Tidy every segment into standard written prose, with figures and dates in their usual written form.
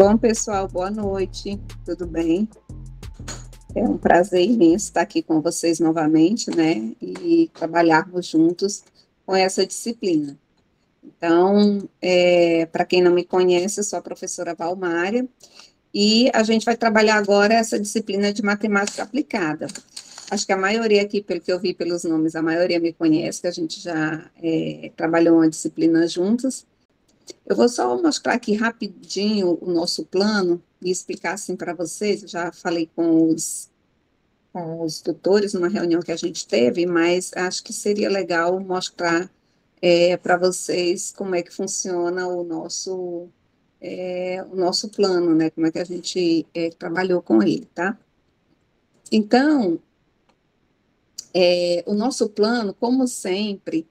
Bom, pessoal, boa noite, tudo bem? É um prazer imenso estar aqui com vocês novamente, né? E trabalharmos juntos com essa disciplina. Então, para quem não me conhece, eu sou a professora Valmária, e a gente vai trabalhar agora essa disciplina de matemática aplicada. Acho que a maioria aqui, pelo que eu vi pelos nomes, a maioria me conhece, que a gente já trabalhou uma disciplina juntas. Eu vou só mostrar aqui rapidinho o nosso plano e explicar assim para vocês. Eu já falei com os tutores numa reunião que a gente teve, mas acho que seria legal mostrar para vocês como é que funciona o nosso plano, né? Como é que a gente trabalhou com ele, tá? Então, o nosso plano, como sempre,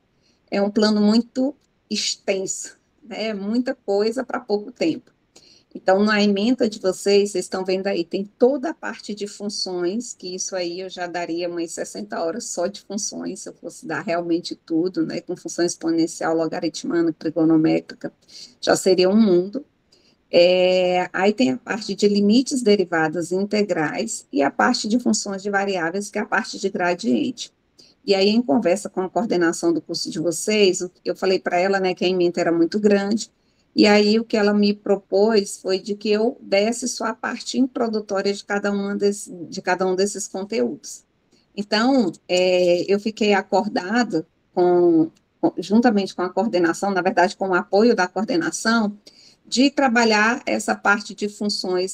é um plano muito extenso, né? Muita coisa para pouco tempo. Então, na ementa de vocês estão vendo aí, tem toda a parte de funções, que isso aí eu já daria umas 60 horas só de funções, se eu fosse dar realmente tudo, né, com função exponencial, logaritmana, trigonométrica, já seria um mundo. Aí tem a parte de limites, derivadas e integrais, e a parte de funções de variáveis, que é a parte de gradiente. E aí, em conversa com a coordenação do curso de vocês, eu falei para ela, né, que a ementa era muito grande, e aí o que ela me propôs foi de que eu desse só a parte introdutória de cada um desses conteúdos. Então, eu fiquei acordada juntamente com a coordenação, na verdade, com o apoio da coordenação, de trabalhar essa parte de funções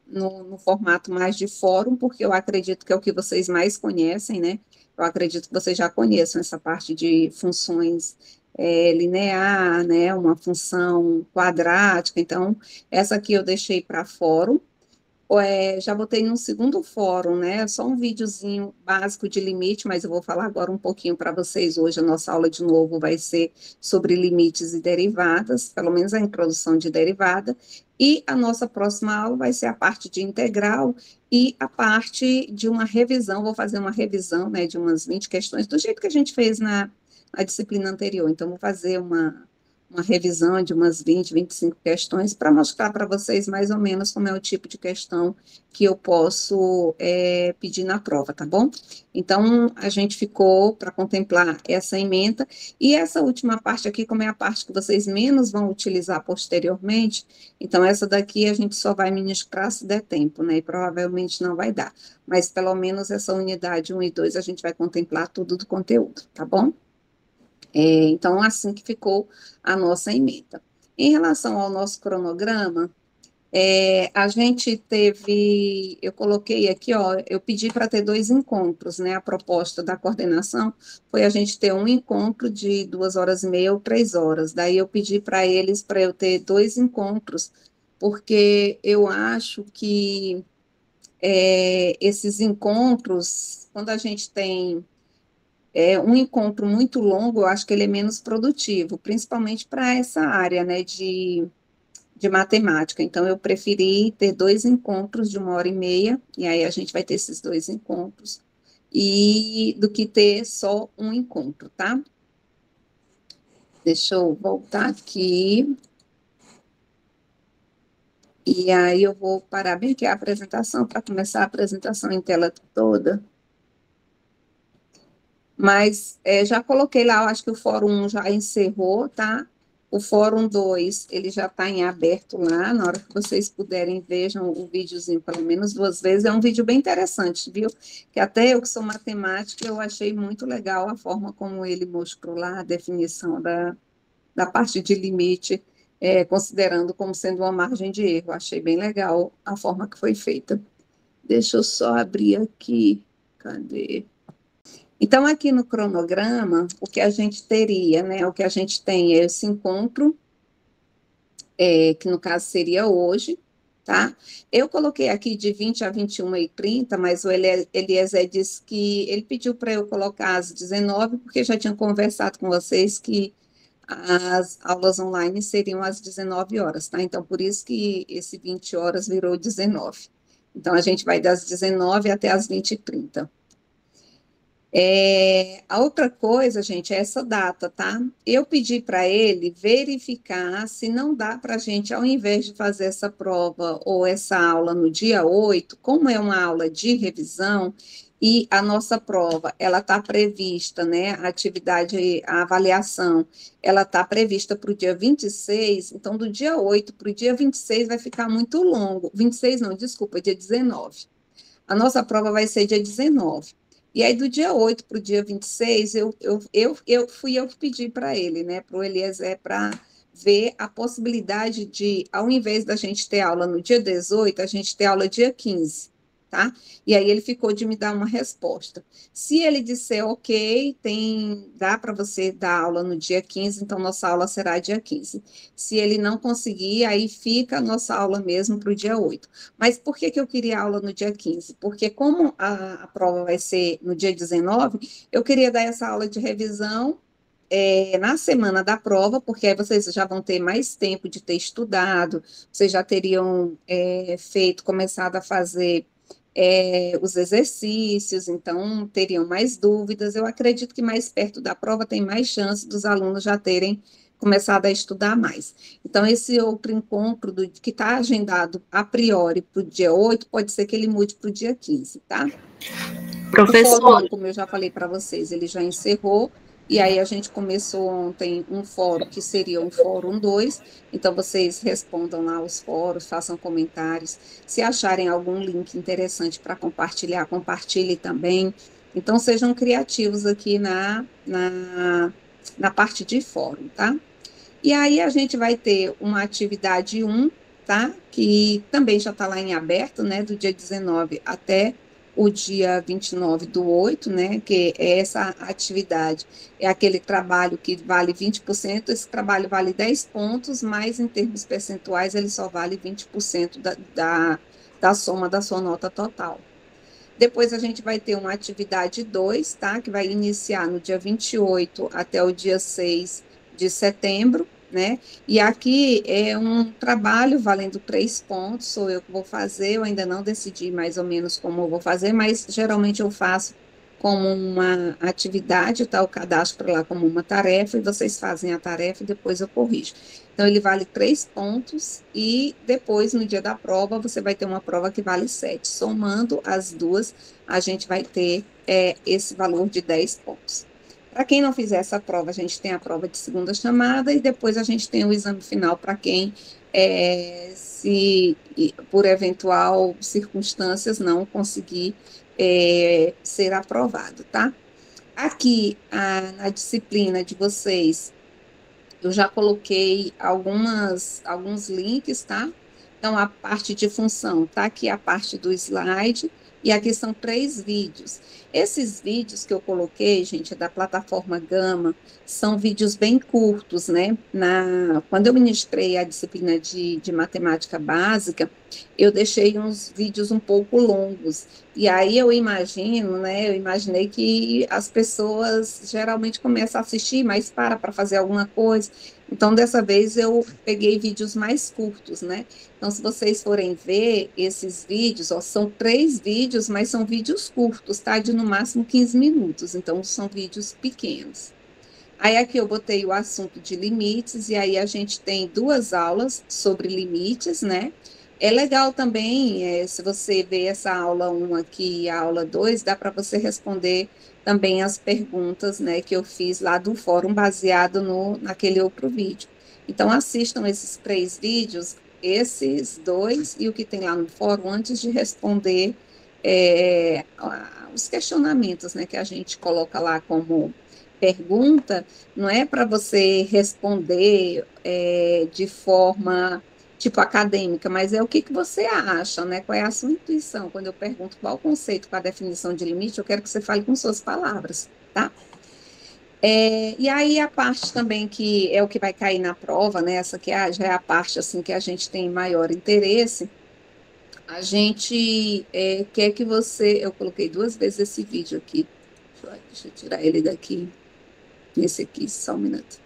no formato mais de fórum, porque eu acredito que é o que vocês mais conhecem, né? Eu acredito que vocês já conheçam essa parte de funções linear, né? Uma função quadrática. Então, essa aqui eu deixei para fórum. Já botei num segundo fórum, né? Só um videozinho básico de limite, mas eu vou falar agora um pouquinho para vocês hoje. A nossa aula de novo vai ser sobre limites e derivadas, pelo menos a introdução de derivada. E a nossa próxima aula vai ser a parte de integral e a parte de uma revisão. Vou fazer uma revisão, né, de umas 20 questões, do jeito que a gente fez na disciplina anterior. Então, vou fazer uma revisão de umas 20, 25 questões para mostrar para vocês mais ou menos como é o tipo de questão que eu posso pedir na prova, tá bom? Então, a gente ficou para contemplar essa ementa, e essa última parte aqui, como é a parte que vocês menos vão utilizar posteriormente, então essa daqui a gente só vai ministrar se der tempo, né? E provavelmente não vai dar, mas pelo menos essa unidade 1 e 2 a gente vai contemplar tudo do conteúdo, tá bom? Então, assim que ficou a nossa ementa. Em relação ao nosso cronograma, a gente teve, eu coloquei aqui, ó, eu pedi para ter 2 encontros, né? A proposta da coordenação foi a gente ter um encontro de 2 horas e meia ou 3 horas. Daí eu pedi para eles para eu ter 2 encontros, porque eu acho que esses encontros, quando a gente tem um encontro muito longo, eu acho que ele é menos produtivo, principalmente para essa área, né, de matemática. Então, eu preferi ter 2 encontros de 1 hora e meia, e aí a gente vai ter esses 2 encontros, do que ter só um encontro, tá? Deixa eu voltar aqui. E aí eu vou parar bem aqui a apresentação, para começar a apresentação em tela toda. Mas já coloquei lá, eu acho que o Fórum 1 já encerrou, tá? O Fórum 2, ele já está em aberto lá, na hora que vocês puderem, vejam o videozinho pelo menos 2 vezes, é um vídeo bem interessante, viu? Que até eu que sou matemática, eu achei muito legal a forma como ele mostrou lá a definição da parte de limite, considerando como sendo uma margem de erro, achei bem legal a forma que foi feita. Deixa eu só abrir aqui, cadê? Então, aqui no cronograma, o que a gente teria, né? O que a gente tem é esse encontro, que no caso seria hoje, tá? Eu coloquei aqui de 20 a 21h30, mas o Eliezer disse que ele pediu para eu colocar às 19, porque já tinha conversado com vocês que as aulas online seriam às 19 horas, tá? Então, por isso que esse 20 horas virou 19. Então, a gente vai das 19 até as 20h30. A outra coisa, gente, é essa data, tá? Eu pedi para ele verificar se não dá para a gente, ao invés de fazer essa prova ou essa aula no dia 8, como é uma aula de revisão, e a nossa prova, ela está prevista, né? A atividade, a avaliação, ela está prevista para o dia 26, então do dia 8 para o dia 26 vai ficar muito longo. 26 não, desculpa, dia 19. A nossa prova vai ser dia 19. E aí, do dia 8 para o dia 26, fui eu que pedi para ele, né, para o Eliezer, para ver a possibilidade de, ao invés da gente ter aula no dia 18, a gente ter aula dia 15, tá? E aí ele ficou de me dar uma resposta. Se ele disser, ok, dá para você dar aula no dia 15, então nossa aula será dia 15. Se ele não conseguir, aí fica a nossa aula mesmo para o dia 8. Mas por que que eu queria aula no dia 15? Porque como a prova vai ser no dia 19, eu queria dar essa aula de revisão na semana da prova, porque aí vocês já vão ter mais tempo de ter estudado, vocês já teriam começado a fazer os exercícios, então teriam mais dúvidas. Eu acredito que mais perto da prova tem mais chance dos alunos já terem começado a estudar mais. Então, esse outro encontro que está agendado a priori para o dia 8, pode ser que ele mude para o dia 15, tá? O fórum 1, Professor, como eu já falei para vocês, ele já encerrou, e aí a gente começou ontem um fórum que seria um fórum 2, então vocês respondam lá os fóruns, façam comentários, se acharem algum link interessante para compartilhar, compartilhe também. Então sejam criativos aqui na parte de fórum, tá? E aí a gente vai ter uma atividade 1, tá? Que também já está lá em aberto, né? Do dia 19 até o dia 29/8, né? Que é essa atividade. É aquele trabalho que vale 20%, esse trabalho vale 10 pontos, mas em termos percentuais ele só vale 20% da soma da sua nota total. Depois a gente vai ter uma atividade 2, tá? Que vai iniciar no dia 28 até o dia 6 de setembro, né? E aqui é um trabalho valendo 3 pontos, sou eu que vou fazer, eu ainda não decidi mais ou menos como eu vou fazer, mas geralmente eu faço como uma atividade, tá? O cadastro lá como uma tarefa, e vocês fazem a tarefa e depois eu corrijo. Então, ele vale 3 pontos, e depois, no dia da prova, você vai ter uma prova que vale 7. Somando as duas, a gente vai ter esse valor de 10 pontos. Para quem não fizer essa prova, a gente tem a prova de segunda chamada, e depois a gente tem o exame final para quem, se por eventual circunstâncias, não conseguir ser aprovado, tá? Aqui, na disciplina de vocês, eu já coloquei alguns links, tá? Então, a parte de função, tá? Aqui a parte do slide, e aqui são 3 vídeos. Esses vídeos que eu coloquei, gente, é da plataforma Gama, são vídeos bem curtos, né? Quando eu ministrei a disciplina de matemática básica, eu deixei uns vídeos um pouco longos. E aí eu imagino, né? Eu imaginei que as pessoas geralmente começam a assistir, mas para fazer alguma coisa. Então, dessa vez eu peguei vídeos mais curtos, né? Então, se vocês forem ver esses vídeos, ó, são 3 vídeos, mas são vídeos curtos, tá? De no máximo 15 minutos. Então, são vídeos pequenos. Aí aqui eu botei o assunto de limites, e aí a gente tem 2 aulas sobre limites, né? É legal também, se você ver essa aula 1 aqui e a aula 2, dá para você responder também as perguntas, né, que eu fiz lá do fórum, baseado naquele outro vídeo. Então, assistam esses 3 vídeos, esses 2 e o que tem lá no fórum, antes de responder os questionamentos, né, que a gente coloca lá como pergunta. Não é para você responder de forma tipo acadêmica, mas é o que você acha, né? Qual é a sua intuição? Quando eu pergunto qual o conceito para a definição de limite, eu quero que você fale com suas palavras, tá? E aí a parte também que é o que vai cair na prova, né? Essa que já é a parte assim que a gente tem maior interesse. A gente quer que você. Eu coloquei 2 vezes esse vídeo aqui. Deixa eu tirar ele daqui. Nesse aqui, só um minuto.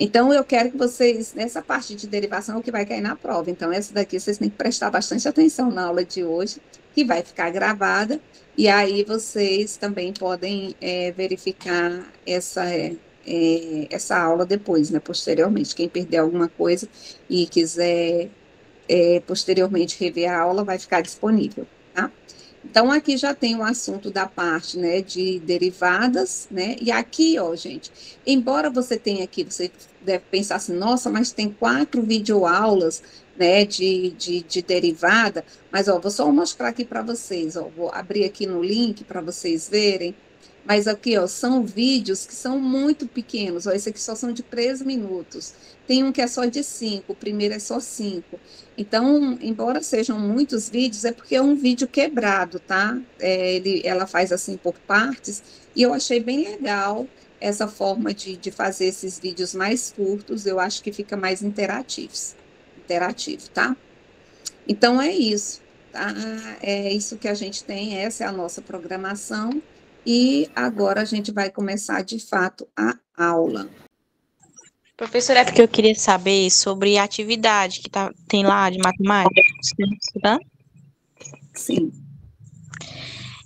Então, eu quero que vocês, nessa parte de derivação, é o que vai cair na prova. Então, essa daqui vocês têm que prestar bastante atenção na aula de hoje, que vai ficar gravada, e aí vocês também podem verificar essa aula depois, né, posteriormente. Quem perder alguma coisa e quiser posteriormente rever a aula, vai ficar disponível, tá? Então, aqui já tem o assunto da parte, né, de derivadas, né, e aqui, ó, gente, embora você tenha aqui, você deve pensar assim, nossa, mas tem 4 videoaulas, né, de derivada, mas, ó, vou só mostrar aqui para vocês, ó, vou abrir aqui no link para vocês verem, mas aqui, ó, são vídeos que são muito pequenos, ó, esse aqui só são de 3 minutos, tem um que é só de 5, o primeiro é só 5, então, embora sejam muitos vídeos, é porque é um vídeo quebrado, tá? Ela faz assim por partes, e eu achei bem legal essa forma de fazer esses vídeos mais curtos, eu acho que fica mais interativo, tá? Então, é isso, tá? É isso que a gente tem, essa é a nossa programação, e agora a gente vai começar, de fato, a aula. Professora, é porque eu queria saber sobre a atividade que tem lá de matemática. Tá? Sim,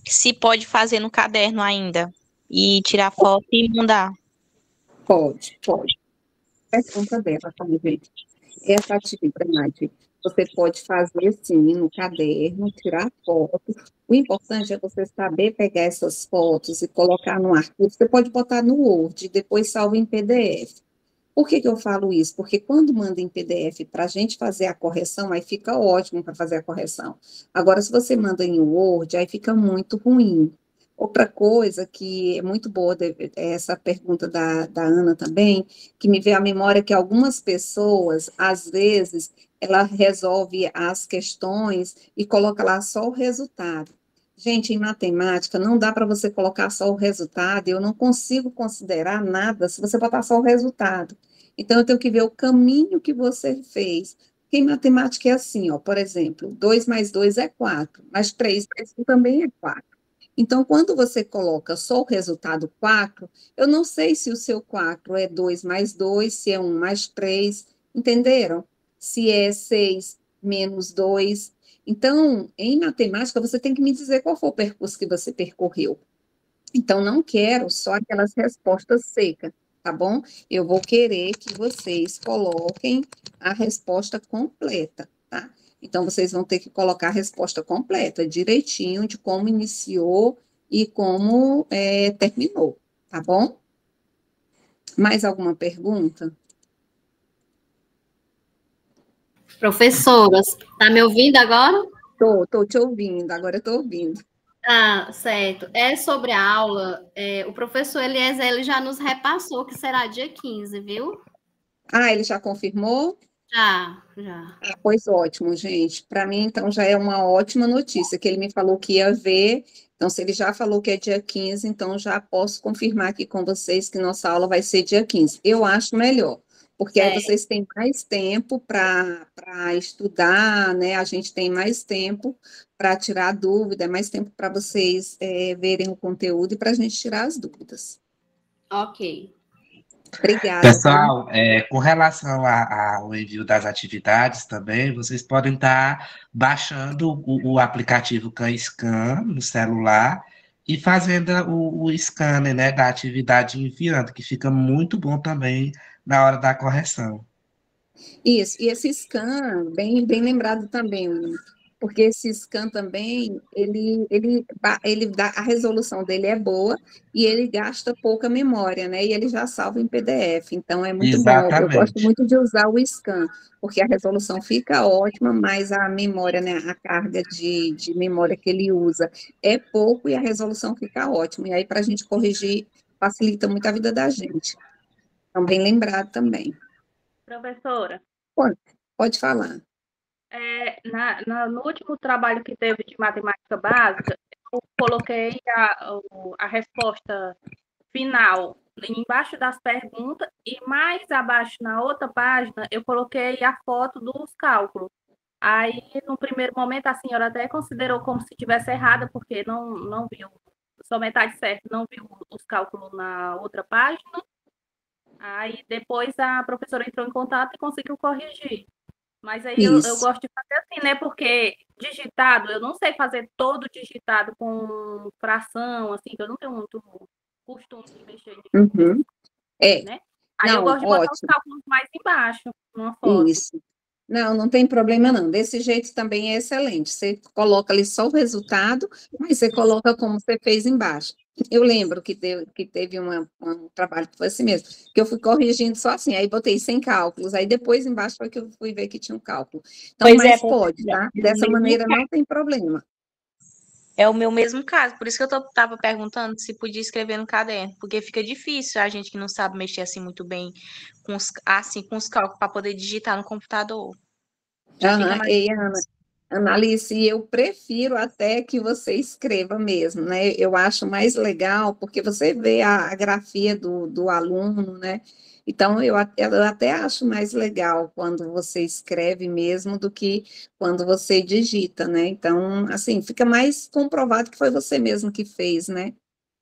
Se pode fazer no caderno ainda e tirar foto e mandar. pode. Pergunta dela, tá, gente? Essa atividade você pode fazer sim no caderno, tirar foto. O importante é você saber pegar essas fotos e colocar no arquivo. Você pode botar no Word, depois salva em PDF. Por que que eu falo isso? Porque quando manda em PDF para a gente fazer a correção, aí fica ótimo para fazer a correção. Agora, se você manda em Word, aí fica muito ruim. Outra coisa que é muito boa, é essa pergunta da Ana também, que me veio à memória que algumas pessoas, às vezes, ela resolve as questões e coloca lá só o resultado. Gente, em matemática, não dá para você colocar só o resultado, eu não consigo considerar nada se você botar só o resultado. Então, eu tenho que ver o caminho que você fez. Porque em matemática é assim, ó, por exemplo, 2 mais 2 é 4, mas 3 mais 1 também é 4. Então, quando você coloca só o resultado 4, eu não sei se o seu 4 é 2 mais 2, se é 1 mais 3, entenderam? Se é 6 menos 2. Então, em matemática, você tem que me dizer qual foi o percurso que você percorreu. Então, não quero só aquelas respostas secas, tá bom? Eu vou querer que vocês coloquem a resposta completa, tá? Então, vocês vão ter que colocar a resposta completa, direitinho, de como iniciou e como terminou, tá bom? Mais alguma pergunta? Professoras, tá me ouvindo agora? Tô te ouvindo, agora eu tô ouvindo. Ah, certo. É sobre a aula, o professor Eliezer, ele já nos repassou que será dia 15, viu? Ah, ele já confirmou? Já. Ah, pois ótimo, gente. Para mim, então, já é uma ótima notícia, que ele me falou que ia ver. Então, se ele já falou que é dia 15, então já posso confirmar aqui com vocês que nossa aula vai ser dia 15. Eu acho melhor, porque aí É, vocês têm mais tempo para estudar, né? A gente tem mais tempo para tirar dúvida, mais tempo para vocês verem o conteúdo e para a gente tirar as dúvidas. ok. Obrigada, tá? Pessoal, com relação ao envio das atividades também, vocês podem estar baixando o aplicativo CanScan no celular e fazendo o scanner, né, da atividade e enviando, que fica muito bom também na hora da correção. Isso, e esse scan, bem lembrado também, William, porque esse scan também, ele dá, a resolução dele é boa e ele gasta pouca memória, né? E ele já salva em PDF, então é muito bom. Eu gosto Exatamente. muito de usar o scan, porque a resolução fica ótima, mas a memória, né, a carga de memória que ele usa é pouco e a resolução fica ótima. E aí, para a gente corrigir, facilita muito a vida da gente. Então, bem lembrado também. Professora, Pode falar. no último trabalho que teve de matemática básica, eu coloquei a resposta final embaixo das perguntas e mais abaixo na outra página eu coloquei a foto dos cálculos. Aí, no primeiro momento, a senhora até considerou como se tivesse errada, porque não viu, só metade certa, não viu os cálculos na outra página. Aí depois a professora entrou em contato e conseguiu corrigir. Mas aí eu Isso. gosto de fazer assim, né? Porque digitado, eu não sei fazer todo digitado com fração, assim, que eu não tenho muito costume de mexer nisso, Uhum. É, né? Aí eu não, gosto de botar os ótimo. cálculos mais embaixo, numa foto. Isso. Não, não tem problema não. Desse jeito também é excelente. Você coloca ali só o resultado, mas você coloca como você fez embaixo. Eu lembro que teve um trabalho que foi assim mesmo, que eu fui corrigindo só assim, aí botei sem cálculos, aí depois embaixo foi que eu fui ver que tinha um cálculo. Então, Pois é, mas pode, professora. tá? É o Dessa mesmo maneira caso. não tem problema. É o meu mesmo caso. Por isso que eu tava perguntando se podia escrever no caderno. Porque fica difícil a gente que não sabe mexer assim muito bem com os cálculos para poder digitar no computador. Já fica Aham, mais e difícil. Analice, eu prefiro até que você escreva mesmo, né? Eu acho mais legal, porque você vê a grafia do aluno, né? Então, eu até acho mais legal quando você escreve mesmo do que quando você digita, né? Então, assim, fica mais comprovado que foi você mesmo que fez, né?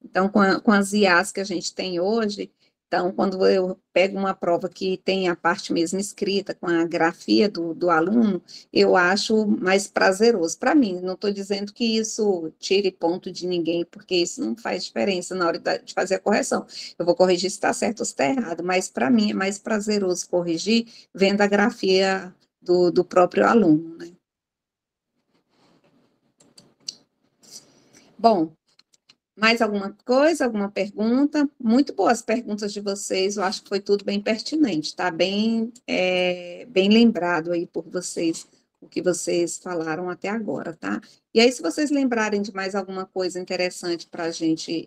Então, com as IAs que a gente tem hoje, então, quando eu pego uma prova que tem a parte mesmo escrita, com a grafia do aluno, eu acho mais prazeroso para mim. Não estou dizendo que isso tire ponto de ninguém, porque isso não faz diferença na hora de fazer a correção. Eu vou corrigir se está certo ou se está errado, mas para mim é mais prazeroso corrigir vendo a grafia do próprio aluno, né? Bom, mais alguma coisa, alguma pergunta? Muito boas perguntas de vocês, eu acho que foi tudo bem pertinente, tá? Bem lembrado aí por vocês, o que vocês falaram até agora, tá? E aí, se vocês lembrarem de mais alguma coisa interessante para a gente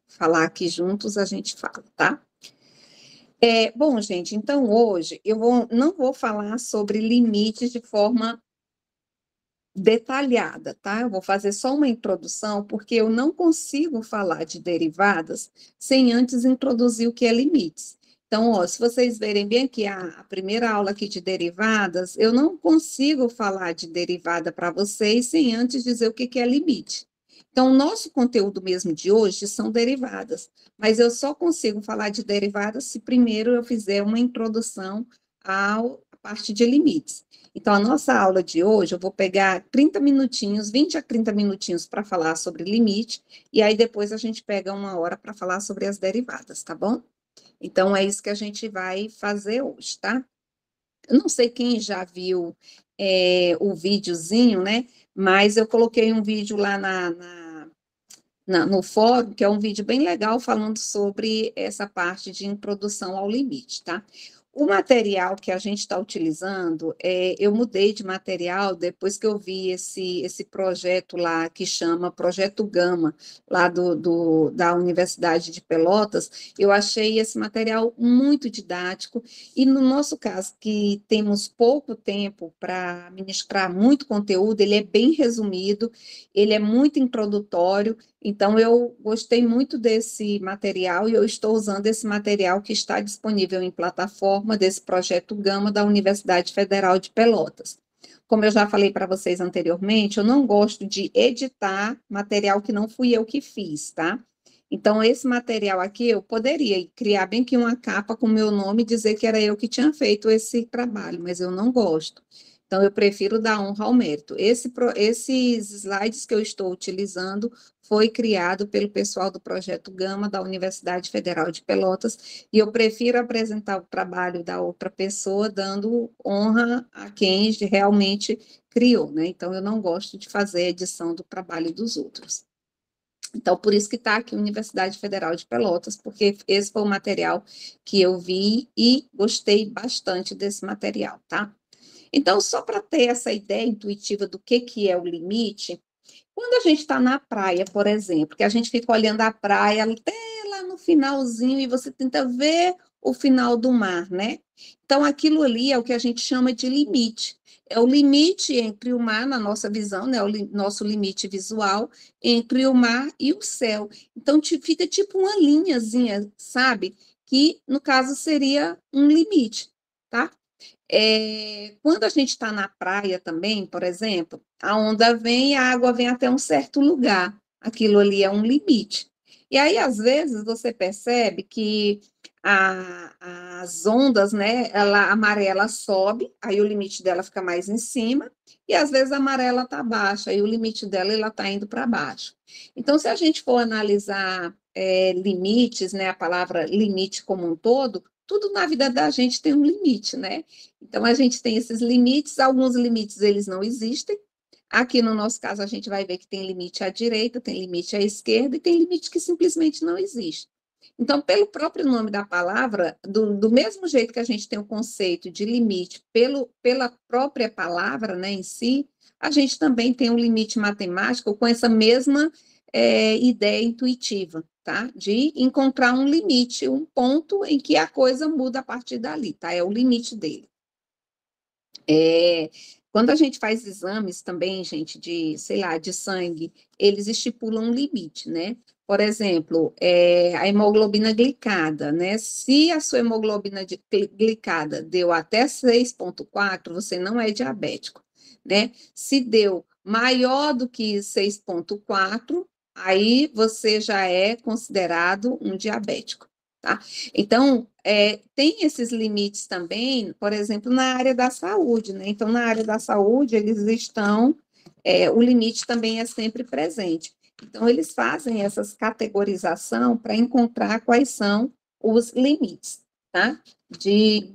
falar aqui juntos, a gente fala, tá? Bom, gente, então hoje não vou falar sobre limites de forma detalhada, tá? Eu vou fazer só uma introdução, porque eu não consigo falar de derivadas sem antes introduzir o que é limites. Então, ó, se vocês verem bem aqui a primeira aula aqui de derivadas, eu não consigo falar de derivada para vocês sem antes dizer o que é limite. Então, o nosso conteúdo mesmo de hoje são derivadas, mas eu só consigo falar de derivadas se primeiro eu fizer uma introdução à parte de limites. Então, a nossa aula de hoje, eu vou pegar 30 minutinhos, 20 a 30 minutinhos para falar sobre limite, e aí depois a gente pega uma hora para falar sobre as derivadas, tá bom? Então, é isso que a gente vai fazer hoje, tá? Eu não sei quem já viu o videozinho, né? Mas eu coloquei um vídeo lá no fórum, que é um vídeo bem legal falando sobre essa parte de introdução ao limite, tá? O material que a gente está utilizando, eu mudei de material depois que eu vi esse projeto lá, que chama Projeto Gama, lá da Universidade de Pelotas. Eu achei esse material muito didático, e no nosso caso, que temos pouco tempo para ministrar muito conteúdo, ele é bem resumido, ele é muito introdutório, então eu gostei muito desse material e eu estou usando esse material que está disponível em plataforma desse projeto Gama da Universidade Federal de Pelotas. Como eu já falei para vocês anteriormente, eu não gosto de editar material que não fui eu que fiz, tá? Então, esse material aqui, eu poderia criar bem que uma capa com o meu nome e dizer que era eu que tinha feito esse trabalho, mas eu não gosto. Então, eu prefiro dar honra ao mérito. Esses slides que eu estou utilizando foi criado pelo pessoal do Projeto Gama da Universidade Federal de Pelotas, e eu prefiro apresentar o trabalho da outra pessoa, dando honra a quem realmente criou, né? Então, eu não gosto de fazer edição do trabalho dos outros. Então, por isso que está aqui Universidade Federal de Pelotas, porque esse foi o material que eu vi e gostei bastante desse material, tá? Então, só para ter essa ideia intuitiva do que é o limite, quando a gente está na praia, por exemplo, que a gente fica olhando a praia até lá no finalzinho e você tenta ver o final do mar, né? Então, aquilo ali é o que a gente chama de limite. É o limite entre o mar, na nossa visão, né? Nosso limite visual, entre o mar e o céu. Então, fica tipo uma linhazinha, sabe? Que, no caso, seria um limite, tá? Quando a gente está na praia também, por exemplo, a onda vem e a água vem até um certo lugar. Aquilo ali é um limite. E aí, às vezes, você percebe que as ondas, né, a maré ela sobe, aí o limite dela fica mais em cima, e às vezes a maré ela está baixa, aí o limite dela ela está indo para baixo. Então, se a gente for analisar limites, né, a palavra limite como um todo, tudo na vida da gente tem um limite, né? Então, a gente tem esses limites, alguns limites eles não existem. Aqui no nosso caso, a gente vai ver que tem limite à direita, tem limite à esquerda e tem limite que simplesmente não existe. Então, pelo próprio nome da palavra, do mesmo jeito que a gente tem o conceito de limite pela própria palavra, né, em si, a gente também tem um limite matemático com essa mesma ideia intuitiva, tá? De encontrar um limite, um ponto em que a coisa muda a partir dali, tá? É o limite dele. Quando a gente faz exames também, gente, de, sei lá, de sangue, eles estipulam um limite, né? Por exemplo, a hemoglobina glicada, né? Se a sua hemoglobina glicada deu até 6,4, você não é diabético, né? Se deu maior do que 6,4, aí você já é considerado um diabético, tá? Então, tem esses limites também, por exemplo, na área da saúde, né? Então, na área da saúde, eles estão, o limite também é sempre presente. Então, eles fazem essas categorização para encontrar quais são os limites, tá? De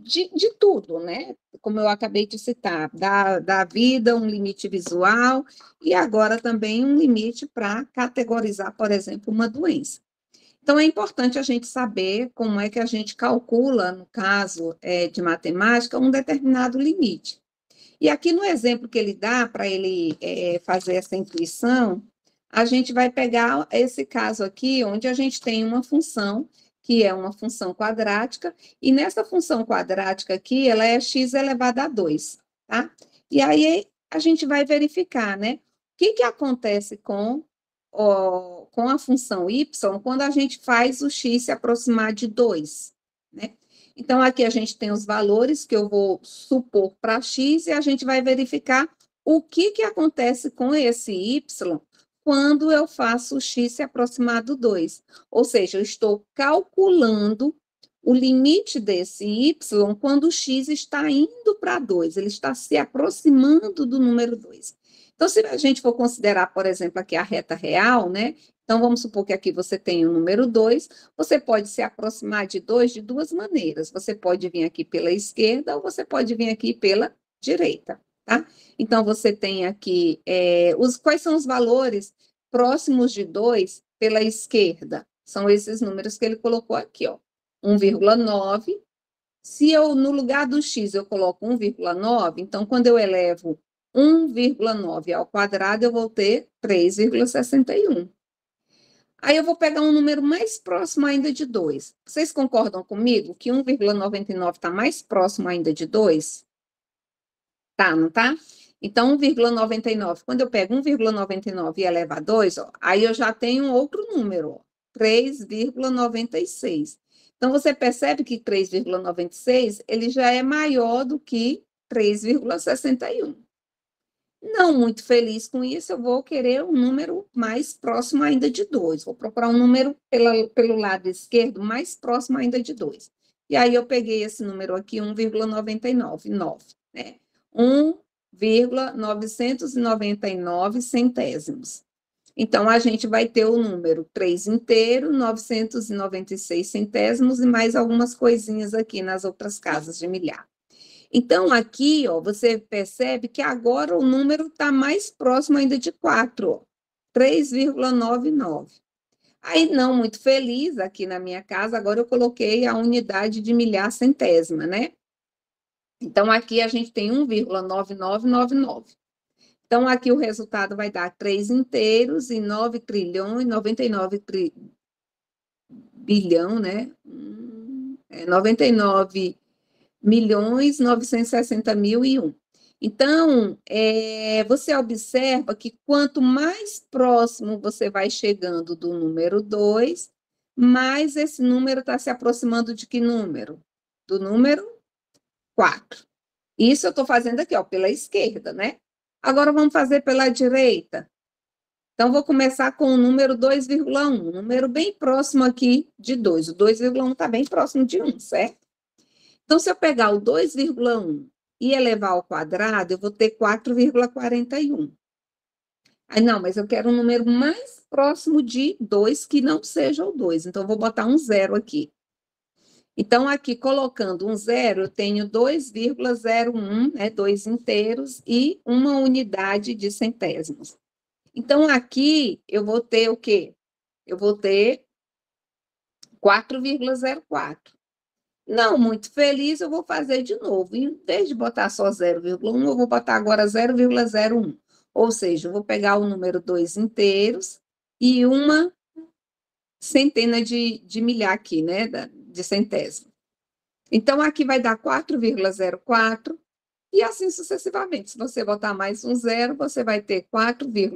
tudo, né? Como eu acabei de citar, da vida, um limite visual, e agora também um limite para categorizar, por exemplo, uma doença. Então, é importante a gente saber como é que a gente calcula, no caso de matemática, um determinado limite. E aqui no exemplo que ele dá para ele fazer essa intuição, a gente vai pegar esse caso aqui, onde a gente tem uma função, que é uma função quadrática, e nessa função quadrática aqui, ela é x elevado a 2, tá? E aí a gente vai verificar, né? O que acontece com a função y quando a gente faz o x se aproximar de 2, né? Então, aqui a gente tem os valores que eu vou supor para x e a gente vai verificar o que acontece com esse y quando eu faço o x se aproximar do 2. Ou seja, eu estou calculando o limite desse y quando o x está indo para 2, ele está se aproximando do número 2. Então, se a gente for considerar, por exemplo, aqui a reta real, né? Então, vamos supor que aqui você tem o número 2, você pode se aproximar de 2 de duas maneiras. Você pode vir aqui pela esquerda ou você pode vir aqui pela direita, tá? Então, você tem aqui, quais são os valores próximos de 2 pela esquerda? São esses números que ele colocou aqui, ó. 1,9. Se eu, no lugar do x, eu coloco 1,9, então, quando eu elevo 1,9 ao quadrado, eu vou ter 3,61. Aí eu vou pegar um número mais próximo ainda de 2. Vocês concordam comigo que 1,99 está mais próximo ainda de 2? Tá, não tá? Então, 1,99. Quando eu pego 1,99 e elevo a 2, ó, aí eu já tenho um outro número, ó, 3,96. Então, você percebe que 3,96 ele já é maior do que 3,61. Não muito feliz com isso, eu vou querer um número mais próximo ainda de 2. Vou procurar um número pelo lado esquerdo mais próximo ainda de 2. E aí eu peguei esse número aqui, 1,99, né? 1,999 centésimos. Então, a gente vai ter o número 3 inteiro, 996 centésimos e mais algumas coisinhas aqui nas outras casas de milhar. Então, aqui, ó, você percebe que agora o número está mais próximo ainda de 4, 3,99. Aí, não muito feliz, aqui na minha casa, agora eu coloquei a unidade de milhar centésima, né? Então, aqui a gente tem 1,9999. Então, aqui o resultado vai dar 3 inteiros e 9 trilhões, 99 bilhão, né? 99.960.001. Então, você observa que quanto mais próximo você vai chegando do número 2, mais esse número está se aproximando de que número? Do número 4. Isso eu estou fazendo aqui, ó, pela esquerda, né? Agora vamos fazer pela direita. Então, vou começar com o número 2,1, um número bem próximo aqui de 2. O 2,1 está bem próximo de 1, certo? Então, se eu pegar o 2,1 e elevar ao quadrado, eu vou ter 4,41. Aí, não, mas eu quero um número mais próximo de 2, que não seja o 2. Então, eu vou botar um zero aqui. Então, aqui, colocando um zero, eu tenho 2,01, né, 2 inteiros, e uma unidade de centésimos. Então, aqui, eu vou ter o quê? Eu vou ter 4,04. Não muito feliz, eu vou fazer de novo. Em vez de botar só 0,1, eu vou botar agora 0,01. Ou seja, eu vou pegar o número 2 inteiros e uma centena de milhar aqui, né? De centésimo. Então, aqui vai dar 4,04 e assim sucessivamente. Se você botar mais um zero, você vai ter 4,000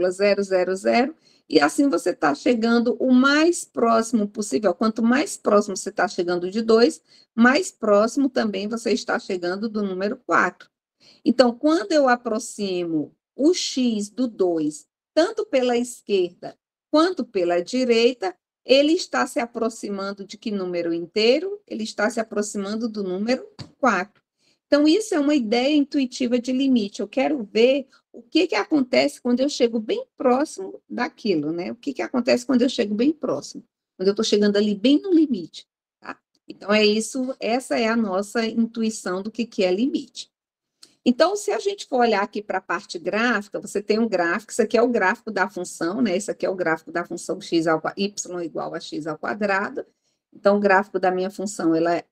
e assim você está chegando o mais próximo possível. Quanto mais próximo você está chegando de 2, mais próximo também você está chegando do número 4. Então, quando eu aproximo o x do 2, tanto pela esquerda quanto pela direita, ele está se aproximando de que número inteiro? Ele está se aproximando do número 4. Então, isso é uma ideia intuitiva de limite. Eu quero ver o que acontece quando eu chego bem próximo daquilo, né? O que acontece quando eu chego bem próximo? Quando eu estou chegando ali bem no limite, tá? Então, é isso, essa é a nossa intuição do que é limite. Então, se a gente for olhar aqui para a parte gráfica, você tem um gráfico, isso aqui é o gráfico da função, né? Esse aqui é o gráfico da função y igual a x ao quadrado. Então, o gráfico da minha função, ela é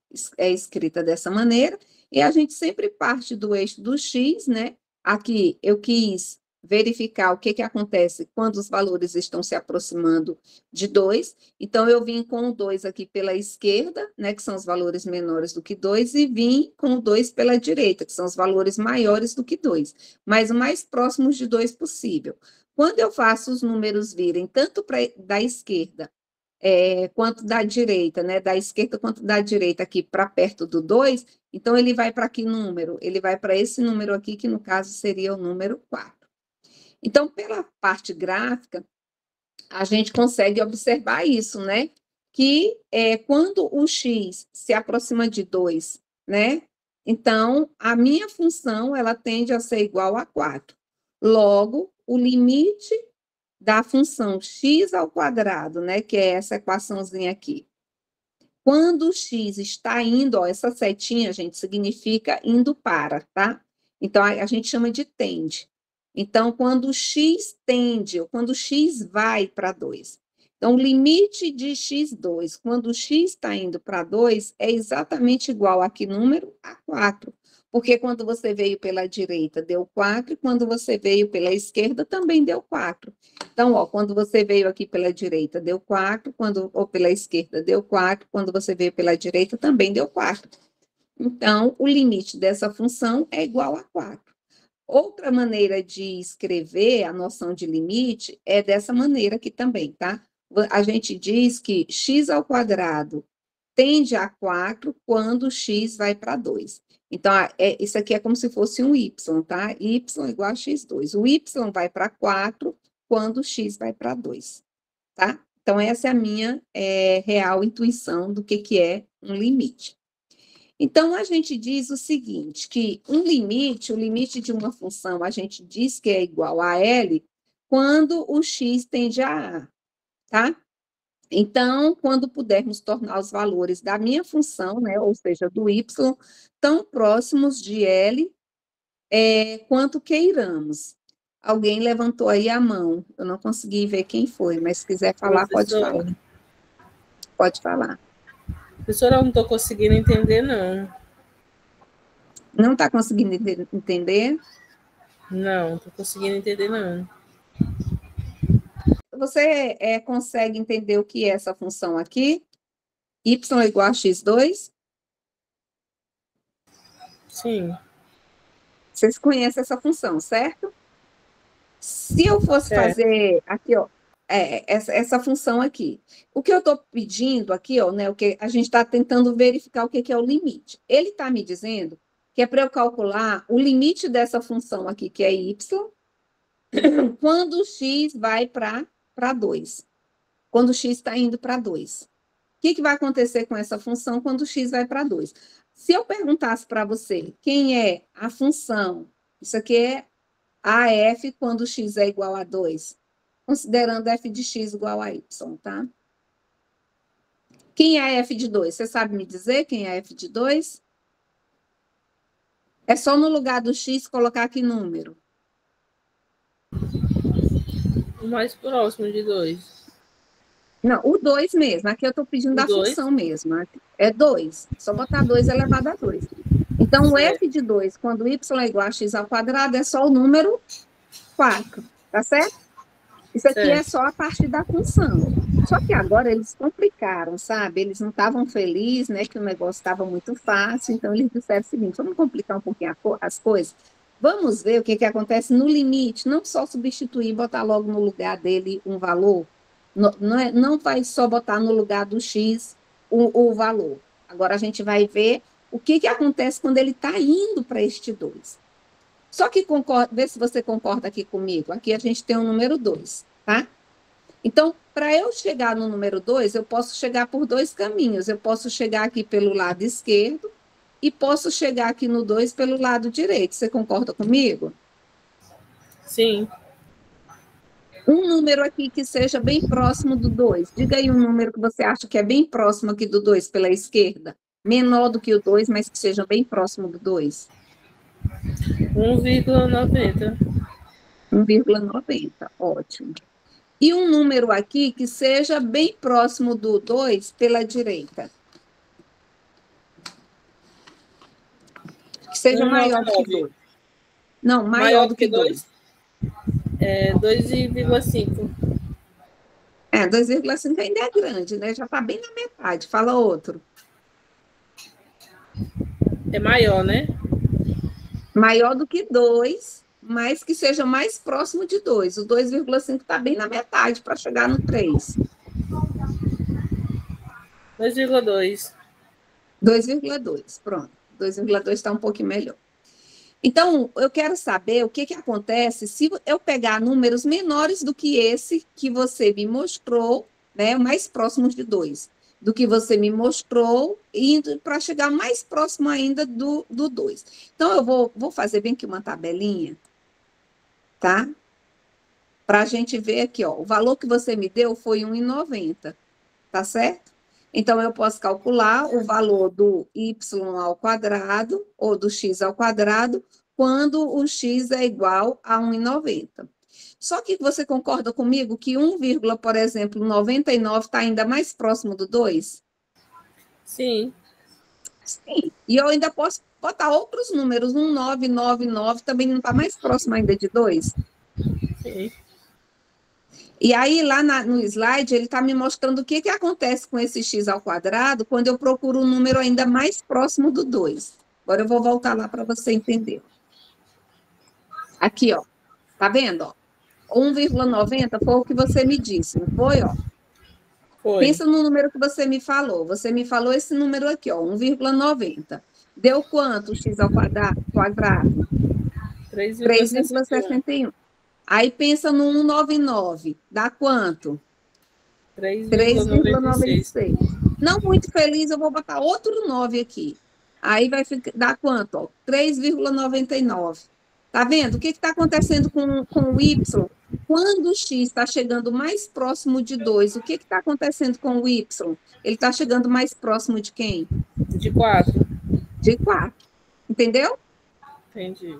escrita dessa maneira, e a gente sempre parte do eixo do x, né? Aqui, eu quis verificar o que acontece quando os valores estão se aproximando de 2. Então, eu vim com o 2 aqui pela esquerda, né, que são os valores menores do que 2, e vim com o 2 pela direita, que são os valores maiores do que 2, mas o mais próximos de 2 possível. Quando eu faço os números virem tanto da esquerda quanto da direita, né, da esquerda quanto da direita aqui para perto do 2, então ele vai para que número? Ele vai para esse número aqui, que no caso seria o número 4. Então, pela parte gráfica, a gente consegue observar isso, né? Que quando o x se aproxima de 2, né? Então, a minha função, ela tende a ser igual a 4. Logo, o limite da função x ao quadrado, né? Que é essa equaçãozinha aqui. Quando o x está indo, ó, essa setinha, gente, significa indo para, tá? Então, a gente chama de tende. Então, quando o x tende, ou quando o x vai para 2. Então, o limite de x2, quando o x está indo para 2, é exatamente igual a que número? A 4. Porque quando você veio pela direita, deu 4, e quando você veio pela esquerda, também deu 4. Então, ó, quando você veio aqui pela direita, deu 4, ou pela esquerda, deu 4, quando você veio pela direita, também deu 4. Então, o limite dessa função é igual a 4. Outra maneira de escrever a noção de limite é dessa maneira aqui também, tá? A gente diz que x ao quadrado tende a 4 quando x vai para 2. Então, isso aqui é como se fosse um y, tá? Y igual a x2. O y vai para 4 quando x vai para 2, tá? Então, essa é a minha real intuição do que é um limite. Então, a gente diz o seguinte, que o limite de uma função, a gente diz que é igual a L quando o x tende a A, tá? Então, quando pudermos tornar os valores da minha função, né, ou seja, do y, tão próximos de L quanto queiramos. Alguém levantou aí a mão, eu não consegui ver quem foi, mas se quiser falar, pode falar. Pode falar. Professora, eu não estou conseguindo entender, não. Não está conseguindo entender? Não estou conseguindo entender, não. Você consegue entender o que é essa função aqui? Y igual a x2? Sim. Vocês conhecem essa função, certo? Se eu fosse fazer aqui, ó, essa função aqui, o que eu estou pedindo aqui, ó, né, o que a gente está tentando verificar o que é o limite. Ele está me dizendo que é para eu calcular o limite dessa função aqui, que é y, quando o x vai para 2. Quando o x está indo para 2. O que vai acontecer com essa função quando o x vai para 2? Se eu perguntasse para você quem é a função, isso aqui é AF quando x é igual a 2, considerando f de x igual a y, tá? Quem é f de 2? Você sabe me dizer quem é f de 2? É só no lugar do x colocar que número? O mais próximo de 2. Não, o 2 mesmo. Aqui eu estou pedindo da função mesmo. É 2. Só botar 2 elevado a 2. Então, o f de 2, quando y é igual a x ao quadrado, é só o número 4. Tá certo? Isso aqui é só a parte da função. Só que agora eles complicaram, sabe? Eles não estavam felizes, né? Que o negócio estava muito fácil. Então, eles disseram o seguinte, vamos complicar um pouquinho as coisas. Vamos ver o que acontece no limite. Não só substituir, botar logo no lugar dele um valor. Não vai só botar no lugar do x o valor. Agora a gente vai ver o que acontece quando ele está indo para este 2. Só que vê se você concorda aqui comigo. Aqui a gente tem o número 2, tá? Então, para eu chegar no número 2, eu posso chegar por 2 caminhos. Eu posso chegar aqui pelo lado esquerdo e posso chegar aqui no 2 pelo lado direito. Você concorda comigo? Sim. Um número aqui que seja bem próximo do 2. Diga aí um número que você acha que é bem próximo aqui do 2 pela esquerda. Menor do que o 2, mas que seja bem próximo do 2. 1,90. 1,90, ótimo. E um número aqui que seja bem próximo do 2 pela direita. Que seja maior do que 2. Não, maior do que 2. É 2,5. 2,5 ainda é grande, né? Já está bem na metade. Fala outro. É maior, né? Maior do que 2, mas que seja mais próximo de 2. O 2,5 está bem na metade para chegar no 3. 2,2. 2,2, pronto. 2,2 está um pouquinho melhor. Então, eu quero saber o que acontece se eu pegar números menores do que esse que você me mostrou, né, mais próximos de 2, do que você me mostrou, indo para chegar mais próximo ainda do 2. Então, eu vou fazer bem aqui uma tabelinha, tá? Para a gente ver aqui, ó, o valor que você me deu foi 1,90, tá certo? Então, eu posso calcular o valor do y ao quadrado, ou do x ao quadrado, quando o x é igual a 1,90. Só que você concorda comigo que 1, por exemplo, 99 está ainda mais próximo do 2? Sim. Sim. E eu ainda posso botar outros números, 1999 também não está mais próximo ainda de 2? Sim. E aí, lá no slide, ele está me mostrando o que acontece com esse x ao quadrado quando eu procuro um número ainda mais próximo do 2. Agora eu vou voltar lá para você entender. Aqui, ó. Tá vendo, ó? 1,90 foi o que você me disse, não foi, ó? Foi. Pensa no número que você me falou. Você me falou esse número aqui, ó, 1,90. Deu quanto x ao quadrado? 3,61. Aí pensa no 199. Dá quanto? 3,96. Não muito feliz, eu vou botar outro 9 aqui. Aí vai dar quanto? 3,99. Tá vendo? O que está acontecendo com o y? Quando o x está chegando mais próximo de 2, o que está acontecendo com o y? Ele está chegando mais próximo de quem? De 4. De 4. Entendeu? Entendi.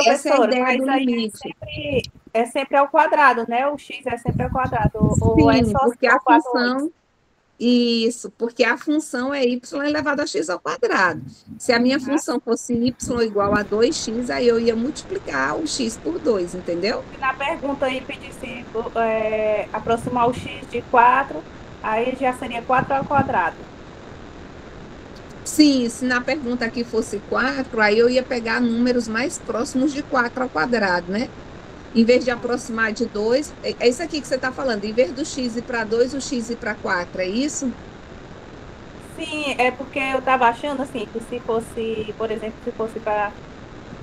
Essa é a ideia do limite. É sempre ao quadrado, né? O x é sempre ao quadrado. Sim, ou é só porque a função... Isso, porque a função é y elevado a x ao quadrado. Se a minha função fosse y igual a 2x, aí eu ia multiplicar o x por 2, entendeu? Na pergunta aí pedisse aproximar o x de 4, aí já seria 4 ao quadrado. Sim, se na pergunta aqui fosse 4, aí eu ia pegar números mais próximos de 4 ao quadrado, né? Em vez de aproximar de 2, é isso aqui que você está falando, em vez do x ir para 2, o x ir para 4, é isso? Sim, é porque eu estava achando assim, que se fosse, por exemplo, se fosse para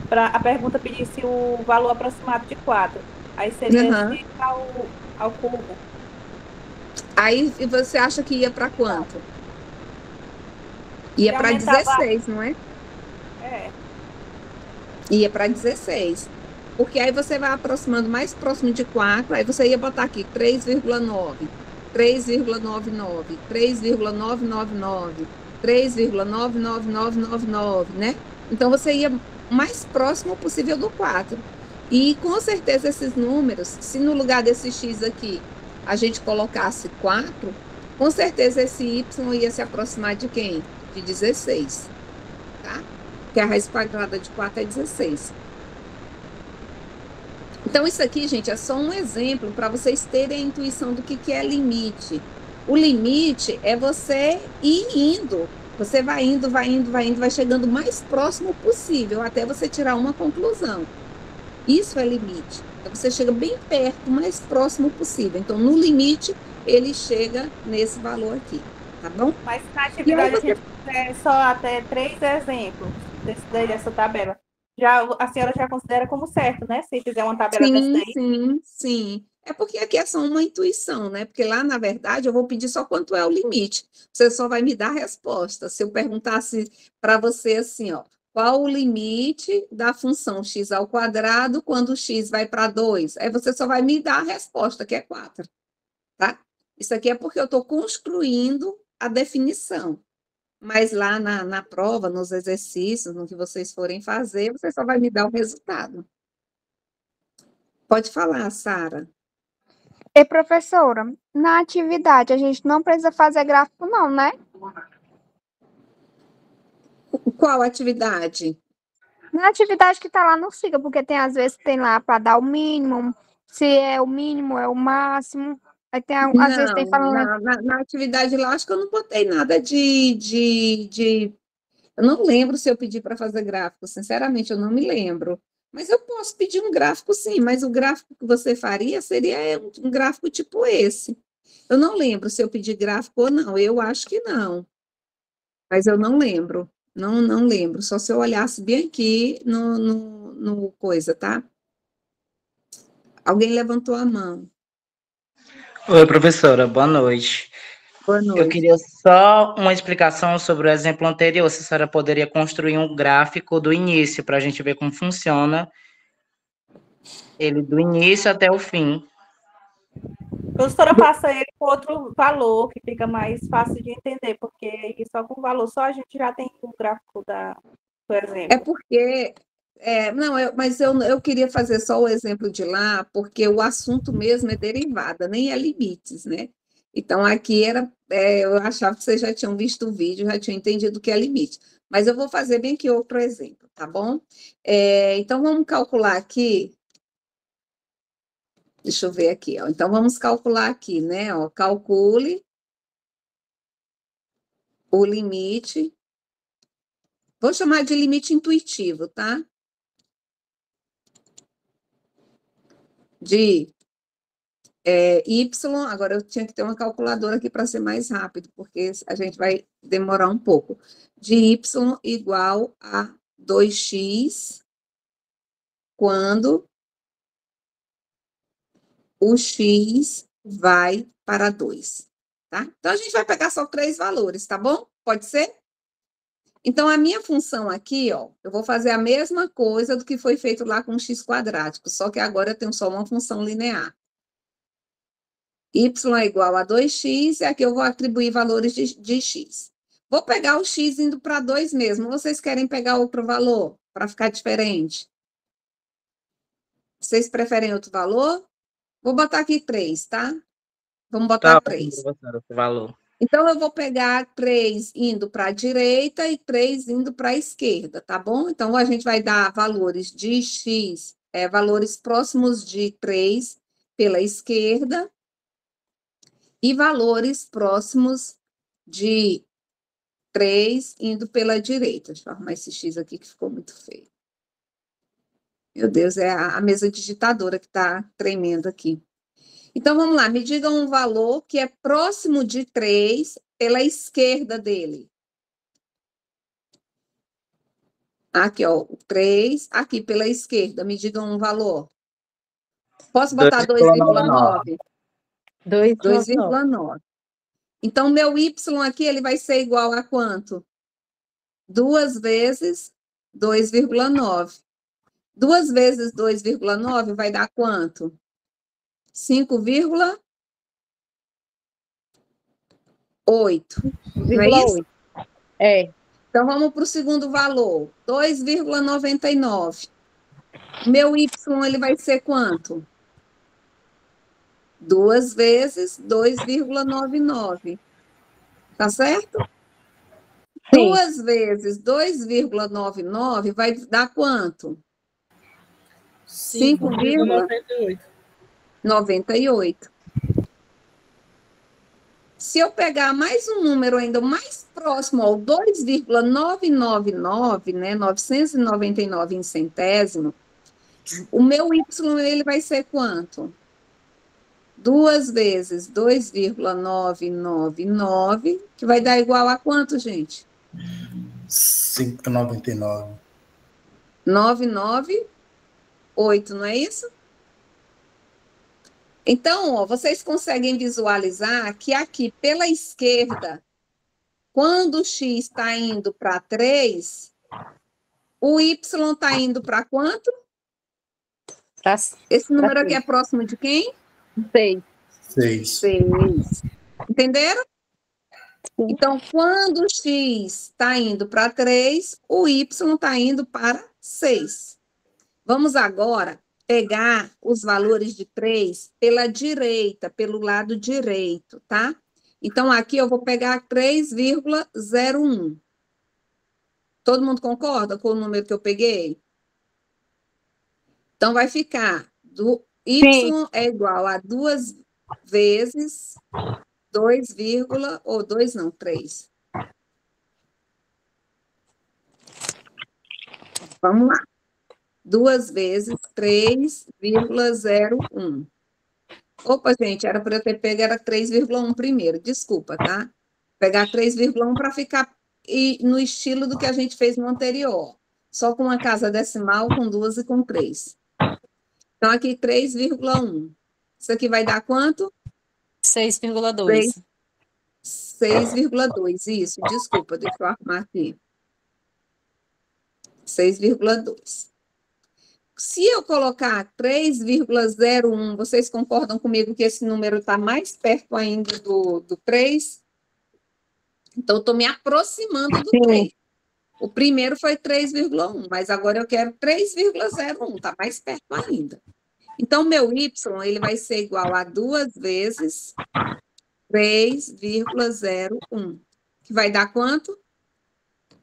a pergunta pedisse o valor aproximado de 4, Aí seria Aham. x ao cubo. Aí você acha que ia para quanto? Ia E para aumentava, 16, não é? é, Ia para 16. Porque aí você vai aproximando mais próximo de 4, aí você ia botar aqui 3,9, 3,99, 3,999, 3,99999, né? Então você ia mais próximo possível do 4. E com certeza esses números, se no lugar desse x aqui a gente colocasse 4, com certeza esse y ia se aproximar de quem? De 16, tá? Porque a raiz quadrada de 4 é 16. Então, isso aqui, gente, é só um exemplo para vocês terem a intuição do que é limite. O limite é você ir indo. Você vai indo, vai indo, vai indo, vai chegando o mais próximo possível, até você tirar uma conclusão. Isso é limite. Então, você chega bem perto, o mais próximo possível. Então, no limite, ele chega nesse valor aqui, tá bom? mas na E aí atividade a você gente fizer só até 3 exemplos dessa tabela. A senhora já considera como certo, né? Se fizer uma tabela dessa sim, daí. sim, sim. É porque aqui é só uma intuição, né? Porque lá, na verdade, eu vou pedir só quanto é o limite. Você só vai me dar a resposta. Se eu perguntasse para você assim, ó, qual o limite da função x ao quadrado quando x vai para 2? Aí você só vai me dar a resposta, que é 4, tá? Isso aqui é porque eu estou construindo a definição. Mas lá na prova, nos exercícios, no que vocês forem fazer, você só vai me dar o resultado. Pode falar, Sara. E professora, na atividade a gente não precisa fazer gráfico não, né? Qual atividade? Na atividade que tá lá não siga, porque tem às vezes tem lá para dar o mínimo, se é o mínimo, é o máximo. Aí tem, às vezes tem Não, falando, na atividade lá, acho que eu não botei nada de. Eu não lembro se eu pedi para fazer gráfico, sinceramente, eu não me lembro. Mas eu posso pedir um gráfico, sim, mas o gráfico que você faria seria um gráfico tipo esse. Eu não lembro se eu pedi gráfico ou não, eu acho que não, mas eu não lembro. Não, não lembro, só se eu olhasse bem aqui no coisa, tá? Alguém levantou a mão. Oi, professora, boa noite. Boa Eu noite. queria só uma explicação sobre o exemplo anterior, se a senhora poderia construir um gráfico do início, para a gente ver como funciona ele do início até o fim. A professora passa ele com outro valor, que fica mais fácil de entender, porque aí só com o valor só a gente já tem o gráfico do exemplo. É porque. Não, mas eu queria fazer só o exemplo de lá, porque o assunto mesmo é derivada, nem é limites, né? Então, aqui eu achava que vocês já tinham visto o vídeo, já tinham entendido o que é limite. Mas eu vou fazer bem que outro exemplo, tá bom? Então, vamos calcular aqui. Deixa eu ver aqui, ó. Então, vamos calcular aqui, né? Ó, calcule o limite. Vou chamar de limite intuitivo, tá? De y, agora eu tinha que ter uma calculadora aqui para ser mais rápido, porque a gente vai demorar um pouco. De y igual a 2x, quando o x vai para 2, tá? Então, a gente vai pegar só 3 valores, tá bom? Pode ser? Então, a minha função aqui, ó, eu vou fazer a mesma coisa do que foi feito lá com o x quadrático, só que agora eu tenho só uma função linear. Y é igual a 2x, e aqui eu vou atribuir valores de x. Vou pegar o x indo para 2 mesmo. Vocês querem pegar outro valor para ficar diferente? Vocês preferem outro valor? Vou botar aqui 3, tá? Vamos botar Tá, 3. professora, o valor. Então, eu vou pegar 3 indo para a direita e 3 indo para a esquerda, tá bom? Então, a gente vai dar valores de x, valores próximos de 3 pela esquerda, e valores próximos de 3 indo pela direita. Deixa eu arrumar esse X aqui que ficou muito feio. Meu Deus, é a mesa digitadora que está tremendo aqui. Então, vamos lá, me digam um valor que é próximo de 3 pela esquerda dele. Aqui, ó, 3, aqui pela esquerda, me digam um valor. Posso botar 2,9? 2,9. 2,9. Então, meu y aqui, ele vai ser igual a quanto? 2 vezes 2,9. 2 vezes 2,9 vai dar quanto? 5,8. Não é isso? 5,8. É. Então, vamos para o segundo valor. 2,99. Meu y, ele vai ser quanto? 2 vezes 2,99. Tá certo? Sim. 2 vezes 2,99 vai dar quanto? 5,98. 5,98. Se eu pegar mais um número ainda mais próximo ao 2,999, né, 999 em centésimo, o meu y ele vai ser quanto? 2 vezes 2,999, que vai dar igual a quanto, gente? 5,99. 998, não é isso? Então, ó, vocês conseguem visualizar que aqui pela esquerda, quando o x está indo para 3, o y está indo para quanto? Esse número aqui é próximo de quem? 6. 6. Entenderam? Então, quando o x está indo para 3, o y está indo para 6. Vamos agora pegar os valores de 3 pela direita, pelo lado direito, tá? Então, aqui eu vou pegar 3,01. Todo mundo concorda com o número que eu peguei? Então, vai ficar do y é igual a 2 vezes 2, ou 2 não, 3. Vamos lá. 2 vezes 3,01. Opa, gente, era para eu ter pego, era 3,1 primeiro. Desculpa, tá? Pegar 3,1 para ficar no estilo do que a gente fez no anterior. Só com uma casa decimal, com 2 e com 3. Então, aqui 3,1. Isso aqui vai dar quanto? 6,2. 6,2, isso. Desculpa, deixa eu arrumar aqui. 6,2. Se eu colocar 3,01, vocês concordam comigo que esse número está mais perto ainda do 3? Então, eu estou me aproximando do 3. O primeiro foi 3,1, mas agora eu quero 3,01, está mais perto ainda. Então, meu y ele vai ser igual a 2 vezes 3,01, que vai dar quanto?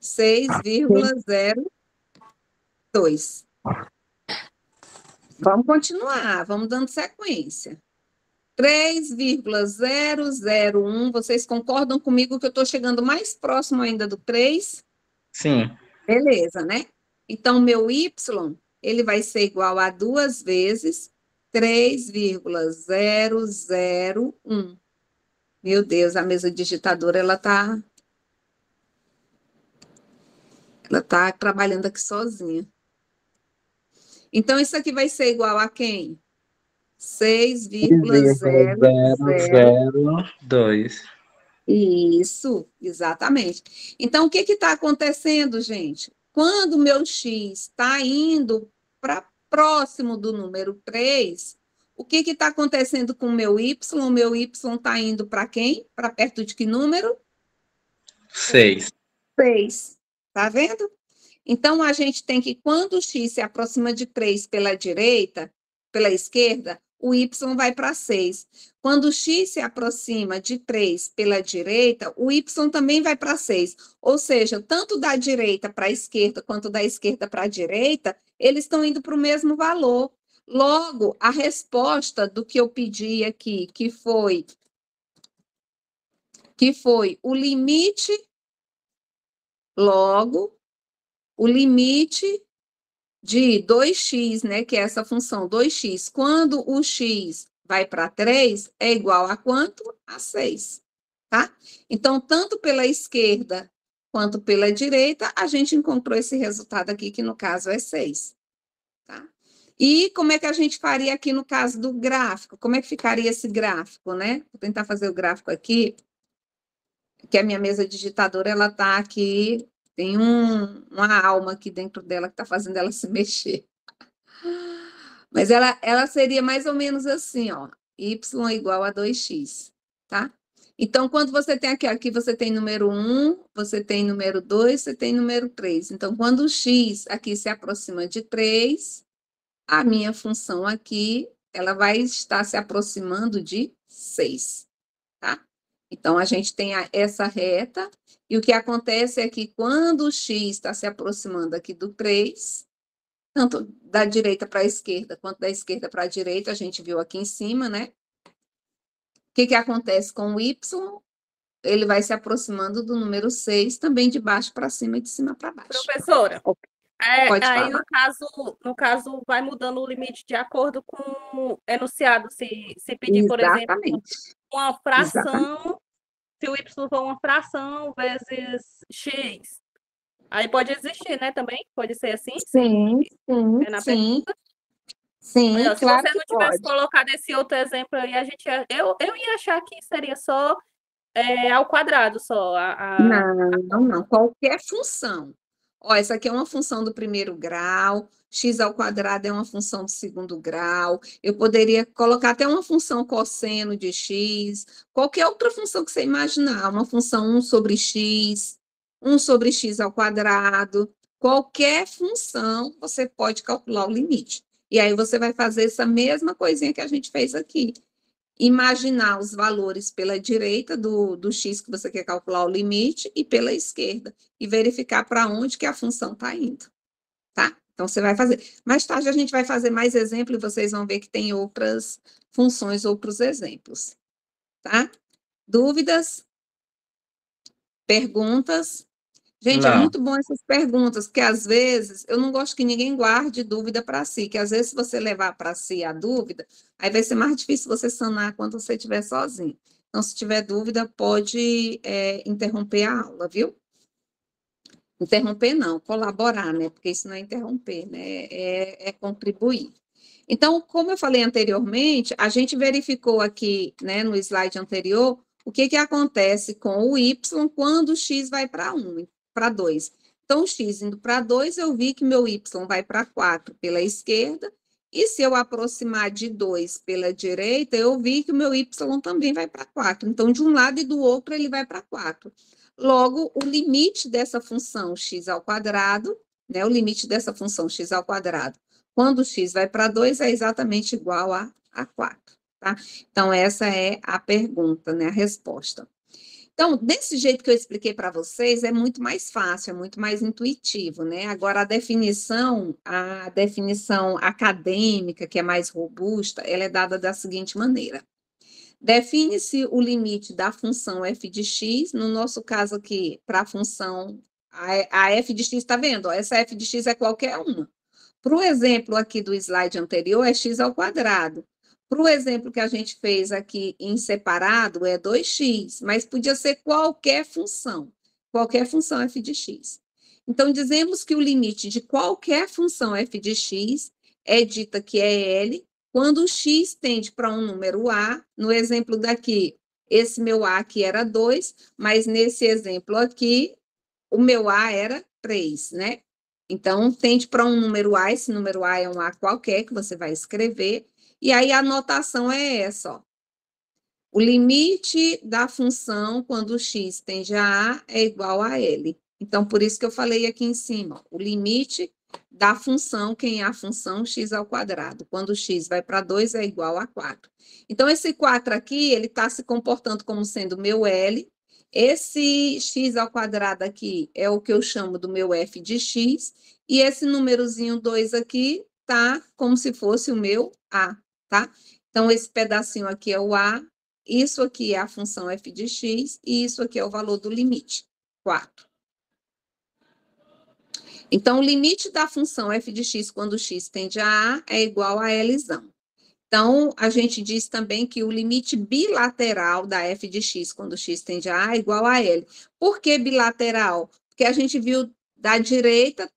6,02. Vamos continuar, vamos dando sequência. 3,001, vocês concordam comigo que eu estou chegando mais próximo ainda do 3? Sim. Beleza, né? Então, meu y, ele vai ser igual a 2 vezes 3,001. Meu Deus, a mesa digitadora, ela tá trabalhando aqui sozinha. Então, isso aqui vai ser igual a quem? 6,002. Isso, exatamente. Então, o que está acontecendo, gente? Quando o meu x está indo para próximo do número 3, o que está acontecendo com o meu y? O meu y está indo para quem? Para perto de que número? 6. 6. Tá vendo? Então, a gente tem que, quando o x se aproxima de 3 pela direita, pela esquerda, o y vai para 6. Quando o x se aproxima de 3 pela direita, o y também vai para 6. Ou seja, tanto da direita para a esquerda quanto da esquerda para a direita, eles estão indo para o mesmo valor. Logo, a resposta do que eu pedi aqui, que foi o limite, logo, o limite de 2x, né, que é essa função 2x, quando o x vai para 3, é igual a quanto? A 6, tá? Então, tanto pela esquerda quanto pela direita, a gente encontrou esse resultado aqui, que no caso é 6, tá? E como é que a gente faria aqui no caso do gráfico? Como é que ficaria esse gráfico, né? Vou tentar fazer o gráfico aqui, que a minha mesa digitadora, ela está aqui, tem uma alma aqui dentro dela que está fazendo ela se mexer. Mas ela seria mais ou menos assim, ó, y igual a 2x, tá? Então, quando você tem aqui você tem número 1, você tem número 2, você tem número 3. Então, quando o x aqui se aproxima de 3, a minha função aqui, ela vai estar se aproximando de 6, tá? Então, a gente tem essa reta, e o que acontece é que quando o x está se aproximando aqui do 3, tanto da direita para a esquerda, quanto da esquerda para a direita, a gente viu aqui em cima, né? O que acontece com o y? Ele vai se aproximando do número 6, também de baixo para cima e de cima para baixo. Professora, Pode aí falar. no caso vai mudando o limite de acordo com o enunciado. Se pedir, por exemplo, Exatamente. uma fração, Exatamente. se o y for uma fração vezes x, aí pode existir, né, também? Pode ser assim? Sim, É na sim, pergunta? sim, Aí, ó, se claro você que não tivesse pode. colocado esse outro exemplo aí, eu ia achar que seria só ao quadrado, só. Não, qualquer função. Ó, essa aqui é uma função do primeiro grau, x ao quadrado é uma função do segundo grau, eu poderia colocar até uma função cosseno de x, qualquer outra função que você imaginar, uma função 1 sobre x, 1 sobre x ao quadrado, qualquer função você pode calcular o limite. E aí você vai fazer essa mesma coisinha que a gente fez aqui. Imaginar os valores pela direita do x que você quer calcular o limite e pela esquerda, e verificar para onde que a função está indo, tá? Então, você vai fazer. Mais tarde, a gente vai fazer mais exemplo e vocês vão ver que tem outras funções, outros exemplos, tá? Dúvidas? Perguntas? Gente, é Não. muito bom essas perguntas, porque às vezes eu não gosto que ninguém guarde dúvida para si, que às vezes se você levar para si a dúvida, aí vai ser mais difícil você sanar quando você estiver sozinho. Então, se tiver dúvida, pode interromper a aula, viu? Interromper não, colaborar, né? Porque isso não é interromper, né? É contribuir. Então, como eu falei anteriormente, a gente verificou aqui, né, no slide anterior, o que acontece com o y quando o x vai para 1, para 2. Então, o x indo para 2, eu vi que meu y vai para 4 pela esquerda, e se eu aproximar de 2 pela direita, eu vi que o meu y também vai para 4. Então, de um lado e do outro, ele vai para 4. Logo, o limite dessa função x ao quadrado, né, o limite dessa função x ao quadrado, quando x vai para 2, é exatamente igual a 4, tá? Então, essa é a pergunta, né, a resposta. Então, desse jeito que eu expliquei para vocês, é muito mais fácil, é muito mais intuitivo, né? Agora, a definição acadêmica, que é mais robusta, ela é dada da seguinte maneira. Define-se o limite da função f de x, no nosso caso aqui, para a função, a f de x, está vendo? Essa f de x é qualquer uma. Para o exemplo aqui do slide anterior, é x ao quadrado. Para o exemplo que a gente fez aqui em separado, é 2x, mas podia ser qualquer função f de x. Então, dizemos que o limite de qualquer função f de x é dita que é L, quando o x tende para um número A, no exemplo daqui, esse meu A aqui era 2, mas nesse exemplo aqui, o meu A era 3, né? Então, tende para um número A, esse número A é um A qualquer que você vai escrever, e aí a notação é essa, ó. O limite da função, quando o x tende a A, é igual a L. Então, por isso que eu falei aqui em cima, o limite da função, quem é a função x ao quadrado. Quando x vai para 2, é igual a 4. Então, esse 4 aqui, ele está se comportando como sendo meu L. Esse x ao quadrado aqui é o que eu chamo do meu f de x. E esse númerozinho 2 aqui tá como se fosse o meu A, tá? Então, esse pedacinho aqui é o A. Isso aqui é a função f de x. E isso aqui é o valor do limite, 4. Então, o limite da função f de x quando x tende a A é igual a Lzão. Então, a gente diz também que o limite bilateral da f de x quando x tende a A é igual a L. Por que bilateral? Porque a gente viu da direita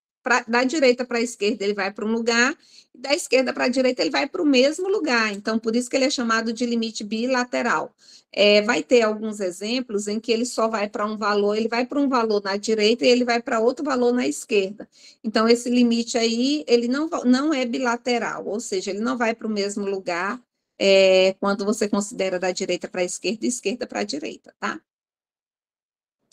da direita para a esquerda ele vai para um lugar, e da esquerda para a direita ele vai para o mesmo lugar. Então, por isso que ele é chamado de limite bilateral. Vai ter alguns exemplos em que ele só vai para um valor, ele vai para um valor na direita e ele vai para outro valor na esquerda. Então, esse limite aí, ele não é bilateral, ou seja, ele não vai para o mesmo lugar quando você considera da direita para a esquerda e esquerda para a direita, tá?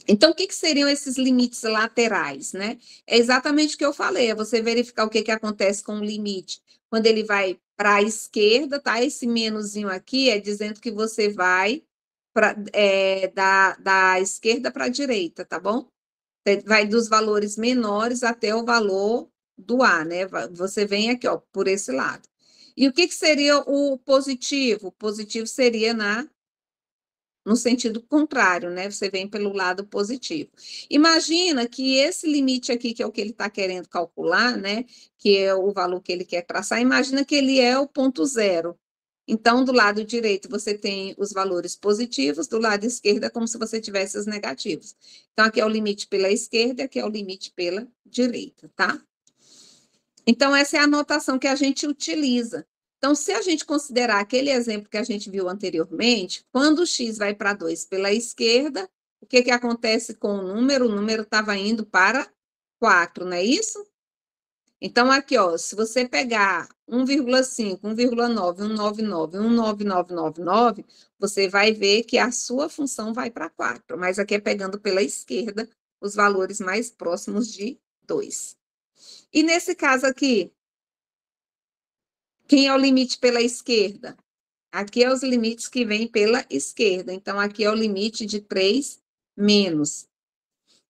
Então, o que seriam esses limites laterais, né? É exatamente o que eu falei, é você verificar o que acontece com o limite. Quando ele vai para a esquerda, tá? Esse menuzinho aqui é dizendo que você vai da esquerda para a direita, tá bom? Vai dos valores menores até o valor do A, né? Você vem aqui, ó, por esse lado. E o que seria o positivo? O positivo seria no sentido contrário, né? Você vem pelo lado positivo. Imagina que esse limite aqui, que é o que ele está querendo calcular, né? Que é o valor que ele quer traçar, imagina que ele é o ponto zero. Então, do lado direito, você tem os valores positivos, do lado esquerdo é como se você tivesse os negativos. Então, aqui é o limite pela esquerda, aqui é o limite pela direita, tá? Então, essa é a anotação que a gente utiliza. Então, se a gente considerar aquele exemplo que a gente viu anteriormente, quando o x vai para 2 pela esquerda, o que acontece com o número? O número estava indo para 4, não é isso? Então, aqui, ó, se você pegar 1,5, 1,9, 1,99, 1,9999, você vai ver que a sua função vai para 4, mas aqui é pegando pela esquerda os valores mais próximos de 2. E nesse caso aqui, quem é o limite pela esquerda? Aqui é os limites que vêm pela esquerda. Então, aqui é o limite de 3 menos.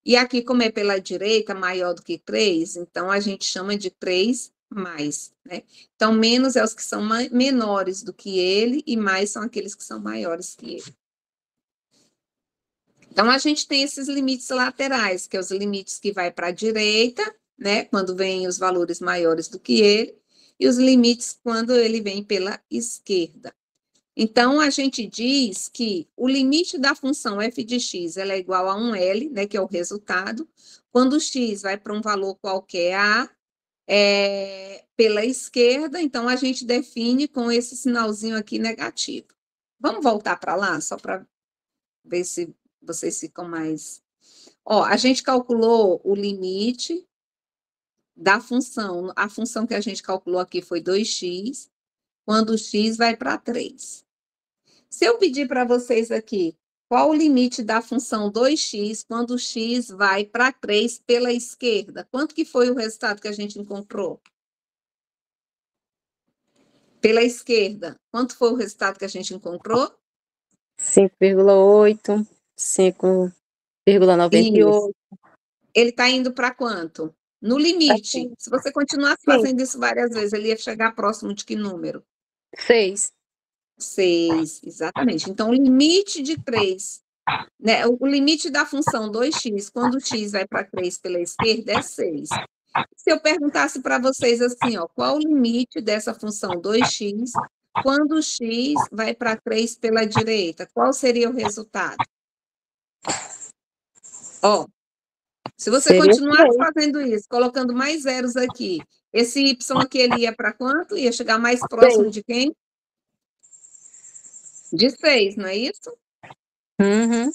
E aqui, como é pela direita, maior do que 3, então a gente chama de 3 mais, né? Então, menos é os que são menores do que ele e mais são aqueles que são maiores que ele. Então, a gente tem esses limites laterais, que é os limites que vai para a direita, né? Quando vem os valores maiores do que ele, e os limites quando ele vem pela esquerda. Então, a gente diz que o limite da função f de x ela é igual a 1L, né, que é o resultado, quando o x vai para um valor qualquer A, pela esquerda, então a gente define com esse sinalzinho aqui negativo. Vamos voltar para lá, só para ver se vocês ficam mais... Ó, a gente calculou o limite da função, a função que a gente calculou aqui foi 2x, quando o x vai para 3. Se eu pedir para vocês aqui, qual o limite da função 2x quando o x vai para 3 pela esquerda? Quanto que foi o resultado que a gente encontrou? Pela esquerda, quanto foi o resultado que a gente encontrou? 5,8, 5,98. Ele está indo para quanto? No limite. Se você continuasse fazendo isso várias vezes, ele ia chegar próximo de que número? 6. 6, exatamente. Então, o limite de 3, né? O limite da função 2x, quando o x vai para 3 pela esquerda, é 6. Se eu perguntasse para vocês assim, ó, qual o limite dessa função 2x, quando o x vai para 3 pela direita, qual seria o resultado? Ó, se você continuasse fazendo isso, colocando mais zeros aqui, esse y aqui, ele ia para quanto? Ia chegar mais próximo de quem? De 6, não é isso? Uhum.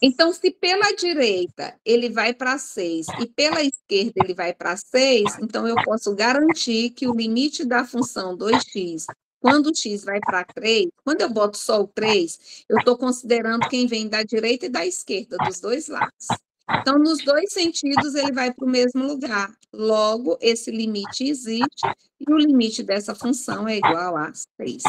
Então, se pela direita ele vai para 6 e pela esquerda ele vai para 6, então eu posso garantir que o limite da função 2x, quando o x vai para 3, quando eu boto só o 3, eu estou considerando quem vem da direita e da esquerda, dos dois lados. Então, nos dois sentidos, ele vai para o mesmo lugar. Logo, esse limite existe e o limite dessa função é igual a 6.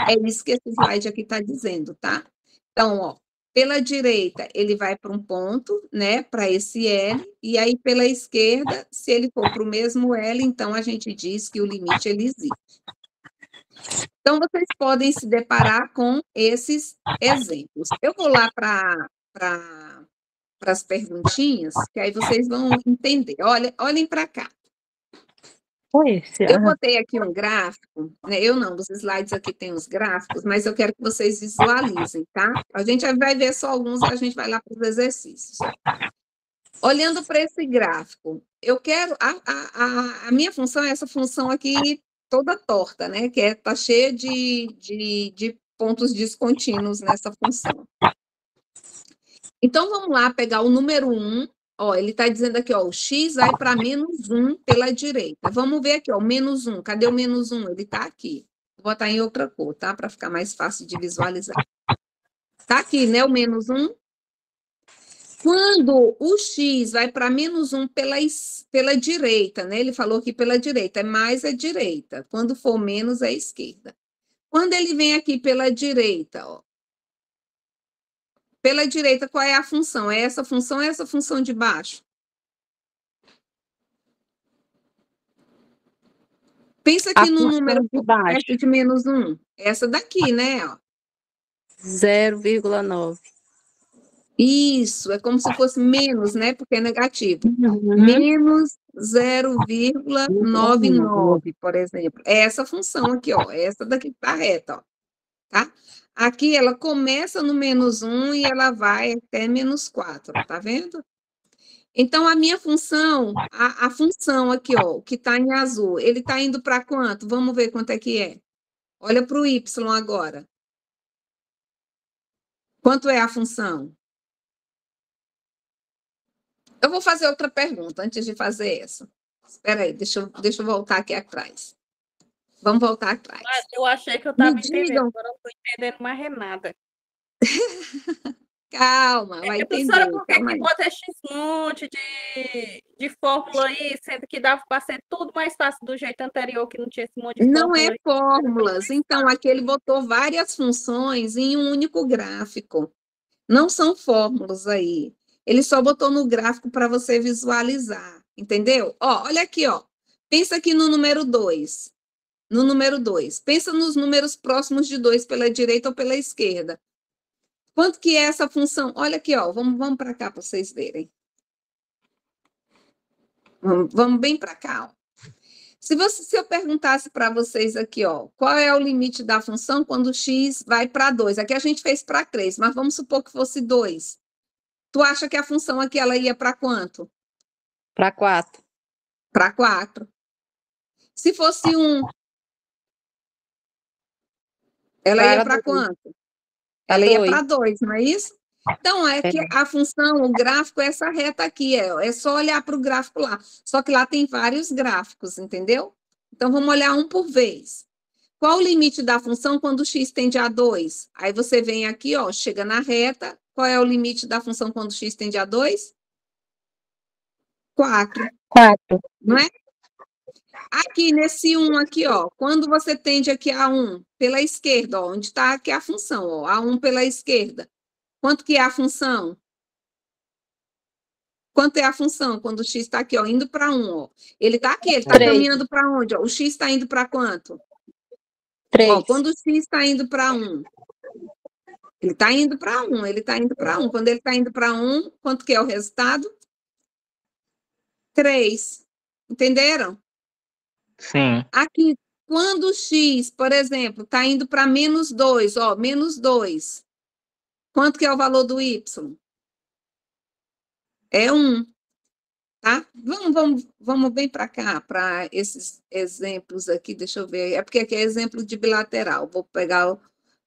É isso que esse slide aqui está dizendo, tá? Então, ó, pela direita, ele vai para um ponto, né, para esse L, e aí pela esquerda, se ele for para o mesmo L, então a gente diz que o limite ele existe. Então, vocês podem se deparar com esses exemplos. Eu vou lá para as perguntinhas, que aí vocês vão entender. Olhem para cá. Eu botei aqui um gráfico, né? Eu não, os slides aqui tem os gráficos, mas eu quero que vocês visualizem, tá? A gente vai ver só alguns e a gente vai lá para os exercícios. Olhando para esse gráfico, eu quero. A minha função é essa função aqui toda torta, né? Que tá cheia de pontos descontínuos nessa função. Então, vamos lá pegar o número 1. Ó, ele está dizendo aqui, ó, o x vai para menos 1 pela direita. Vamos ver aqui, ó, o menos 1. Cadê o menos 1? Ele está aqui. Vou botar em outra cor, tá? Para ficar mais fácil de visualizar. Está aqui, né, o menos 1. Quando o x vai para menos 1 pela direita, né? Ele falou aqui pela direita, é mais a direita. Quando for menos, é a esquerda. Quando ele vem aqui pela direita, ó. Pela direita, qual é a função? É essa função ou é essa função de baixo? Pensa aqui no número perto de menos 1. Essa daqui, né? 0,9. Isso, é como se fosse menos, né? Porque é negativo. Menos 0,99, por exemplo. É essa função aqui, ó. Essa daqui está reta, ó. Tá? Aqui ela começa no menos 1 e ela vai até menos 4, tá vendo? Então, a minha função, a função aqui, ó, que está em azul, ele está indo para quanto? Vamos ver quanto é que é. Olha para o y agora. Quanto é a função? Eu vou fazer outra pergunta antes de fazer essa. Espera aí, deixa eu voltar aqui atrás. Vamos voltar atrás. Eu achei que eu estava entendendo, agora eu não estou entendendo mais nada. Calma, vai entender. Professora, por que bota esse monte de fórmula aí, sendo que dava para ser tudo mais fácil do jeito anterior, que não tinha esse monte de fórmula? Não é fórmulas. Então, aqui ele botou várias funções em um único gráfico. Não são fórmulas aí. Ele só botou no gráfico para você visualizar, entendeu? Ó, olha aqui, ó. Pensa aqui no número 2. No número 2. Pensa nos números próximos de 2 pela direita ou pela esquerda. Quanto que é essa função? Olha aqui, ó. Vamos para cá para vocês verem. Vamos bem para cá, ó. Se eu perguntasse para vocês aqui, ó, qual é o limite da função quando x vai para 2? Aqui a gente fez para 3, mas vamos supor que fosse 2. Tu acha que a função aqui ela ia para quanto? Para 4. Para 4. Se fosse 1, ela ia para quanto? Ela ia para 2, não é isso? Então, é que a função, o gráfico é essa reta aqui, é só olhar para o gráfico lá. Só que lá tem vários gráficos, entendeu? Então, vamos olhar um por vez. Qual o limite da função quando x tende a 2? Aí você vem aqui, ó, chega na reta. Qual é o limite da função quando x tende a 2? 4. 4. Não é? Aqui, nesse 1 aqui, ó, quando você tende aqui a 1 pela esquerda, ó, onde está aqui a função, ó, a 1 pela esquerda. Quanto que é a função? Quanto é a função quando o x está aqui, ó, indo para 1, ó? Ele está aqui, ele está caminhando para onde? Ó? O x está indo para quanto? 3. Ó, quando o x está indo para 1, ele está indo para 1, ele está indo para 1. Quando ele está indo para 1, quanto que é o resultado? 3. Entenderam? Sim. Aqui, quando o x, por exemplo, está indo para menos 2, ó, menos 2. Quanto que é o valor do y? É 1. Tá? Vamos bem para cá, para esses exemplos aqui, deixa eu ver. É porque aqui é exemplo de bilateral. Vou pegar o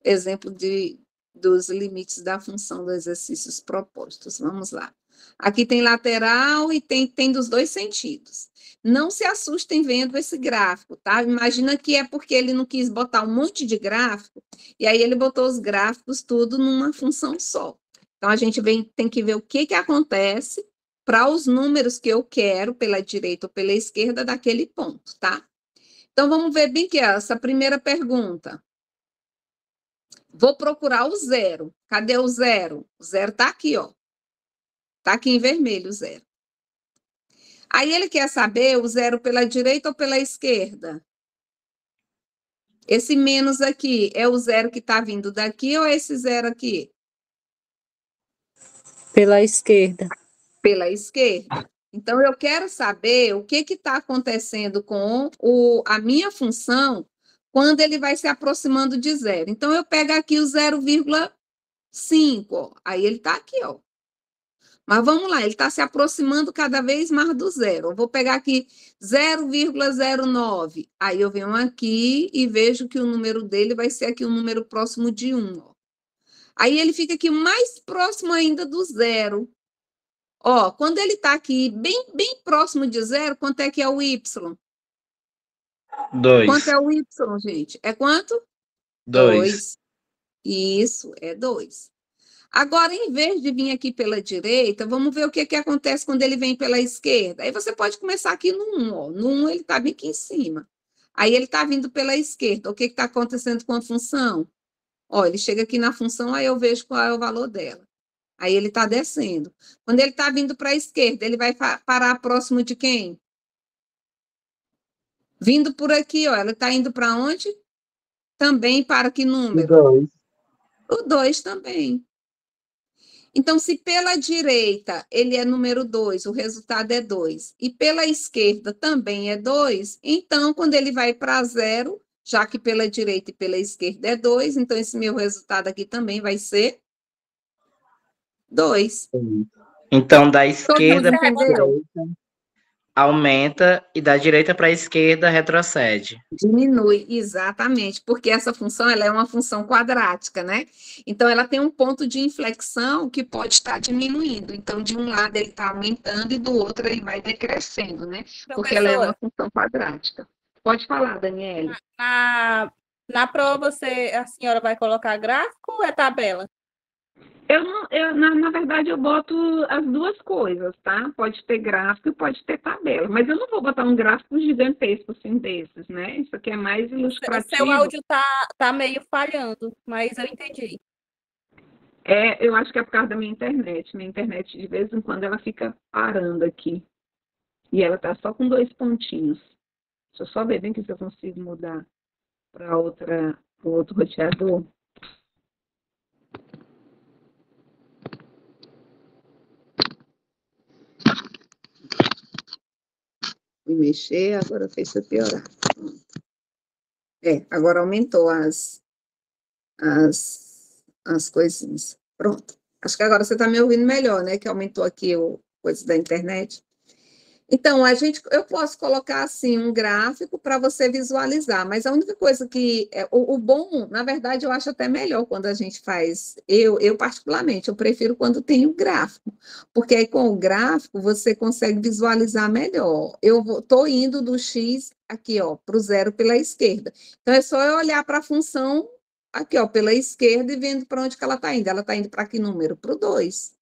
exemplo dos limites da função dos exercícios propostos. Vamos lá. Aqui tem lateral e tem dos dois sentidos. Não se assustem vendo esse gráfico, tá? Imagina que é porque ele não quis botar um monte de gráfico, e aí ele botou os gráficos tudo numa função só. Então, a gente tem que ver o que acontece para os números que eu quero, pela direita ou pela esquerda, daquele ponto, tá? Então, vamos ver bem que é essa primeira pergunta. Vou procurar o 0. Cadê o 0? O 0 está aqui, ó. Está aqui em vermelho o 0. Aí ele quer saber o 0 pela direita ou pela esquerda? Esse menos aqui é o 0 que está vindo daqui ou é esse 0 aqui? Pela esquerda. Pela esquerda. Então, eu quero saber o que está acontecendo com a minha função quando ele vai se aproximando de 0. Então, eu pego aqui o 0,5. Aí ele está aqui, ó. Mas vamos lá, ele está se aproximando cada vez mais do zero. Eu vou pegar aqui 0,09. Aí eu venho aqui e vejo que o número dele vai ser aqui um número próximo de 1. Ó. Aí ele fica aqui mais próximo ainda do zero. Ó, quando ele está aqui bem próximo de zero, quanto é que é o y? 2. Quanto é o y, gente? É quanto? 2. Isso, é 2. Agora, em vez de vir aqui pela direita, vamos ver o que acontece quando ele vem pela esquerda. Aí você pode começar aqui no 1. Ó. No 1 ele está bem aqui em cima. Aí ele está vindo pela esquerda. O que está acontecendo com a função? Ó, ele chega aqui na função, aí eu vejo qual é o valor dela. Aí ele está descendo. Quando ele está vindo para a esquerda, ele vai parar próximo de quem? Vindo por aqui, ó. Ela está indo para onde? Também para que número? 2. O 2 também. Então, se pela direita ele é número 2, o resultado é 2, e pela esquerda também é 2, então, quando ele vai para 0, já que pela direita e pela esquerda é 2, então esse meu resultado aqui também vai ser 2. Então, da esquerda para a entenderam? direita aumenta e da direita para a esquerda retrocede. Diminui, exatamente, porque essa função ela é uma função quadrática, né? Então, ela tem um ponto de inflexão que pode estar diminuindo. Então, de um lado ele está aumentando e do outro ele vai decrescendo, né? Porque ela é uma função quadrática. Pode falar, Daniele. Na prova, a senhora vai colocar gráfico ou é tabela? Na verdade, eu boto as duas coisas, tá? Pode ter gráfico e pode ter tabela. Mas eu não vou botar um gráfico gigantesco assim desses, né? Isso aqui é mais ilustrativo. Seu áudio tá meio falhando, mas eu entendi. Eu acho que é por causa da minha internet. Minha internet, de vez em quando, ela fica parando aqui. E ela tá só com 2 pontinhos. Deixa eu só ver bem que se eu consigo mudar para o outro roteador. Me mexer, agora fez eu piorar. Agora aumentou as coisinhas. Pronto. Acho que agora você está me ouvindo melhor, né? Que aumentou aqui o coisa da internet. Então, eu posso colocar assim um gráfico para você visualizar, mas a única coisa que o bom, na verdade, eu acho até melhor quando a gente faz. Eu particularmente, eu prefiro quando tem o gráfico, porque aí com o gráfico você consegue visualizar melhor. Eu estou indo do x aqui, ó, para o 0 pela esquerda. Então é só eu olhar para a função aqui, ó, pela esquerda e vendo para onde que ela está indo. Ela está indo para que número? Para o 2.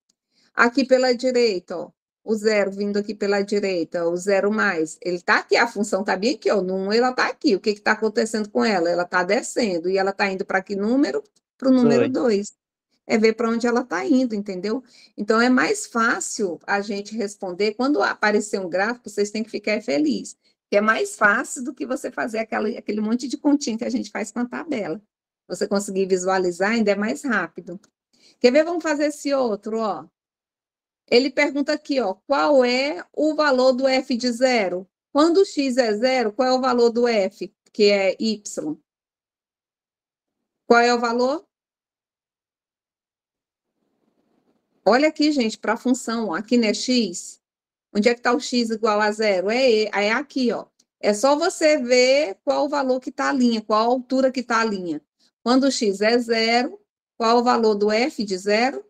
Aqui pela direita, ó. O 0 vindo aqui pela direita, o 0 mais, ele está aqui, a função está bem aqui, ó, no 1 ela está aqui, o que está acontecendo com ela? Ela está descendo, e ela está indo para que número? Para o número 2. É ver para onde ela está indo, entendeu? Então, é mais fácil a gente responder, quando aparecer um gráfico, vocês têm que ficar felizes, que é mais fácil do que você fazer aquele monte de continha que a gente faz com a tabela. Você conseguir visualizar, ainda é mais rápido. Quer ver? Vamos fazer esse outro, ó. Ele pergunta aqui, ó, qual é o valor do f de 0? Quando o x é 0, qual é o valor do f, que é y? Qual é o valor? Olha aqui, gente, para a função, ó, aqui não é x? Onde é que está o x igual a 0? É aqui, ó. É só você ver qual o valor que está a linha, qual a altura que está a linha. Quando o x é 0, qual o valor do f de 0?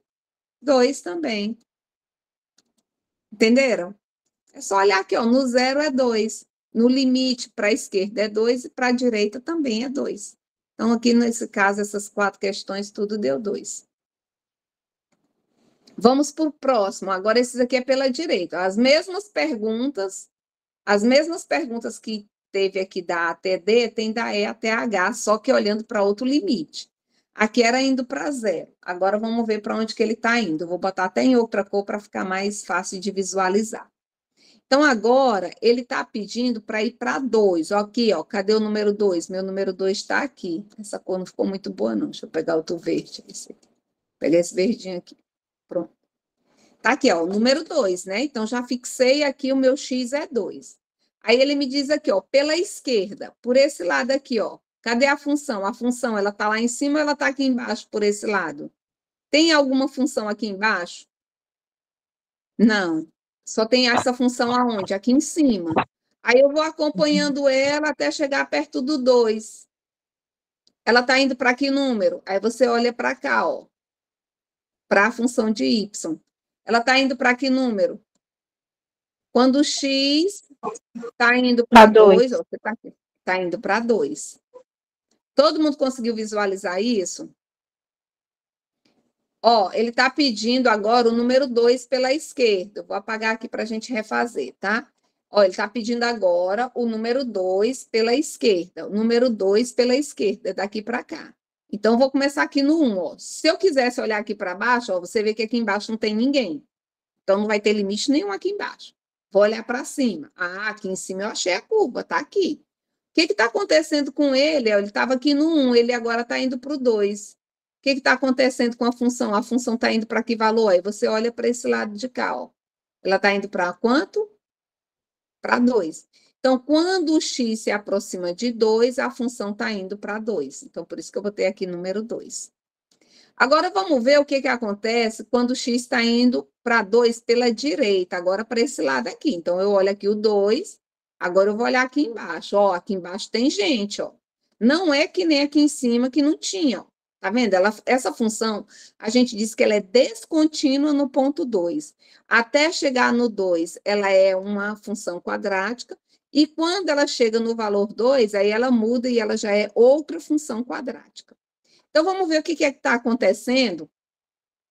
2 também. Entenderam? É só olhar aqui, ó, no 0 é 2, no limite para a esquerda é 2 e para a direita também é 2. Então, aqui nesse caso, essas 4 questões, tudo deu 2. Vamos para o próximo. Agora, esses aqui é pela direita. As mesmas perguntas que teve aqui da A até D, tem da E até H, só que olhando para outro limite. Aqui era indo para 0. Agora, vamos ver para onde que ele está indo. Eu vou botar até em outra cor para ficar mais fácil de visualizar. Então, agora, ele está pedindo para ir para 2. Aqui, ó, cadê o número 2? Meu número 2 está aqui. Essa cor não ficou muito boa, não. Deixa eu pegar outro verde. Pegar esse verdinho aqui. Pronto. Tá aqui, ó, o número 2, né? Então, já fixei aqui, o meu x é 2. Aí, ele me diz aqui, ó, pela esquerda, por esse lado aqui, ó. Cadê a função? A função, ela está lá em cima ou ela está aqui embaixo, por esse lado? Tem alguma função aqui embaixo? Não. Só tem essa função aonde? Aqui em cima. Aí eu vou acompanhando ela até chegar perto do 2. Ela está indo para que número? Aí você olha para cá, ó. Para a função de y. Ela está indo para que número? Quando o x está indo para 2, você está indo para 2. Todo mundo conseguiu visualizar isso? Ó, ele está pedindo agora o número 2 pela esquerda. Eu vou apagar aqui para a gente refazer, tá? Ó, ele está pedindo agora o número 2 pela esquerda. O número 2 pela esquerda, daqui para cá. Então, eu vou começar aqui no 1, ó. Se eu quisesse olhar aqui para baixo, ó, você vê que aqui embaixo não tem ninguém. Então, não vai ter limite nenhum aqui embaixo. Vou olhar para cima. Ah, aqui em cima eu achei a curva, tá aqui. O que está acontecendo com ele? Ele estava aqui no 1, ele agora está indo para o 2. O que está acontecendo com a função? A função está indo para que valor? Aí você olha para esse lado de cá, ó. Ela está indo para quanto? Para 2. Então, quando o x se aproxima de 2, a função está indo para 2. Então, por isso que eu botei aqui número 2. Agora, vamos ver o que acontece quando o x está indo para 2 pela direita, agora para esse lado aqui. Então, eu olho aqui o 2, agora eu vou olhar aqui embaixo. Ó, aqui embaixo tem gente, ó. Não é que nem aqui em cima que não tinha, ó. Tá vendo? Essa função, a gente diz que ela é descontínua no ponto 2. Até chegar no 2, ela é uma função quadrática, e quando ela chega no valor 2, aí ela muda e ela já é outra função quadrática. Então, vamos ver o que está acontecendo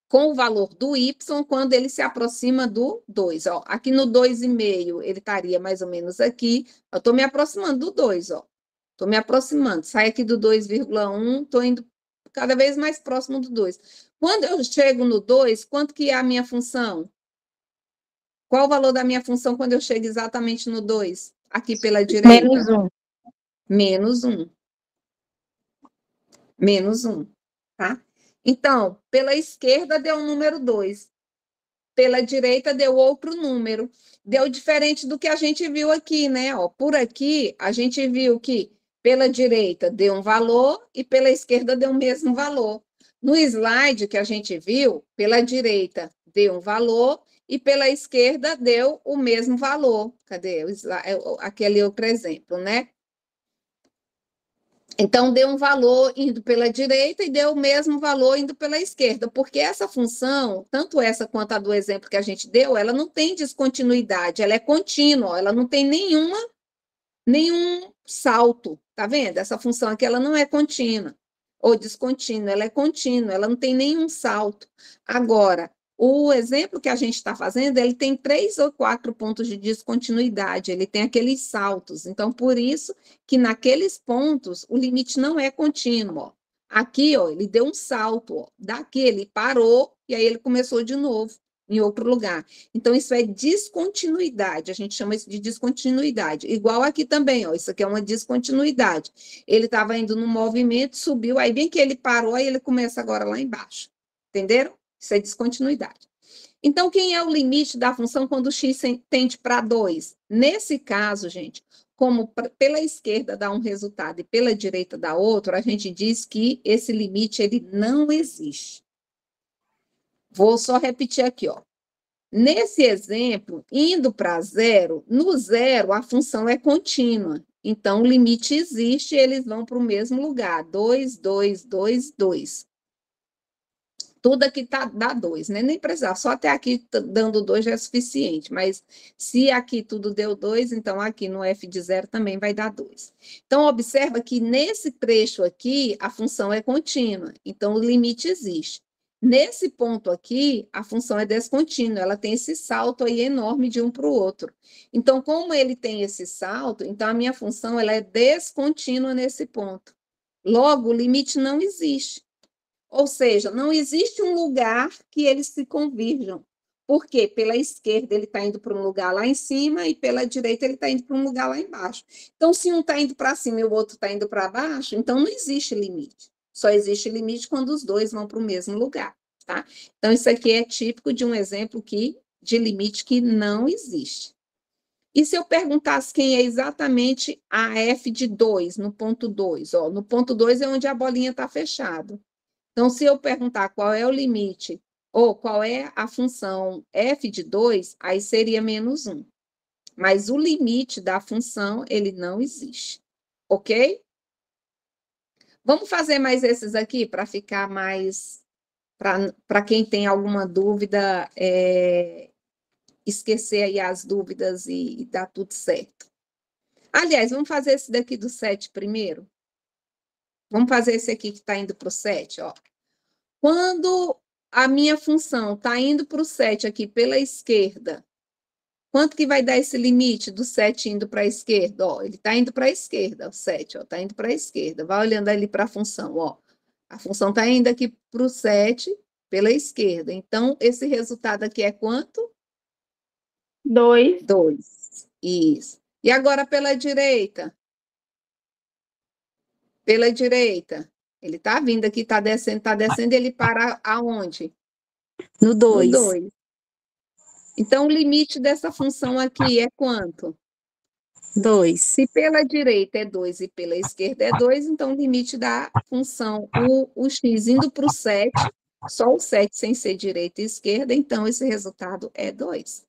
com o valor do y quando ele se aproxima do 2. Ó, aqui no 2,5, ele estaria mais ou menos aqui. Eu estou me aproximando do 2, ó. Estou me aproximando. Sai aqui do 2,1, estou indo cada vez mais próximo do 2. Quando eu chego no 2, quanto que é a minha função? Qual o valor da minha função quando eu chego exatamente no 2? Aqui pela direita? Menos 1. Menos 1. Menos 1, tá? Então, pela esquerda deu o número 2. Pela direita deu outro número. Deu diferente do que a gente viu aqui, né? Ó, por aqui, a gente viu que pela direita deu um valor e pela esquerda deu o mesmo valor. No slide que a gente viu, pela direita deu um valor e pela esquerda deu o mesmo valor. Cadê? Aquele outro exemplo, né? Então, deu um valor indo pela direita e deu o mesmo valor indo pela esquerda, porque essa função, tanto essa quanto a do exemplo que a gente deu, ela não tem descontinuidade, ela é contínua, ela não tem nenhum salto, tá vendo? Essa função aqui, ela não é contínua, ou descontínua, ela é contínua, ela não tem nenhum salto. Agora, o exemplo que a gente está fazendo, ele tem 3 ou 4 pontos de descontinuidade, ele tem aqueles saltos. Então, por isso que naqueles pontos o limite não é contínuo. Ó. Aqui, ó, ele deu um salto. Ó. Daqui ele parou e aí ele começou de novo em outro lugar. Então, isso é descontinuidade. A gente chama isso de descontinuidade. Igual aqui também, ó, isso aqui é uma descontinuidade. Ele estava indo no movimento, subiu, aí bem que ele parou, aí ele começa agora lá embaixo. Entenderam? Isso é descontinuidade. Então, quem é o limite da função quando o x tende para 2? Nesse caso, gente, como pela esquerda dá um resultado e pela direita dá outro, a gente diz que esse limite ele não existe. Vou só repetir aqui, ó. Nesse exemplo, indo para 0, no 0 a função é contínua. Então, o limite existe e eles vão para o mesmo lugar. 2, 2, 2, 2. Tudo aqui dá 2, né? Nem precisar, só até aqui dando 2 já é suficiente, mas se aqui tudo deu 2, então aqui no f de 0 também vai dar 2. Então, observa que nesse trecho aqui, a função é contínua, então o limite existe. Nesse ponto aqui, a função é descontínua, ela tem esse salto aí enorme de um para o outro. Então, como ele tem esse salto, então a minha função ela é descontínua nesse ponto. Logo, o limite não existe. Ou seja, não existe um lugar que eles se convirjam. Porque pela esquerda ele está indo para um lugar lá em cima e pela direita ele está indo para um lugar lá embaixo. Então, se um está indo para cima e o outro está indo para baixo, então não existe limite. Só existe limite quando os dois vão para o mesmo lugar, tá? Então, isso aqui é típico de um exemplo de limite que não existe. E se eu perguntasse quem é exatamente a f de 2, no ponto 2? Ó, no ponto 2 é onde a bolinha está fechada. Então, se eu perguntar qual é o limite ou qual é a função f de 2, aí seria menos 1. Mas o limite da função, ele não existe. Ok? Vamos fazer mais esses aqui para ficar mais... Para quem tem alguma dúvida, esquecer aí as dúvidas e dar tudo certo. Aliás, vamos fazer esse daqui do 7 primeiro? Vamos fazer esse aqui que está indo para o 7, ó. Quando a minha função está indo para o 7 aqui pela esquerda, quanto que vai dar esse limite do 7 indo para a esquerda? Ó, ele está indo para a esquerda, o 7, ó, está indo para a esquerda. Vai olhando ali para a função, ó. A função está indo aqui para o 7 pela esquerda. Então, esse resultado aqui é quanto? 2. 2. Isso. E agora pela direita? Pela direita. Ele está vindo aqui, está descendo, ele para aonde? No 2. No 2. Então, o limite dessa função aqui é quanto? 2. Se pela direita é 2 e pela esquerda é 2, então o limite da função, o x indo para o 7, só o 7 sem ser direita e esquerda, então esse resultado é 2.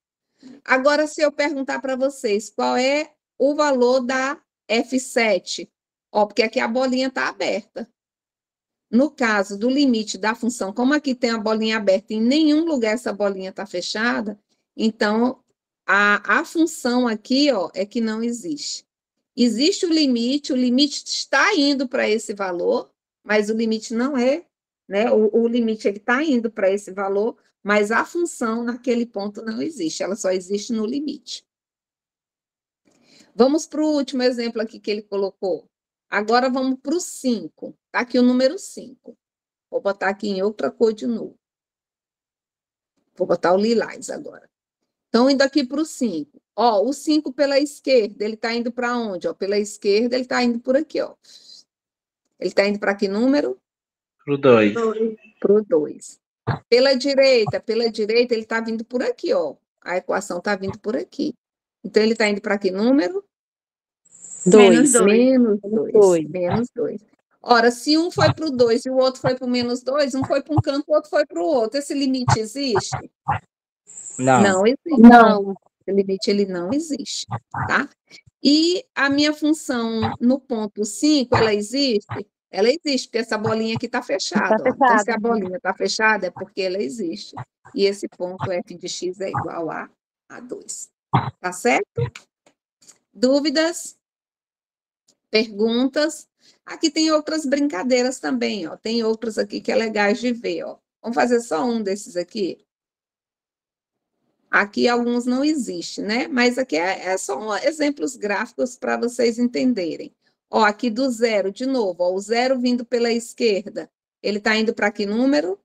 Agora, se eu perguntar para vocês qual é o valor da F7, ó, porque aqui a bolinha está aberta. No caso do limite da função, como aqui tem a bolinha aberta e em nenhum lugar essa bolinha está fechada, então a função aqui, ó, é que não existe. Existe o limite está indo para esse valor, mas o limite não é, né? O limite ele está indo para esse valor, mas a função naquele ponto não existe, ela só existe no limite. Vamos para o último exemplo aqui que ele colocou. Agora vamos para o 5. Está aqui o número 5. Vou botar aqui em outra cor de novo. Vou botar o lilás agora. Então, indo aqui para o 5. Ó, o 5 pela esquerda, ele está indo para onde? Ó, pela esquerda, ele está indo por aqui, ó. Ele está indo para que número? Para o 2. Para o 2. Pela direita, ele está vindo por aqui, ó. A equação está vindo por aqui. Então, ele está indo para que número? 2. Menos 2. Menos 2. Ora, se um foi para o 2 e o outro foi para o menos 2, um foi para um canto, o outro foi para o outro. Esse limite existe? Não. Não existe. Não. Esse limite, ele não existe, tá? E a minha função no ponto 5, ela existe? Ela existe, porque essa bolinha aqui está fechada. Tá Ó. Então, se fechada. a bolinha está fechada, é porque ela existe. E esse ponto f de x é igual a 2. Tá certo? Dúvidas? Perguntas? Aqui tem outras brincadeiras também, ó. Tem outros aqui que é legais de ver, ó. Vamos fazer só um desses aqui? Aqui alguns não existem, né? Mas aqui é só exemplos gráficos para vocês entenderem. Ó, aqui do 0, de novo, ó, o 0 vindo pela esquerda, ele está indo para que número?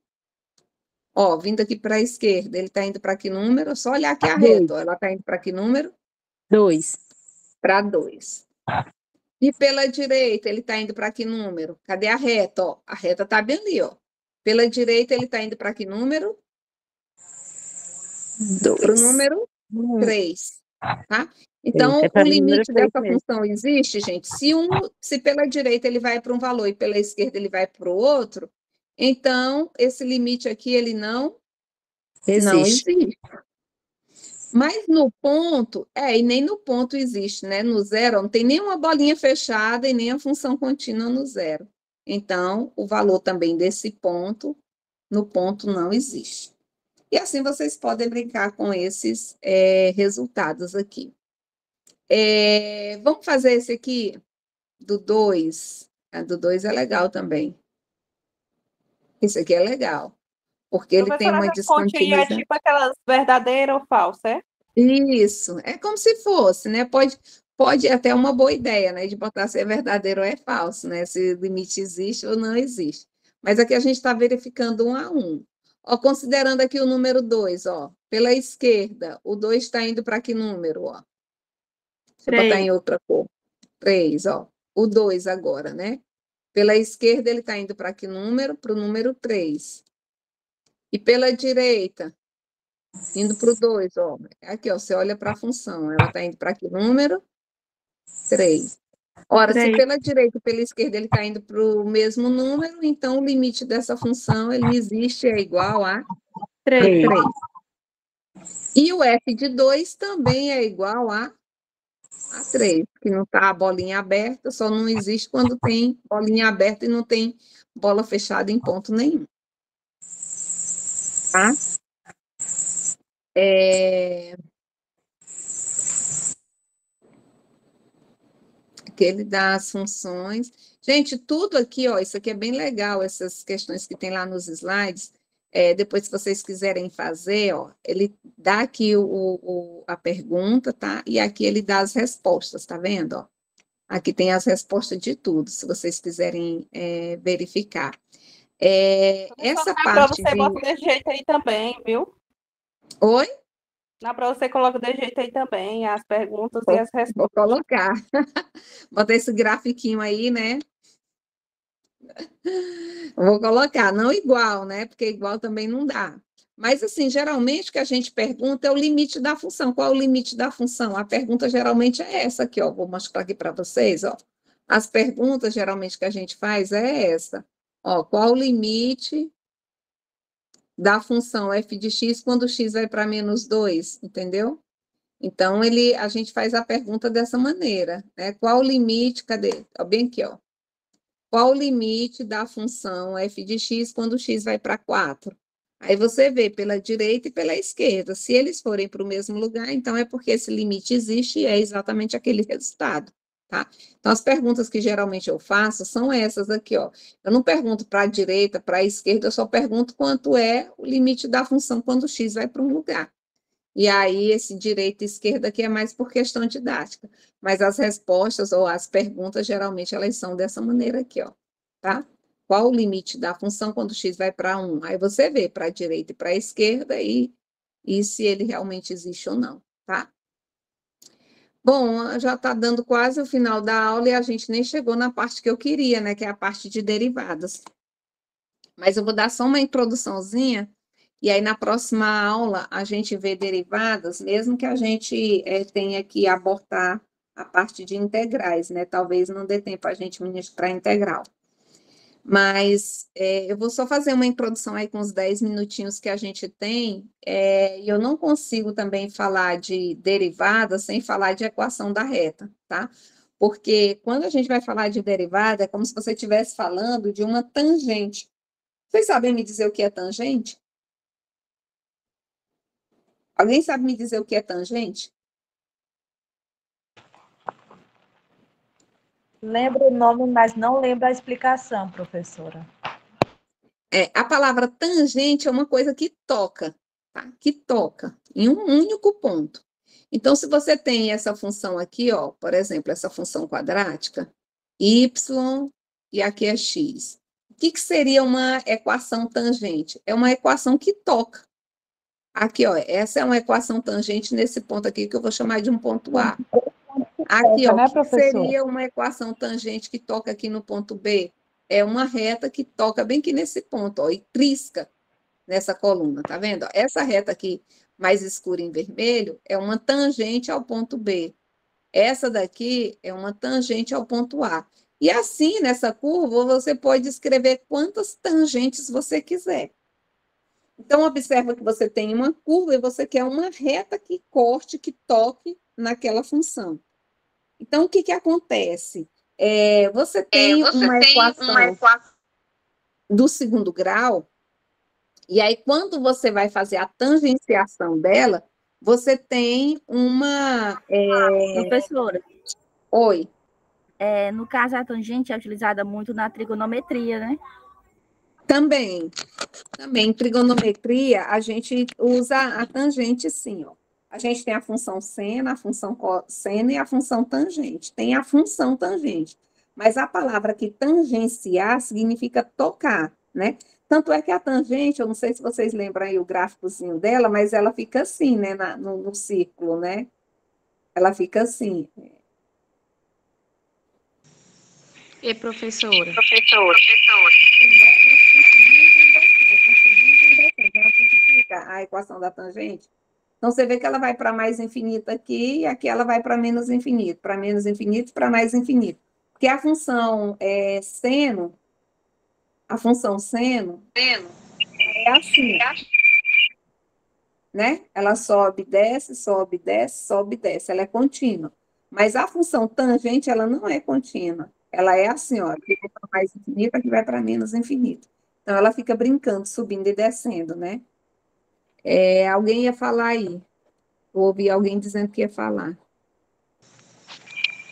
Ó, vindo aqui para a esquerda, ele está indo para que número? Só olhar aqui a reta, ó, ela está indo para que número? 2. Para 2. E pela direita, ele está indo para que número? Cadê a reta? Ó, a reta está bem ali, ó. Pela direita, ele está indo para que número? 2. Para o número 3, tá? Então, o limite dessa função existe, gente? Se pela direita ele vai para um valor e pela esquerda ele vai para o outro, então, esse limite aqui, ele não existe. Mas no ponto, e nem no ponto existe, né? No 0, não tem nenhuma bolinha fechada e nem a função contínua no 0. Então, o valor também desse ponto, no ponto não existe. E assim vocês podem brincar com esses resultados aqui. Vamos fazer esse aqui, do 2. Do 2 é legal também. Esse aqui é legal. Porque ele tem uma descontinuidade. É tipo aquelas verdadeiras ou falsas, é? Isso, é como se fosse, né? Pode até uma boa ideia, né? De botar se é verdadeiro ou é falso, né? Se o limite existe ou não existe. Mas aqui a gente está verificando 1 a 1. Ó, considerando aqui o número 2, ó. Pela esquerda, o 2 está indo para que número, ó? Vou botar em outra cor. 3, ó. O 2 agora, né? Pela esquerda, ele está indo para que número? Para o número 3. E pela direita, indo para o 2, ó. Aqui, ó, você olha para a função. Ela está indo para que número? 3. Ora, se pela direita e pela esquerda ele está indo para o mesmo número, então o limite dessa função, ele existe, é igual a 3. 3. E o f de 2 também é igual a 3, que não está a bolinha aberta, só não existe quando tem bolinha aberta e não tem bola fechada em ponto nenhum. Tá? Aquele das funções. Gente, tudo aqui, ó, isso aqui é bem legal, essas questões que tem lá nos slides. Depois, se vocês quiserem fazer, ó, ele dá aqui a pergunta, tá? E aqui ele dá as respostas, tá vendo? Ó? Aqui tem as respostas de tudo, se vocês quiserem verificar. Essa Na parte prova você bota desse jeito aí também, viu? Oi? Na prova você coloca desse jeito aí também, as perguntas e as respostas. Vou colocar. Bota esse grafiquinho aí, né? Vou colocar, não igual, né? Porque igual também não dá. Mas, assim, geralmente o que a gente pergunta é o limite da função. Qual é o limite da função? A pergunta geralmente é essa aqui, ó. Vou mostrar aqui para vocês, ó. As perguntas, geralmente, que a gente faz é essa. Ó, qual o limite da função f de x quando x vai para -2, entendeu? Então, a gente faz a pergunta dessa maneira, né? Qual o limite, cadê? Ó, bem aqui, ó. Qual o limite da função f de x quando x vai para 4? Aí você vê pela direita e pela esquerda. Se eles forem para o mesmo lugar, então é porque esse limite existe e é exatamente aquele resultado, tá? Então, as perguntas que geralmente eu faço são essas aqui, ó. Eu não pergunto para a direita, para a esquerda, eu só pergunto quanto é o limite da função quando x vai para um lugar. E aí, esse direita e esquerda aqui é mais por questão didática. Mas as respostas ou as perguntas, geralmente, elas são dessa maneira aqui, ó. Tá? Qual o limite da função quando x vai para 1? Aí você vê para a direita e para a esquerda e se ele realmente existe ou não, tá? Bom, já está dando quase o final da aula e a gente nem chegou na parte que eu queria, né? Que é a parte de derivadas. Mas eu vou dar só uma introduçãozinha. E aí, na próxima aula, a gente vê derivadas, mesmo que a gente tenha que abortar a parte de integrais, né? Talvez não dê tempo a gente ministrar integral. Mas eu vou só fazer uma introdução aí com os 10 minutinhos que a gente tem, e eu não consigo também falar de derivada sem falar de equação da reta, tá? Porque quando a gente vai falar de derivada, é como se você estivesse falando de uma tangente. Vocês sabem me dizer o que é tangente? Alguém sabe me dizer o que é tangente? Lembro o nome, mas não lembro a explicação, professora. A palavra tangente é uma coisa que toca, tá? Que toca em um único ponto. Então, se você tem essa função aqui, ó, por exemplo, essa função quadrática, y e aqui é x. O que seria uma equação tangente? É uma equação que toca. Aqui, ó, essa é uma equação tangente nesse ponto aqui, que eu vou chamar de um ponto A. Aqui, ó, o que seria uma equação tangente que toca aqui no ponto B? É uma reta que toca bem aqui nesse ponto, ó, e trisca nessa coluna, tá vendo? Essa reta aqui, mais escura em vermelho, é uma tangente ao ponto B. Essa daqui é uma tangente ao ponto A. E assim, nessa curva, você pode escrever quantas tangentes você quiser. Então, observa que você tem uma curva e você quer uma reta que corte, que toque naquela função. Então, o que acontece? Você tem uma equação do segundo grau, e aí, quando você vai fazer a tangenciação dela, você tem uma... Professora. Oi. No caso, a tangente é utilizada muito na trigonometria, né? Também. Em trigonometria, a gente usa a tangente, sim, ó. A gente tem a função seno, a função cosseno e a função tangente. Tem a função tangente. Mas a palavra que tangenciar significa tocar, né? Tanto é que a tangente, eu não sei se vocês lembram aí o gráficozinho dela, mas ela fica assim, né? No círculo, né? Ela fica assim. E professora? A equação da tangente. Então, você vê que ela vai para mais infinito aqui, e aqui ela vai para menos infinito, para mais infinito. Porque a função seno, é assim. né? Ela sobe, desce, sobe, desce, sobe, desce. Ela é contínua. Mas a função tangente, ela não é contínua. Ela é assim, ó, aqui vai para mais infinito, aqui vai para menos infinito. Então, ela fica brincando, subindo e descendo, né? Alguém ia falar aí. Ouvi alguém dizendo que ia falar.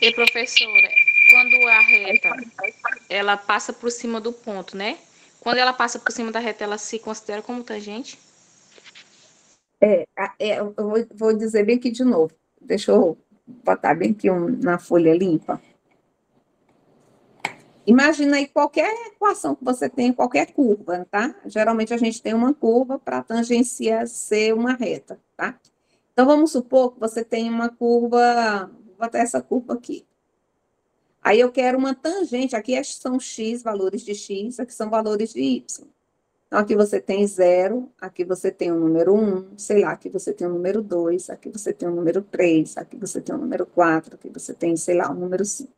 E professora, quando a reta ela passa por cima do ponto, né? Quando ela passa por cima da reta, ela se considera como tangente? Eu vou dizer bem aqui de novo. Deixa eu botar bem aqui na folha limpa. Imagina aí qualquer equação que você tem, qualquer curva, tá? Geralmente a gente tem uma curva para tangenciar ser uma reta, tá? Então, vamos supor que você tem uma curva, vou botar essa curva aqui. Aí eu quero uma tangente, aqui são x, valores de x, aqui são valores de y. Então, aqui você tem 0, aqui você tem o número 1, sei lá, aqui você tem o número 2, aqui você tem o número 3, aqui você tem o número 4, aqui você tem, sei lá, o número 5.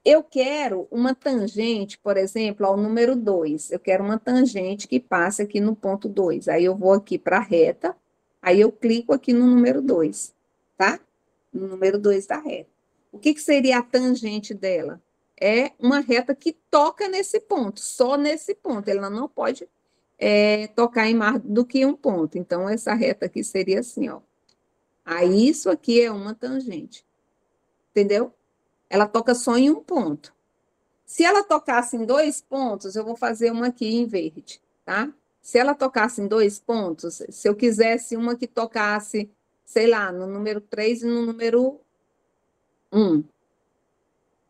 Eu quero uma tangente, por exemplo, ao número 2. Eu quero uma tangente que passe aqui no ponto 2. Aí eu vou aqui para a reta, aí eu clico aqui no número 2, tá? No número 2 da reta. O que seria a tangente dela? É uma reta que toca nesse ponto, só nesse ponto. Ela não pode tocar em mais do que um ponto. Então, essa reta aqui seria assim, ó. Aí, isso aqui é uma tangente. Entendeu? Ela toca só em um ponto. Se ela tocasse em 2 pontos, eu vou fazer uma aqui em verde, tá? Se ela tocasse em 2 pontos, se eu quisesse uma que tocasse, sei lá, no número 3 e no número 1,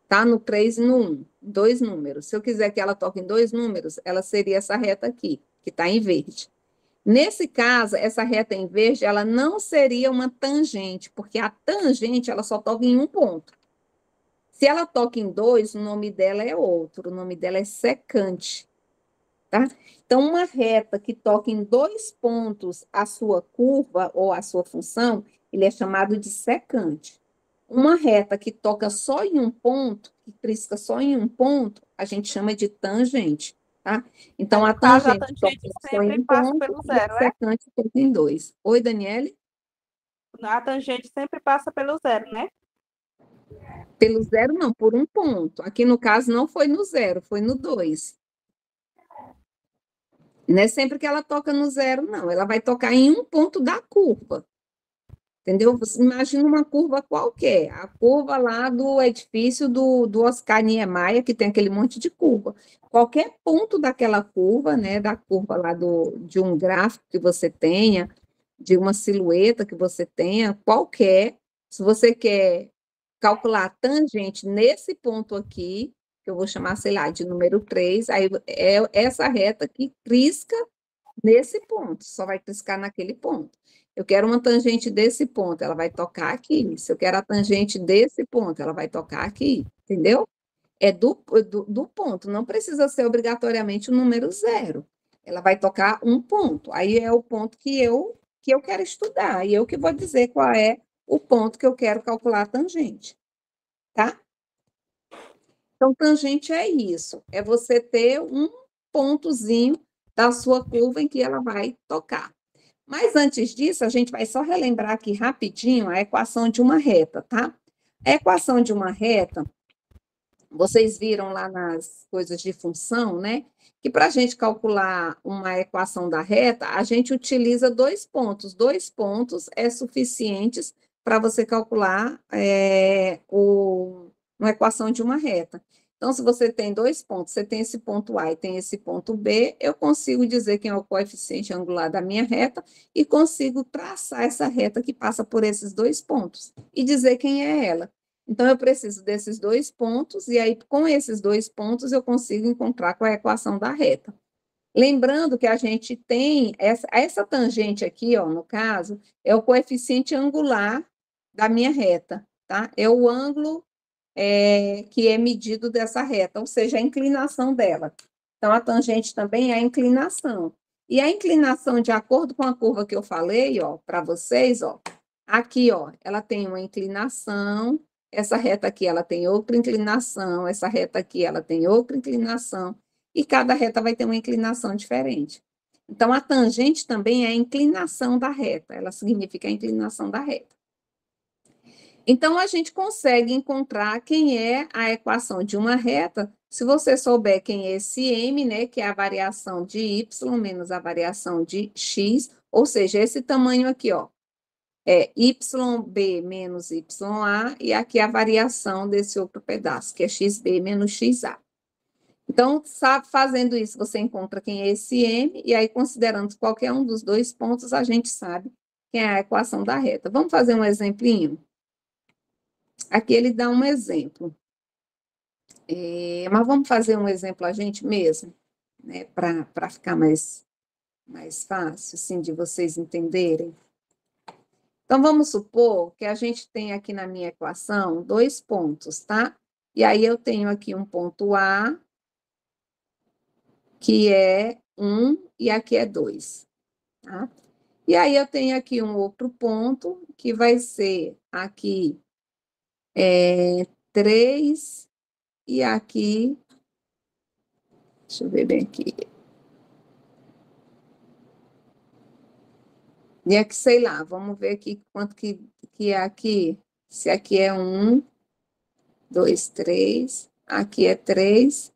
tá? No 3 e no 1, 2 números. Se eu quiser que ela toque em 2 números, ela seria essa reta aqui, que está em verde. Nesse caso, essa reta em verde, ela não seria uma tangente, porque a tangente, ela só toca em um ponto. Se ela toca em 2, o nome dela é outro, o nome dela é secante, tá? Então, uma reta que toca em 2 pontos a sua curva ou a sua função, ele é chamado de secante. Uma reta que toca só em um ponto, que trisca só em um ponto, a gente chama de tangente, tá? Então, a tangente toca só em um ponto e a secante toca em 2. Oi, Daniele? A tangente sempre passa pelo zero, né? Pelo 0, não, por um ponto. Aqui, no caso, não foi no 0, foi no 2. Não é sempre que ela toca no 0, não. Ela vai tocar em um ponto da curva. Entendeu? Você imagina uma curva qualquer. A curva lá do edifício do Oscar Niemeyer, que tem aquele monte de curva. Qualquer ponto daquela curva, né? Da curva lá de um gráfico que você tenha, de uma silhueta que você tenha, qualquer. Se você quer calcular a tangente nesse ponto aqui, que eu vou chamar, sei lá, de número 3, aí é essa reta que trisca nesse ponto, só vai triscar naquele ponto. Eu quero uma tangente desse ponto, ela vai tocar aqui. Se eu quero a tangente desse ponto, ela vai tocar aqui, entendeu? É do ponto, não precisa ser obrigatoriamente o número 0. Ela vai tocar um ponto, aí é o ponto que eu quero estudar, e eu que vou dizer qual é o ponto que eu quero calcular a tangente, tá? Então, tangente é isso, é você ter um pontozinho da sua curva em que ela vai tocar. Mas antes disso, a gente vai só relembrar aqui rapidinho a equação de uma reta, tá? A equação de uma reta, vocês viram lá nas coisas de função, né? Que para a gente calcular uma equação da reta, a gente utiliza 2 pontos. 2 pontos é suficientes para você calcular uma equação de uma reta. Então, se você tem 2 pontos, você tem esse ponto A e tem esse ponto B, eu consigo dizer quem é o coeficiente angular da minha reta e consigo traçar essa reta que passa por esses 2 pontos e dizer quem é ela. Então, eu preciso desses 2 pontos, e aí, com esses 2 pontos, eu consigo encontrar qual é a equação da reta. Lembrando que a gente tem essa tangente aqui, ó, no caso, é o coeficiente angular da minha reta, tá? É o ângulo que é medido dessa reta, ou seja, a inclinação dela. Então, a tangente também é a inclinação. E a inclinação, de acordo com a curva que eu falei, ó, para vocês, ó, aqui, ó, ela tem uma inclinação, essa reta aqui, ela tem outra inclinação, essa reta aqui, ela tem outra inclinação, e cada reta vai ter uma inclinação diferente. Então, a tangente também é a inclinação da reta, ela significa a inclinação da reta. Então, a gente consegue encontrar quem é a equação de uma reta, se você souber quem é esse m, né, que é a variação de y menos a variação de x, ou seja, esse tamanho aqui, ó, é yb menos ya, e aqui a variação desse outro pedaço, que é xb menos xa. Então, fazendo isso, você encontra quem é esse m, e aí, considerando qualquer um dos dois pontos, a gente sabe quem é a equação da reta. Vamos fazer um exemplinho? Aqui ele dá um exemplo. Mas vamos fazer um exemplo a gente mesmo, né, para ficar mais fácil, assim, de vocês entenderem. Então, vamos supor que a gente tem aqui na minha equação 2 pontos, tá? E aí eu tenho aqui um ponto A, que é 1, e aqui é 2, tá? E aí eu tenho aqui um outro ponto, que vai ser aqui 3, e aqui, deixa eu ver bem aqui. E aqui, sei lá, vamos ver aqui quanto que é aqui. Se aqui é 1, 2, 3, aqui é 3,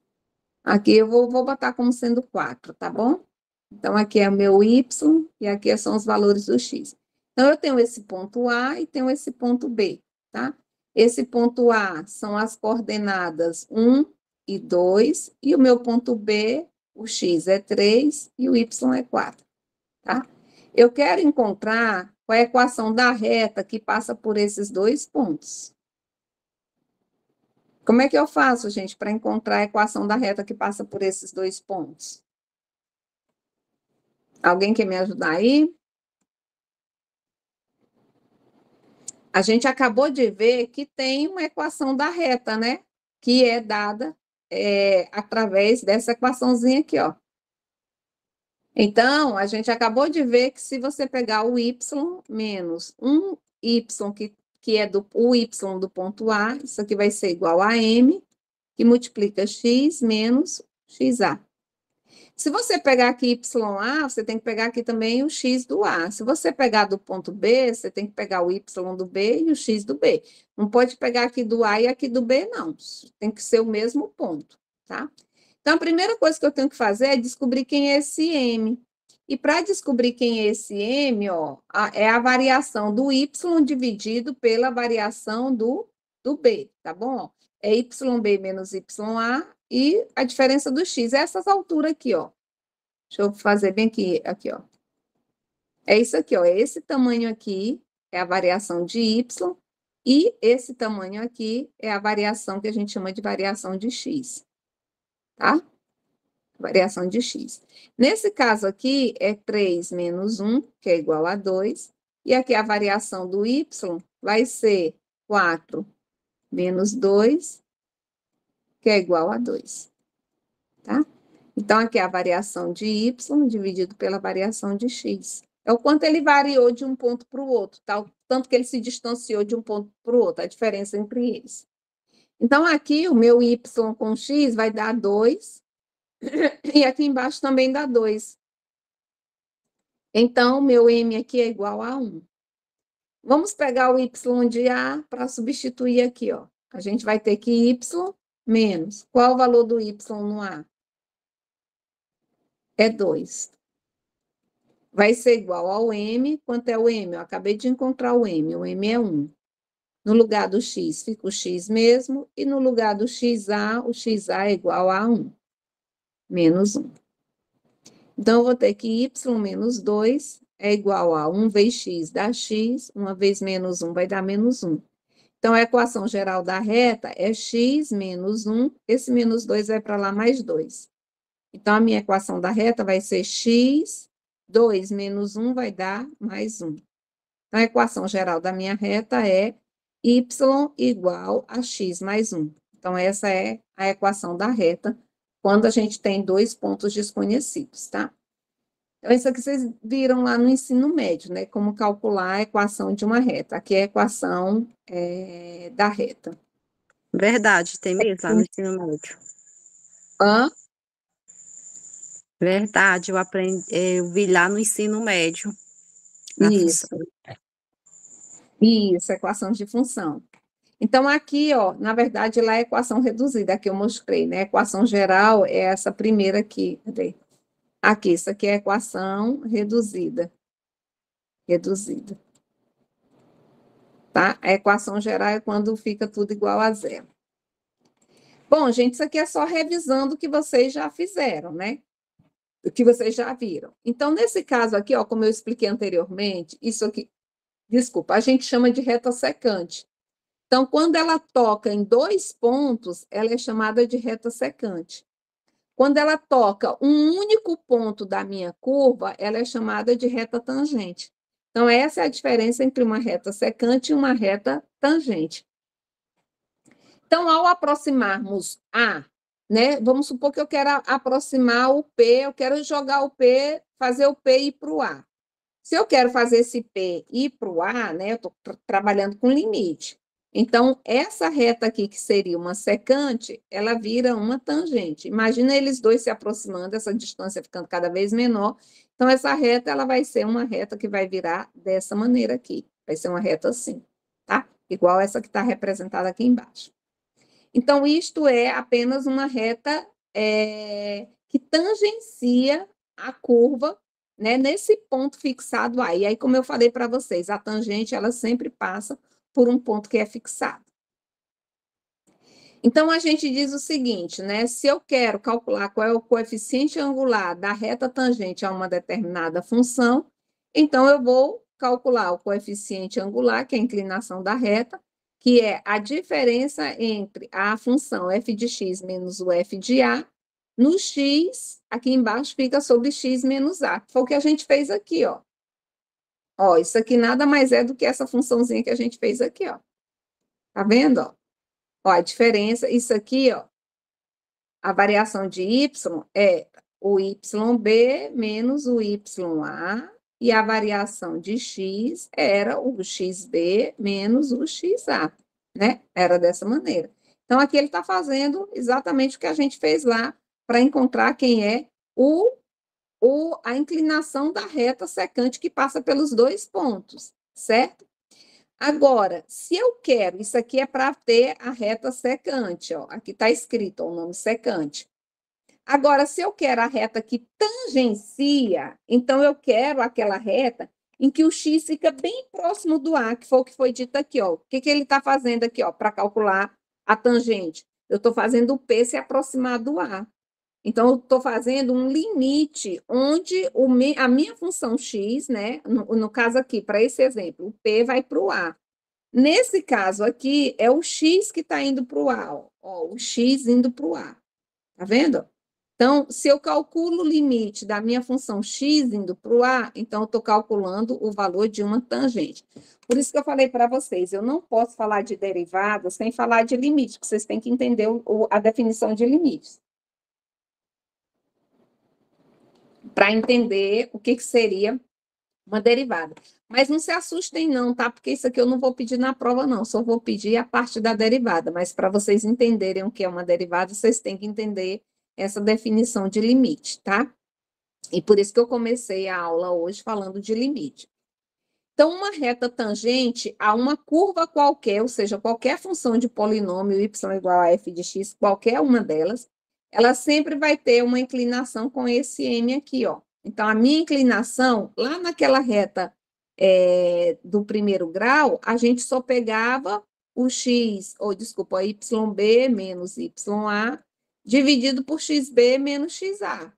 aqui eu vou botar como sendo 4, tá bom? Então, aqui é o meu y, e aqui são os valores do x. Então, eu tenho esse ponto A e tenho esse ponto B, tá? Esse ponto A são as coordenadas 1 e 2, e o meu ponto B, o x é 3 e o y é 4, tá? Eu quero encontrar qual é a equação da reta que passa por esses dois pontos. Como é que eu faço, gente, para encontrar a equação da reta que passa por esses dois pontos? Alguém quer me ajudar aí? A gente acabou de ver que tem uma equação da reta, né? Que é dada através dessa equaçãozinha aqui, ó. Então, a gente acabou de ver que se você pegar o y menos um y, que é o y do ponto A, isso aqui vai ser igual a m, que multiplica x menos xa. Se você pegar aqui YA, você tem que pegar aqui também o x do A. Se você pegar do ponto B, você tem que pegar o y do B e o x do B. Não pode pegar aqui do A e aqui do B, não. Tem que ser o mesmo ponto, tá? Então, a primeira coisa que eu tenho que fazer é descobrir quem é esse M. E para descobrir quem é esse M, ó, é a variação do Y dividido pela variação do B, tá bom? É YB menos YA e a diferença do X. É essas alturas aqui, ó. Deixa eu fazer bem aqui, ó. É isso aqui, ó. É esse tamanho aqui é a variação de Y e esse tamanho aqui é a variação que a gente chama de variação de X, tá? Variação de x. Nesse caso aqui, é 3 menos 1, que é igual a 2, e aqui a variação do y vai ser 4 menos 2, que é igual a 2, tá? Então, aqui é a variação de y dividido pela variação de x. É o quanto ele variou de um ponto para o outro, tá? O tanto que ele se distanciou de um ponto para o outro, a diferença entre eles. Então, aqui, o meu y com x vai dar 2, e aqui embaixo também dá 2. Então, meu M aqui é igual a 1. Vamos pegar o Y de A para substituir aqui, ó. A gente vai ter que Y menos. Qual o valor do Y no A? É 2. Vai ser igual ao M. Quanto é o M? Eu acabei de encontrar o M. O M é 1. No lugar do X, fica o X mesmo. E no lugar do XA, o XA é igual a 1. Menos 1. Então, eu vou ter que y menos 2 é igual a 1 vezes x dá x, 1 vezes menos 1 vai dar menos 1. Então, a equação geral da reta é x menos 1, esse menos 2 vai para lá mais 2. Então, a minha equação da reta vai ser x, 2 menos 1 vai dar mais 1. Então, a equação geral da minha reta é y igual a x mais 1. Então, essa é a equação da reta quando a gente tem dois pontos desconhecidos, tá? Então, isso aqui vocês viram lá no ensino médio, né? Como calcular a equação de uma reta. Aqui é a equação da reta. Verdade, tem mesmo lá no ensino médio. Hã? Verdade, eu vi lá no ensino médio. Na Isso, função. isso, equação de função. Então, aqui, ó, na verdade, lá é equação reduzida, aqui eu mostrei, né? Equação geral é essa primeira aqui, cadê? Aqui, isso aqui é equação reduzida. Reduzida. Tá? A equação geral é quando fica tudo igual a zero. Bom, gente, isso aqui é só revisando o que vocês já fizeram, né? O que vocês já viram. Então, nesse caso aqui, ó, como eu expliquei anteriormente, isso aqui, desculpa, a gente chama de reta secante. Então, quando ela toca em 2 pontos, ela é chamada de reta secante. Quando ela toca um único ponto da minha curva, ela é chamada de reta tangente. Então, essa é a diferença entre uma reta secante e uma reta tangente. Então, ao aproximarmos A, né, vamos supor que eu quero aproximar o P, eu quero jogar o P, fazer o P ir para o A. Se eu quero fazer esse P ir para o A, né, eu estou trabalhando com limite. Então, essa reta aqui, que seria uma secante, ela vira uma tangente. Imagina eles dois se aproximando, essa distância ficando cada vez menor. Então, essa reta, ela vai ser uma reta que vai virar dessa maneira aqui. Vai ser uma reta assim, tá? Igual essa que está representada aqui embaixo. Então, isto é apenas uma reta que tangencia a curva, né, nesse ponto fixado aí. Aí, como eu falei para vocês, a tangente, ela sempre passa por um ponto que é fixado. Então, a gente diz o seguinte, né? Se eu quero calcular qual é o coeficiente angular da reta tangente a uma determinada função, então eu vou calcular o coeficiente angular, que é a inclinação da reta, que é a diferença entre a função f de x menos o f de a, no x, aqui embaixo fica sobre x menos a, que foi o que a gente fez aqui, ó. Ó, isso aqui nada mais é do que essa funçãozinha que a gente fez aqui, ó. Tá vendo, ó? Ó, a diferença, isso aqui, ó, a variação de y é o YB menos o YA, e a variação de x era o XB menos o XA, né? Era dessa maneira. Então, aqui ele está fazendo exatamente o que a gente fez lá, para encontrar quem é a inclinação da reta secante que passa pelos 2 pontos, certo? Agora, se eu quero, isso aqui é para ter a reta secante, ó, aqui está escrito ó, o nome secante. Agora, se eu quero a reta que tangencia, então eu quero aquela reta em que o x fica bem próximo do A, que foi o que foi dito aqui, ó. O que ele está fazendo aqui, ó, para calcular a tangente? Eu estou fazendo o P se aproximar do A. Então, eu estou fazendo um limite onde a minha função x, né, no caso aqui, para esse exemplo, o P vai para o A. Nesse caso aqui, é o x que está indo para o A, ó, o x indo para o A. Tá vendo? Então, se eu calculo o limite da minha função x indo para o A, então eu estou calculando o valor de uma tangente. Por isso que eu falei para vocês, eu não posso falar de derivadas sem falar de limite, porque vocês têm que entender a definição de limites. Para entender o que seria uma derivada. Mas não se assustem não, tá? Porque isso aqui eu não vou pedir na prova não, só vou pedir a parte da derivada, mas para vocês entenderem o que é uma derivada, vocês têm que entender essa definição de limite, tá? E por isso que eu comecei a aula hoje falando de limite. Então, uma reta tangente a uma curva qualquer, ou seja, qualquer função de polinômio y igual a f de x, qualquer uma delas, ela sempre vai ter uma inclinação com esse m aqui, ó. Então, a minha inclinação, lá naquela reta do primeiro grau, a gente só pegava o x, ou desculpa, o YB menos YA, dividido por XB menos XA.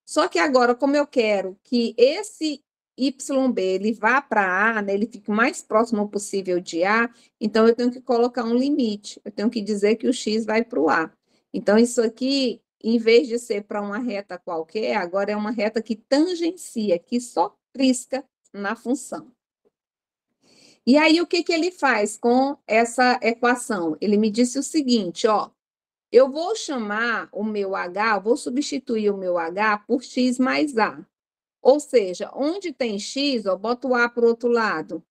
Só que agora, como eu quero que esse YB ele vá para A, né, ele fique o mais próximo possível de A, então eu tenho que colocar um limite. Eu tenho que dizer que o X vai para o A. Então, isso aqui, em vez de ser para uma reta qualquer, agora é uma reta que tangencia, que só trisca na função. E aí, o que ele faz com essa equação? Ele me disse o seguinte, ó, eu vou chamar o meu H, vou substituir o meu H por X mais A. Ou seja, onde tem X, eu boto o A para o outro lado,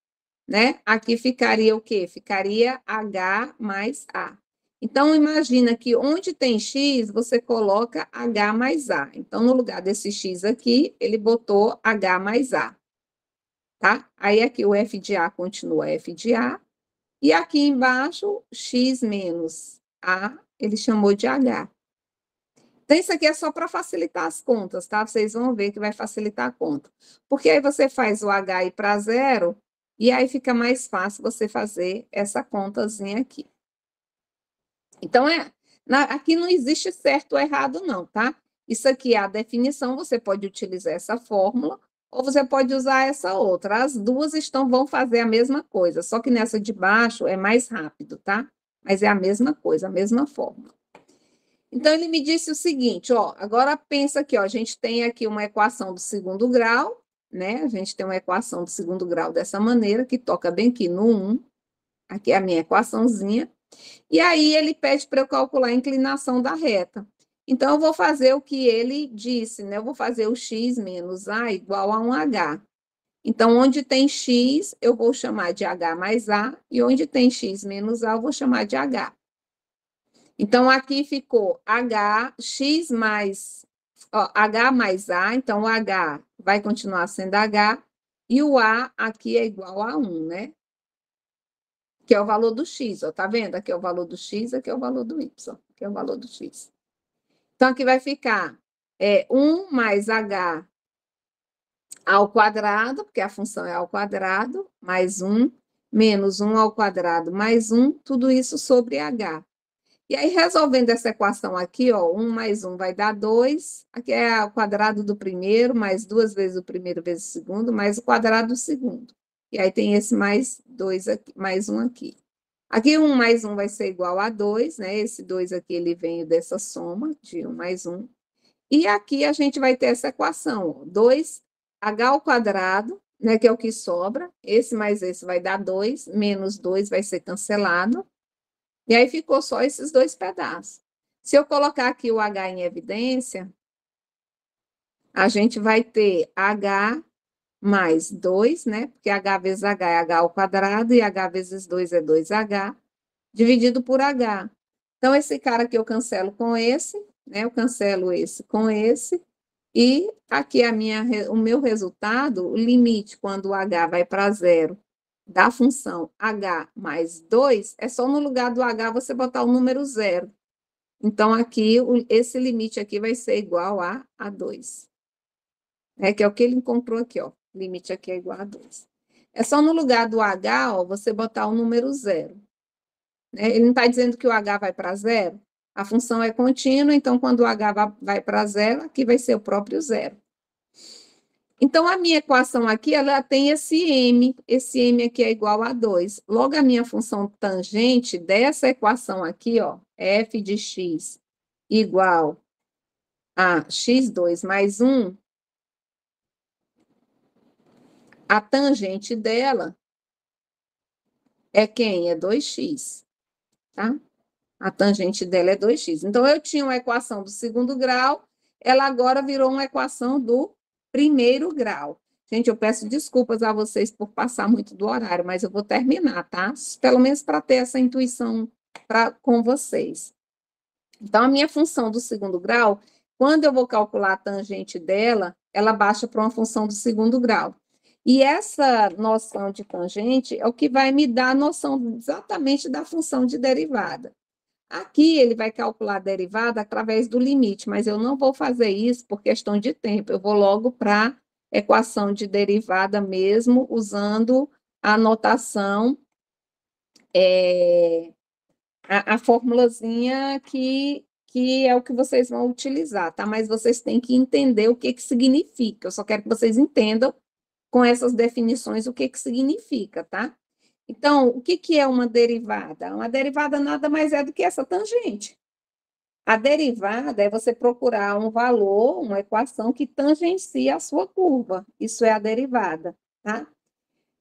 né? Aqui ficaria o quê? Ficaria H mais A. Então, imagina que onde tem x, você coloca h mais a. Então, no lugar desse x aqui, ele botou h mais a. Tá? Aí, aqui o f de a continua f de a. E aqui embaixo, x menos a, ele chamou de h. Então, isso aqui é só para facilitar as contas, tá? Vocês vão ver que vai facilitar a conta. Porque aí você faz o h ir para zero, e aí fica mais fácil você fazer essa contazinha aqui. Então, aqui não existe certo ou errado, não, tá? Isso aqui é a definição, você pode utilizar essa fórmula, ou você pode usar essa outra. As duas vão fazer a mesma coisa, só que nessa de baixo é mais rápido, tá? Mas é a mesma coisa, a mesma fórmula. Então, ele me disse o seguinte, ó, agora pensa aqui, ó, a gente tem aqui uma equação do segundo grau, né? A gente tem uma equação do segundo grau dessa maneira, que toca bem aqui no 1, aqui é a minha equaçãozinha, e aí ele pede para eu calcular a inclinação da reta. Então, eu vou fazer o que ele disse, né? Eu vou fazer o x menos a igual a 1h. Então, onde tem x, eu vou chamar de h mais a, e onde tem x menos a, eu vou chamar de h. Então, aqui ficou x mais, ó, h mais a, então o h vai continuar sendo h, e o a aqui é igual a 1, né? Que é o valor do x, ó, tá vendo? Aqui é o valor do x, aqui é o valor do y, aqui é o valor do x. Então, aqui vai ficar 1 mais h ao quadrado, porque a função é ao quadrado, mais 1, menos 1 ao quadrado, mais 1, tudo isso sobre h. E aí, resolvendo essa equação aqui, ó, 1 mais 1 vai dar 2, aqui é o quadrado do primeiro, mais 2 vezes o primeiro vezes o segundo, mais o quadrado do segundo. E aí tem esse mais 2 aqui, mais 1 aqui. Aqui 1 mais 1 vai ser igual a 2, né? Esse 2 aqui, ele vem dessa soma de 1 mais 1. E aqui a gente vai ter essa equação, ó, 2h ao quadrado, né, que é o que sobra. Esse mais esse vai dar 2, menos 2 vai ser cancelado. E aí ficou só esses dois pedaços. Se eu colocar aqui o h em evidência, a gente vai ter h mais 2, né? Porque h vezes h é h ao quadrado, e h vezes 2 é 2h, dividido por h. Então, esse cara aqui eu cancelo com esse, né? Eu cancelo esse com esse, e aqui o meu resultado, o limite, quando o h vai para zero, da função h mais 2, é só no lugar do h você botar o número 0. Então, aqui, esse limite aqui vai ser igual a 2. Que é o que ele encontrou aqui, ó. O limite aqui é igual a 2. É só no lugar do h, ó, você botar o número 0. Ele não está dizendo que o h vai para 0. A função é contínua, então, quando o h vai para 0, aqui vai ser o próprio 0. Então, a minha equação aqui, ela tem esse m aqui é igual a 2. Logo, a minha função tangente dessa equação aqui, ó, f de x igual a x2 mais 1, a tangente dela é quem? É 2x, tá? A tangente dela é 2x. Então, eu tinha uma equação do segundo grau, ela agora virou uma equação do primeiro grau. Gente, eu peço desculpas a vocês por passar muito do horário, mas eu vou terminar, tá? Pelo menos para ter essa intuição com vocês. Então, a minha função do segundo grau, quando eu vou calcular a tangente dela, ela baixa para uma função do segundo grau. E essa noção de tangente é o que vai me dar a noção exatamente da função de derivada. Aqui, ele vai calcular a derivada através do limite, mas eu não vou fazer isso por questão de tempo. Eu vou logo para a equação de derivada mesmo, usando a notação, a formulazinha que é o que vocês vão utilizar, tá? Mas vocês têm que entender o que significa. Eu só quero que vocês entendam com essas definições o que significa, tá? Então, o que é uma derivada? Uma derivada nada mais é do que essa tangente. A derivada é você procurar um valor, uma equação que tangencia a sua curva. Isso é a derivada, tá?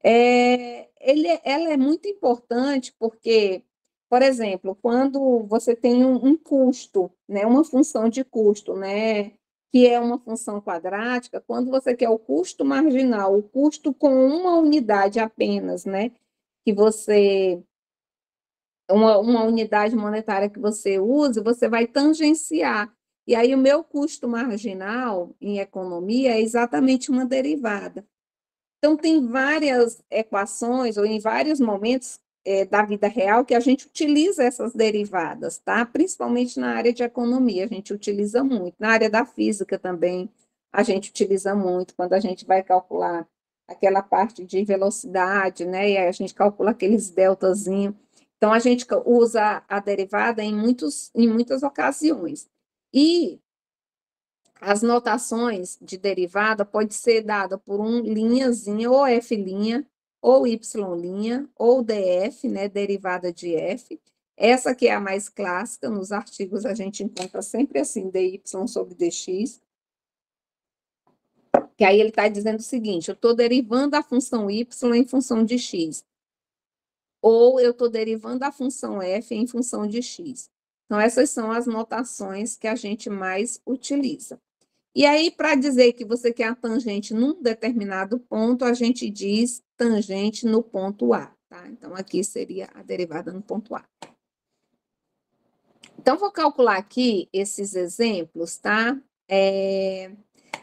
Ela é muito importante porque, por exemplo, quando você tem um custo, né, uma função de custo, né, que é uma função quadrática, quando você quer o custo marginal, o custo com uma unidade apenas, né, que você uma unidade monetária que você use, você vai tangenciar. E aí o meu custo marginal em economia é exatamente uma derivada. Então, tem várias equações, ou em vários momentos da vida real, que a gente utiliza essas derivadas, tá? Principalmente na área de economia, a gente utiliza muito. Na área da física também, a gente utiliza muito, quando a gente vai calcular aquela parte de velocidade, né? E aí a gente calcula aqueles deltazinhos. Então, a gente usa a derivada em muitas ocasiões. E as notações de derivada pode ser dada por um linhazinha, ou F', ou Y', ou DF, né, derivada de F. Essa que é a mais clássica, nos artigos a gente encontra sempre assim, dy sobre dx. Que aí ele está dizendo o seguinte, eu estou derivando a função y em função de x. Ou eu estou derivando a função f em função de x. Então, essas são as notações que a gente mais utiliza. E aí, para dizer que você quer a tangente num determinado ponto, a gente diz tangente no ponto A, tá? Então, aqui seria a derivada no ponto A. Então, vou calcular aqui esses exemplos, tá?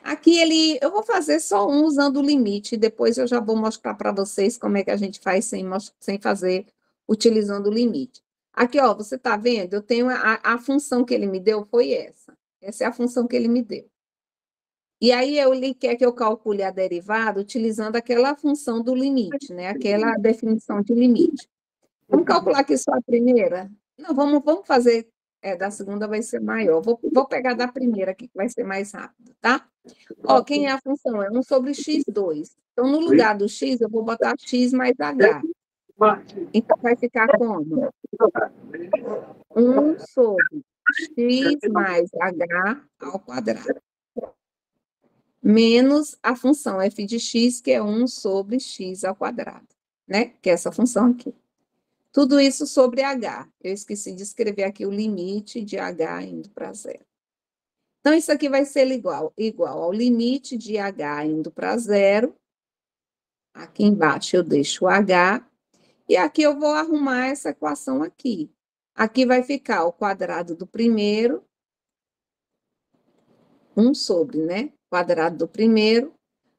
Aqui eu vou fazer só um usando o limite, depois eu já vou mostrar para vocês como é que a gente faz sem fazer, utilizando o limite. Aqui, ó, você está vendo? Eu tenho a função que ele me deu foi essa. Essa é a função que ele me deu. E aí, ele quer que eu calcule a derivada utilizando aquela função do limite, né? Aquela definição de limite. Vamos calcular aqui só a primeira? Não, vamos fazer, da segunda vai ser maior. Vou pegar da primeira aqui, que vai ser mais rápido, tá? Ó, quem é a função? É 1 sobre x2. Então, no lugar do x, eu vou botar x mais h. Então, vai ficar como? 1 sobre x mais h ao quadrado. Menos a função f de x, que é 1 sobre x ao quadrado, né? Que é essa função aqui. Tudo isso sobre h. Eu esqueci de escrever aqui o limite de h indo para zero. Então, isso aqui vai ser igual ao limite de h indo para zero. Aqui embaixo eu deixo o h. E aqui eu vou arrumar essa equação aqui. Aqui vai ficar o quadrado do primeiro, 1 sobre, né? Quadrado do primeiro,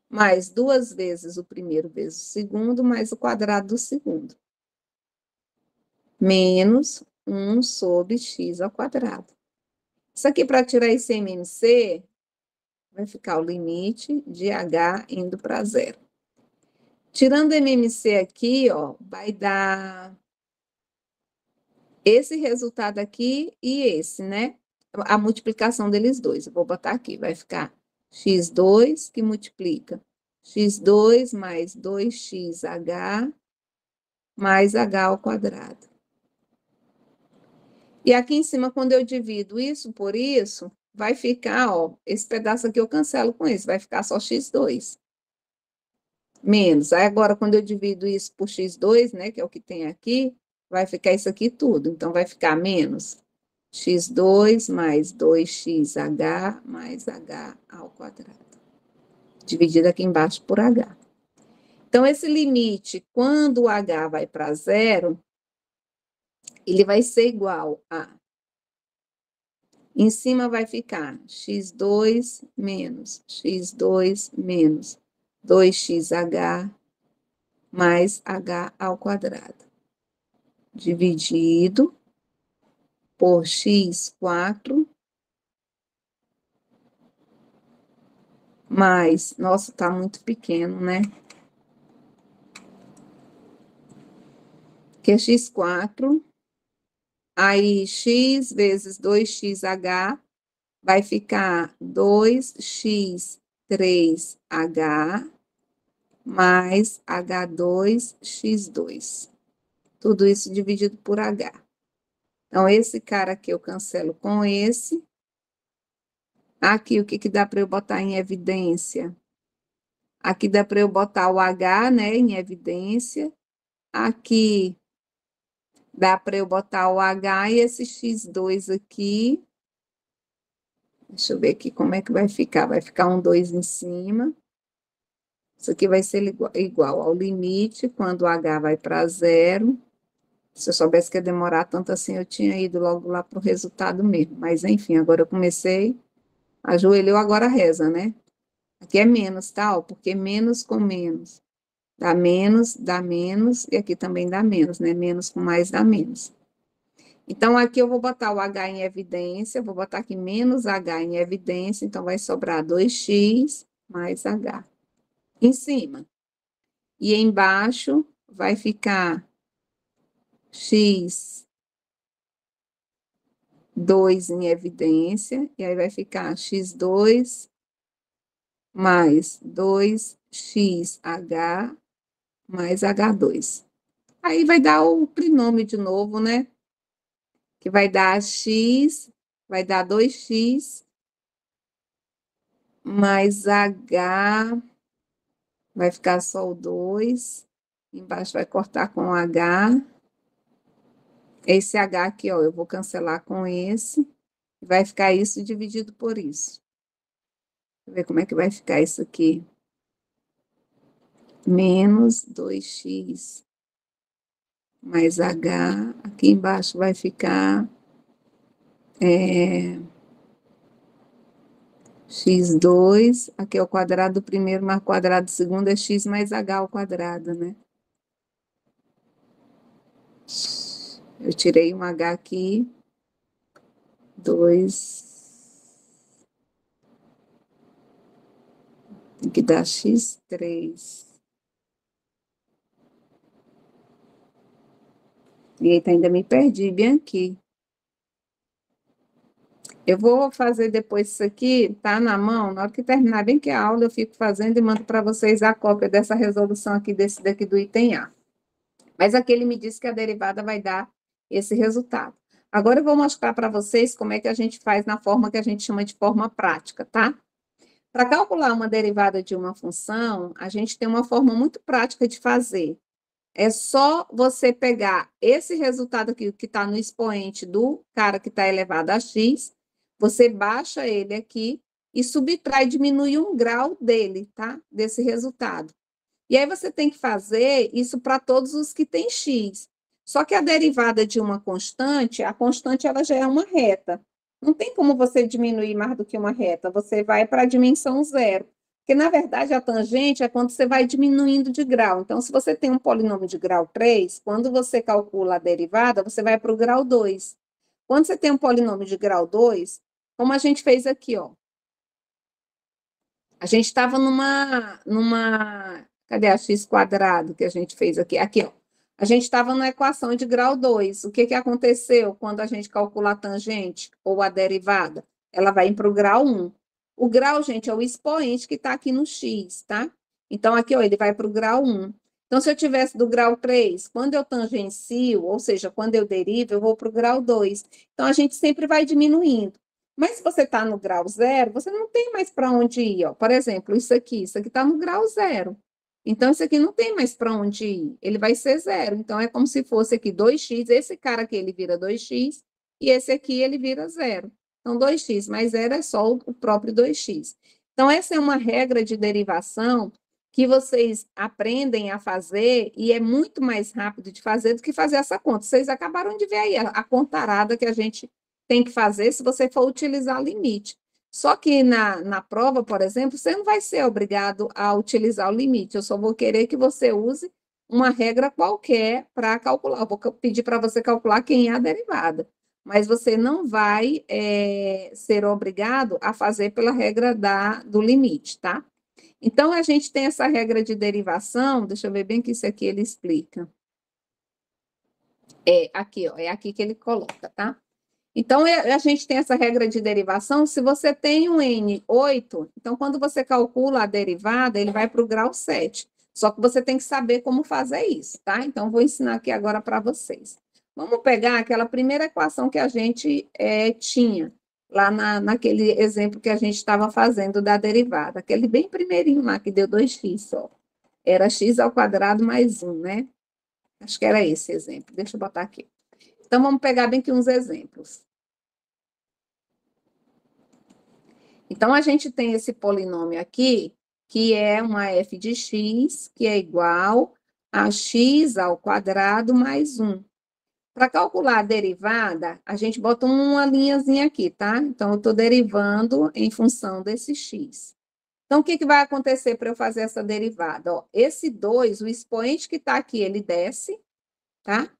mais 2 vezes o primeiro vezes o segundo, mais o quadrado do segundo. Menos 1 sobre x ao quadrado. Isso aqui, para tirar esse MMC, vai ficar o limite de h indo para zero. Tirando MMC aqui, ó, vai dar esse resultado aqui e esse, né? A multiplicação deles dois. Eu vou botar aqui, vai ficar x2, que multiplica x2 mais 2xh mais h ao quadrado. E aqui em cima, quando eu divido isso por isso, vai ficar, ó, esse pedaço aqui eu cancelo com esse, vai ficar só x2. Menos. Aí agora, quando eu divido isso por x2, né, que é o que tem aqui, vai ficar isso aqui tudo. Então, vai ficar menos x2 mais 2xh mais h ao quadrado. Dividido aqui embaixo por h. Então, esse limite, quando o h vai para zero, ele vai ser igual a... Em cima vai ficar x2 menos 2xh mais h ao quadrado. Dividido por x4 mais... Nossa, tá muito pequeno, né? Que é x4... Aí, x vezes 2xh vai ficar 2x3h mais h2x2. Tudo isso dividido por h. Então, esse cara aqui eu cancelo com esse. Aqui, o que dá para eu botar em evidência? Aqui dá para eu botar o h, né, em evidência. Aqui... Dá para eu botar o H e esse x2 aqui. Deixa eu ver aqui como é que vai ficar. Vai ficar um 2 em cima. Isso aqui vai ser igual ao limite, quando o H vai para zero. Se eu soubesse que ia demorar tanto assim, eu tinha ido logo lá para o resultado mesmo. Mas, enfim, agora eu comecei, ajoelhou, agora reza, né? Aqui é menos, tá? Ó, porque menos com menos dá menos, e aqui também dá menos, né? Menos com mais dá menos. Então, aqui eu vou botar o H em evidência, vou botar aqui menos H em evidência, então vai sobrar 2x mais H em cima. E embaixo vai ficar x2 em evidência, e aí vai ficar x2 mais 2xH mais H2. Aí vai dar o trinômio de novo, né? Que vai dar x, vai dar 2x mais H, vai ficar só o 2, embaixo vai cortar com H. Esse H aqui, ó, eu vou cancelar com esse, vai ficar isso dividido por isso. Deixa eu ver como é que vai ficar isso aqui. Menos 2x mais H, aqui embaixo vai ficar x2, aqui é o quadrado do primeiro mais o quadrado do segundo, é x mais H ao quadrado, né? Eu tirei um H aqui, 2, tem que dar x3. E eita, ainda me perdi bem aqui. Eu vou fazer depois isso aqui, tá na mão, na hora que terminar bem que a aula eu fico fazendo e mando para vocês a cópia dessa resolução aqui, desse daqui do item A. Mas aqui ele me disse que a derivada vai dar esse resultado. Agora eu vou mostrar para vocês como é que a gente faz na forma que a gente chama de forma prática, tá? Para calcular uma derivada de uma função, a gente tem uma forma muito prática de fazer. É só você pegar esse resultado aqui, que está no expoente do cara que está elevado a x, você baixa ele aqui e subtrai, diminui 1 grau dele, tá? Desse resultado. E aí você tem que fazer isso para todos os que têm x. Só que a derivada de uma constante, a constante ela já é uma reta. Não tem como você diminuir mais do que uma reta, você vai para a dimensão zero. Porque, na verdade, a tangente é quando você vai diminuindo de grau. Então, se você tem um polinômio de grau 3, quando você calcula a derivada, você vai para o grau 2. Quando você tem um polinômio de grau 2, como a gente fez aqui, ó. A gente estava cadê a x quadrado que a gente fez aqui? Aqui, ó. A gente estava numa equação de grau 2. O que aconteceu quando a gente calcula a tangente ou a derivada? Ela vai para o grau 1. O grau, gente, é o expoente que está aqui no x, tá? Então, aqui, ó, ele vai para o grau 1. Então, se eu tivesse do grau 3, quando eu tangencio, ou seja, quando eu derivo, eu vou para o grau 2. Então, a gente sempre vai diminuindo. Mas se você está no grau 0, você não tem mais para onde ir, ó. Por exemplo, isso aqui está no grau 0. Então, isso aqui não tem mais para onde ir. Ele vai ser 0. Então, é como se fosse aqui 2x. Esse cara aqui, ele vira 2x. E esse aqui, ele vira 0. Então, 2x mais 0 é só o próprio 2x. Então, essa é uma regra de derivação que vocês aprendem a fazer e é muito mais rápido de fazer do que fazer essa conta. Vocês acabaram de ver aí a contarada que a gente tem que fazer se você for utilizar limite. Só que na prova, por exemplo, você não vai ser obrigado a utilizar o limite. Eu só vou querer que você use uma regra qualquer para calcular. Eu vou pedir para você calcular quem é a derivada. Mas você não vai ser obrigado a fazer pela regra do limite, tá? Então, a gente tem essa regra de derivação, deixa eu ver bem que isso aqui ele explica. Aqui, ó, é aqui que ele coloca, tá? Então, a gente tem essa regra de derivação, se você tem um N8, então, quando você calcula a derivada, ele vai para o grau 7. Só que você tem que saber como fazer isso, tá? Então, vou ensinar aqui agora para vocês. Vamos pegar aquela primeira equação que a gente tinha, lá naquele exemplo que a gente estava fazendo da derivada, aquele bem primeirinho lá, que deu 2x só. Era x ao quadrado mais 1, né? Acho que era esse exemplo. Deixa eu botar aqui. Então, vamos pegar bem aqui uns exemplos. Então, a gente tem esse polinômio aqui, que é uma f de x, que é igual a x ao quadrado mais 1. Para calcular a derivada, a gente bota uma linhazinha aqui, tá? Então, eu estou derivando em função desse x. Então, o que vai acontecer para eu fazer essa derivada? Ó, esse 2, o expoente que está aqui, ele desce, tá?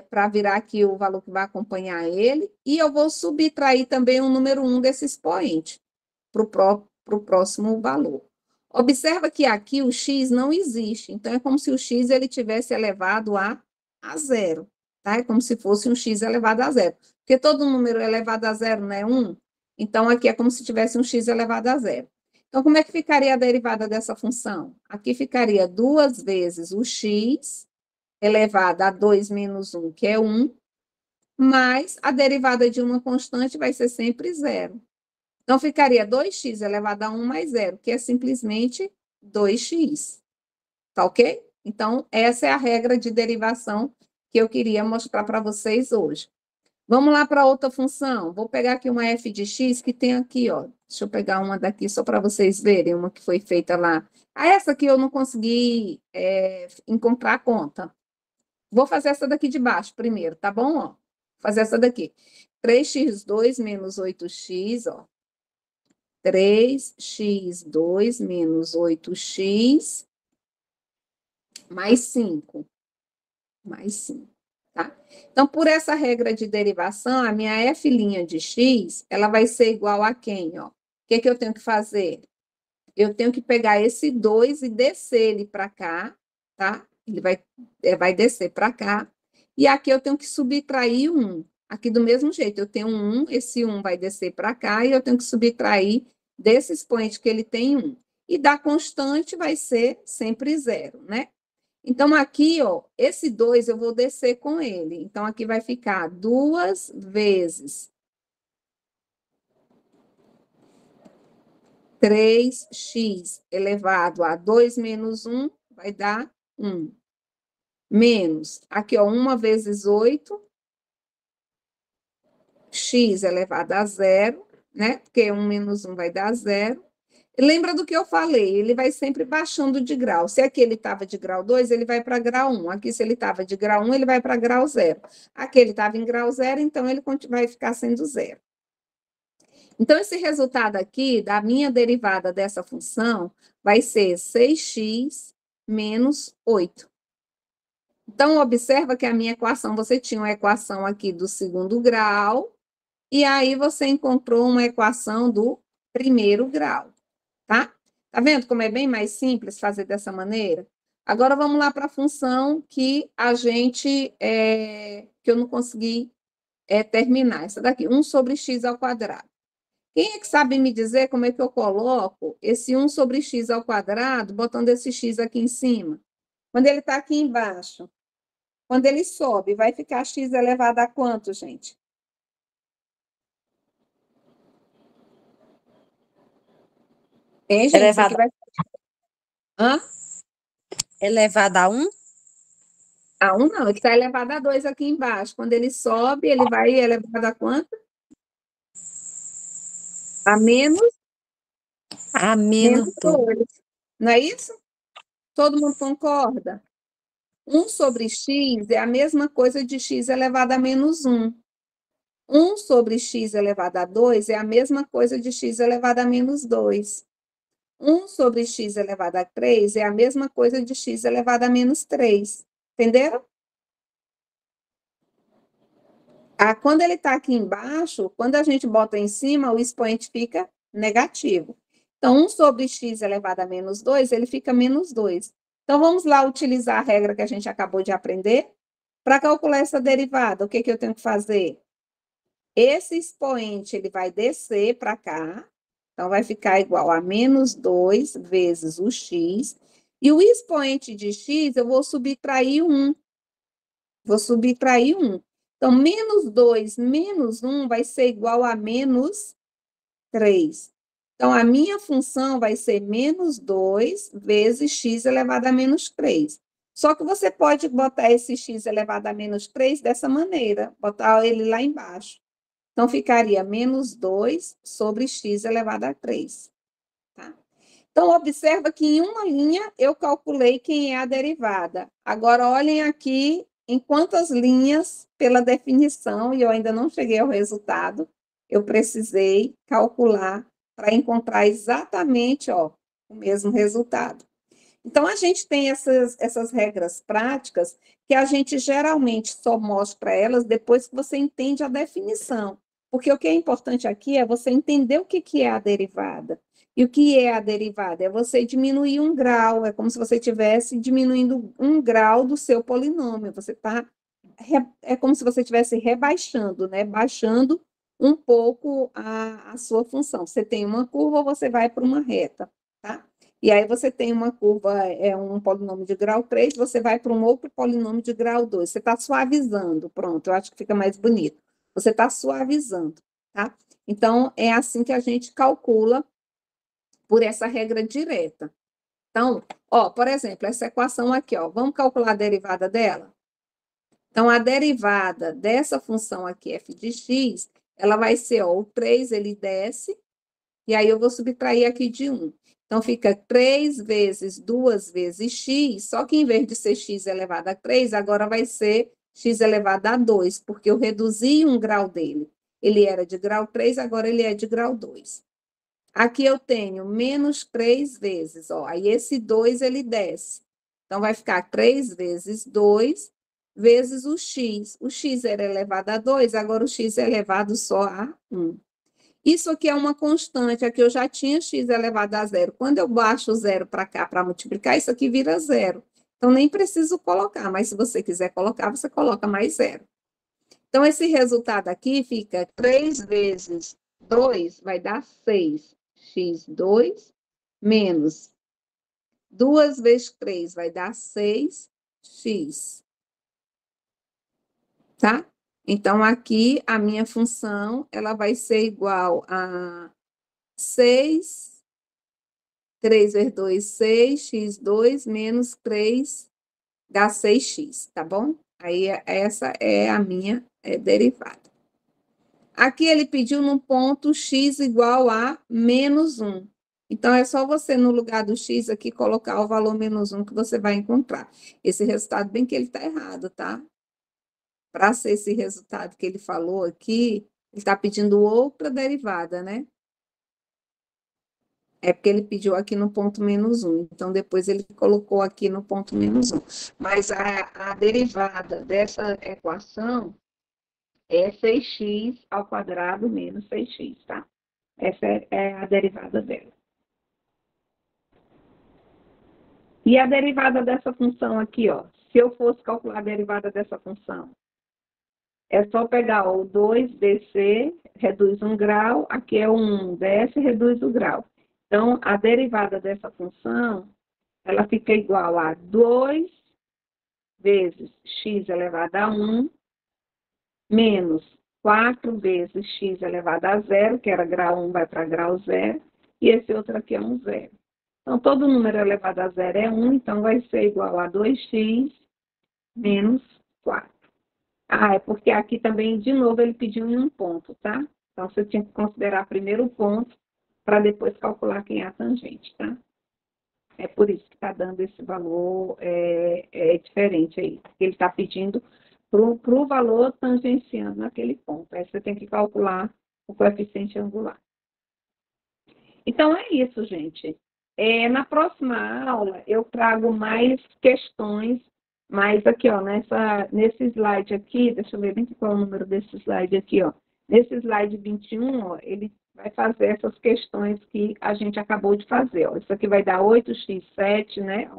Para virar aqui o valor que vai acompanhar ele. E eu vou subtrair também o número 1 desse expoente para o próximo valor. Observa que aqui o x não existe. Então, é como se o x ele tivesse elevado a zero. Tá? É como se fosse um x elevado a zero. Porque todo número elevado a zero não é 1. Então, aqui é como se tivesse um x elevado a zero. Então, como é que ficaria a derivada dessa função? Aqui ficaria 2 vezes o x elevado a 2 menos 1, que é 1, mais a derivada de uma constante vai ser sempre zero. Então, ficaria 2x elevado a 1 mais 0, que é simplesmente 2x. Tá ok? Então, essa é a regra de derivação que eu queria mostrar para vocês hoje. Vamos lá para outra função. Vou pegar aqui uma f de x que tem aqui, ó. Deixa eu pegar uma daqui só para vocês verem, uma que foi feita lá. Essa aqui eu não consegui encontrar a conta. Vou fazer essa daqui de baixo primeiro, tá bom? Ó, vou fazer essa daqui. 3x2 menos 8x, ó. 3x2 menos 8x mais 5. Mais 5. Tá? Então, por essa regra de derivação, a minha f' de x, ela vai ser igual a quem? Ó? O que eu tenho que fazer? Eu tenho que pegar esse 2 e descer ele para cá, tá? Ele vai descer para cá. E aqui eu tenho que subtrair 1. Aqui do mesmo jeito, eu tenho 1, esse 1 vai descer para cá, e eu tenho que subtrair desse expoente que ele tem 1. E da constante vai ser sempre 0, né? Então, aqui, ó, esse 2 eu vou descer com ele. Então, aqui vai ficar 2 vezes 3x elevado a 2 menos 1, vai dar 1. Menos, aqui, ó, 1 vezes 8, x elevado a 0, né? Porque 1 menos 1 vai dar 0. Lembra do que eu falei, ele vai sempre baixando de grau. Se aqui ele estava de grau 2, ele vai para grau 1. Aqui, se ele estava de grau 1, ele vai para grau 0. Aqui ele estava em grau 0, então ele vai ficar sendo 0. Então, esse resultado aqui, da minha derivada dessa função, vai ser 6x menos 8. Então, observa que a minha equação, você tinha uma equação aqui do segundo grau, e aí você encontrou uma equação do primeiro grau. Tá? Tá vendo como é bem mais simples fazer dessa maneira? Agora, vamos lá para a função que que eu não consegui terminar. Essa daqui, 1 sobre x ao quadrado. Quem é que sabe me dizer como é que eu coloco esse 1 sobre x ao quadrado, botando esse x aqui em cima? Quando ele está aqui embaixo. Quando ele sobe, vai ficar x elevado a quanto, gente? Hein, gente? Elevado. Vai... Hã? Elevado a 1? A 1 não, ele está elevado a 2 aqui embaixo. Quando ele sobe, ele vai elevado a quanto? A menos? A menos 2. Não é isso? Todo mundo concorda? 1 sobre x é a mesma coisa de x elevado a menos 1. 1 sobre x elevado a 2 é a mesma coisa de x elevado a menos 2. 1 sobre x elevado a 3 é a mesma coisa de x elevado a menos 3. Entenderam? Quando ele está aqui embaixo, quando a gente bota em cima, o expoente fica negativo. Então, 1 sobre x elevado a menos 2, ele fica menos 2. Então, vamos lá utilizar a regra que a gente acabou de aprender. Para calcular essa derivada, o que eu tenho que fazer? Esse expoente, ele vai descer para cá. Então, vai ficar igual a menos 2 vezes o x. E o expoente de x, eu vou subtrair 1. Vou subtrair 1. Então, menos 2 menos 1 vai ser igual a menos 3. Então, a minha função vai ser menos 2 vezes x elevado a menos 3. Só que você pode botar esse x elevado a menos 3 dessa maneira, botar ele lá embaixo. Então, ficaria menos 2 sobre x elevado a 3. Tá? Então, observa que em uma linha eu calculei quem é a derivada. Agora, olhem aqui em quantas linhas, pela definição, e eu ainda não cheguei ao resultado, eu precisei calcular para encontrar exatamente, ó, o mesmo resultado. Então, a gente tem essas regras práticas que a gente geralmente só mostra elas depois que você entende a definição. Porque o que é importante aqui é você entender o que é a derivada. E o que é a derivada? É você diminuir um grau, é como se você estivesse diminuindo um grau do seu polinômio. Você tá, é como se você estivesse rebaixando, né? Baixando um pouco a sua função. Você tem uma curva, você vai para uma reta, tá? E aí você tem uma curva, um polinômio de grau 3, você vai para um outro polinômio de grau 2. Você está suavizando, pronto, eu acho que fica mais bonito. Você está suavizando, tá? Então, é assim que a gente calcula por essa regra direta. Então, ó, por exemplo, essa equação aqui, ó, vamos calcular a derivada dela? Então, a derivada dessa função aqui, f de x, ela vai ser, ó, o 3, ele desce, e aí eu vou subtrair aqui de 1. Então, fica 3 vezes 2 vezes x, só que em vez de ser x elevado a 3, agora vai ser x elevado a 2, porque eu reduzi um grau dele. Ele era de grau 3, agora ele é de grau 2. Aqui eu tenho menos 3 vezes, ó, aí esse 2 ele desce. Então, vai ficar 3 vezes 2 vezes o x. O x era elevado a 2, agora o x é elevado só a 1. Isso aqui é uma constante, aqui eu já tinha x elevado a 0. Quando eu baixo o 0 para cá para multiplicar, isso aqui vira 0. Então, nem preciso colocar, mas se você quiser colocar, você coloca mais 0. Então, esse resultado aqui fica 3 vezes 2 vai dar 6. x2 menos 2 vezes 3 vai dar 6x. Tá? Então, aqui, a minha função, ela vai ser igual a 6, 3 vezes 2, 6, x2 menos 3 dá 6x, tá bom? Aí, essa é a minha derivada. Aqui, ele pediu num ponto x igual a menos 1. Então, é só você, no lugar do x aqui, colocar o valor menos 1 que você vai encontrar. Esse resultado, bem que ele está errado, tá? Para ser esse resultado que ele falou aqui, ele está pedindo outra derivada, né? É porque ele pediu aqui no ponto menos 1. Então, depois ele colocou aqui no ponto menos 1. Mas a derivada dessa equação é 6x ao quadrado menos 6x, tá? Essa é a derivada dela. E a derivada dessa função aqui, ó. Se eu fosse calcular a derivada dessa função, é só pegar o 2 descer, reduz 1 grau, aqui é 1, desce, reduz o grau. Então, a derivada dessa função, ela fica igual a 2 vezes x elevado a 1, menos 4 vezes x elevado a 0, que era grau 1, vai para grau 0, e esse outro aqui é um 0. Então, todo número elevado a 0 é 1, então vai ser igual a 2x menos 4. Ah, é porque aqui também, de novo, ele pediu em um ponto, tá? Então, você tinha que considerar primeiro o ponto para depois calcular quem é a tangente, tá? É por isso que está dando esse valor diferente aí. Ele está pedindo para o valor tangenciando naquele ponto. Aí você tem que calcular o coeficiente angular. Então, é isso, gente. Na próxima aula, eu trago mais questões. Mas aqui, ó, nesse slide aqui, deixa eu ver bem qual é o número desse slide aqui, ó. Nesse slide 21, ó, ele vai fazer essas questões que a gente acabou de fazer, ó. Isso aqui vai dar 8x7, né?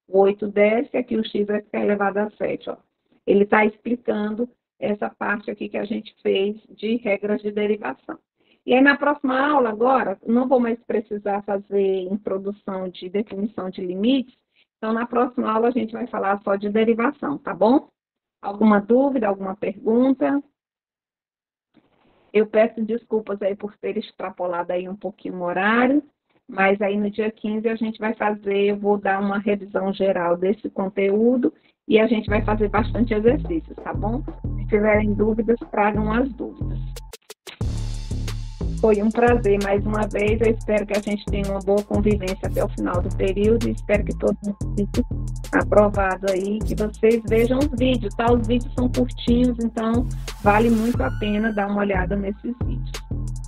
O 8 desce, aqui o x vai ficar elevado a 7, ó. Ele está explicando essa parte aqui que a gente fez de regras de derivação. E aí, na próxima aula, agora, não vou mais precisar fazer introdução de definição de limites. Então, na próxima aula, a gente vai falar só de derivação, tá bom? Alguma dúvida, alguma pergunta? Eu peço desculpas aí por ter extrapolado aí um pouquinho o horário, mas aí no dia 15 a gente vai fazer, eu vou dar uma revisão geral desse conteúdo e a gente vai fazer bastante exercícios, tá bom? Se tiverem dúvidas, tragam as dúvidas. Foi um prazer mais uma vez. Eu espero que a gente tenha uma boa convivência até o final do período e espero que todo mundo fique aprovado aí, que vocês vejam os vídeos, tá? Os vídeos são curtinhos, então vale muito a pena dar uma olhada nesses vídeos.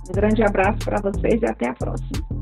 Um grande abraço para vocês e até a próxima.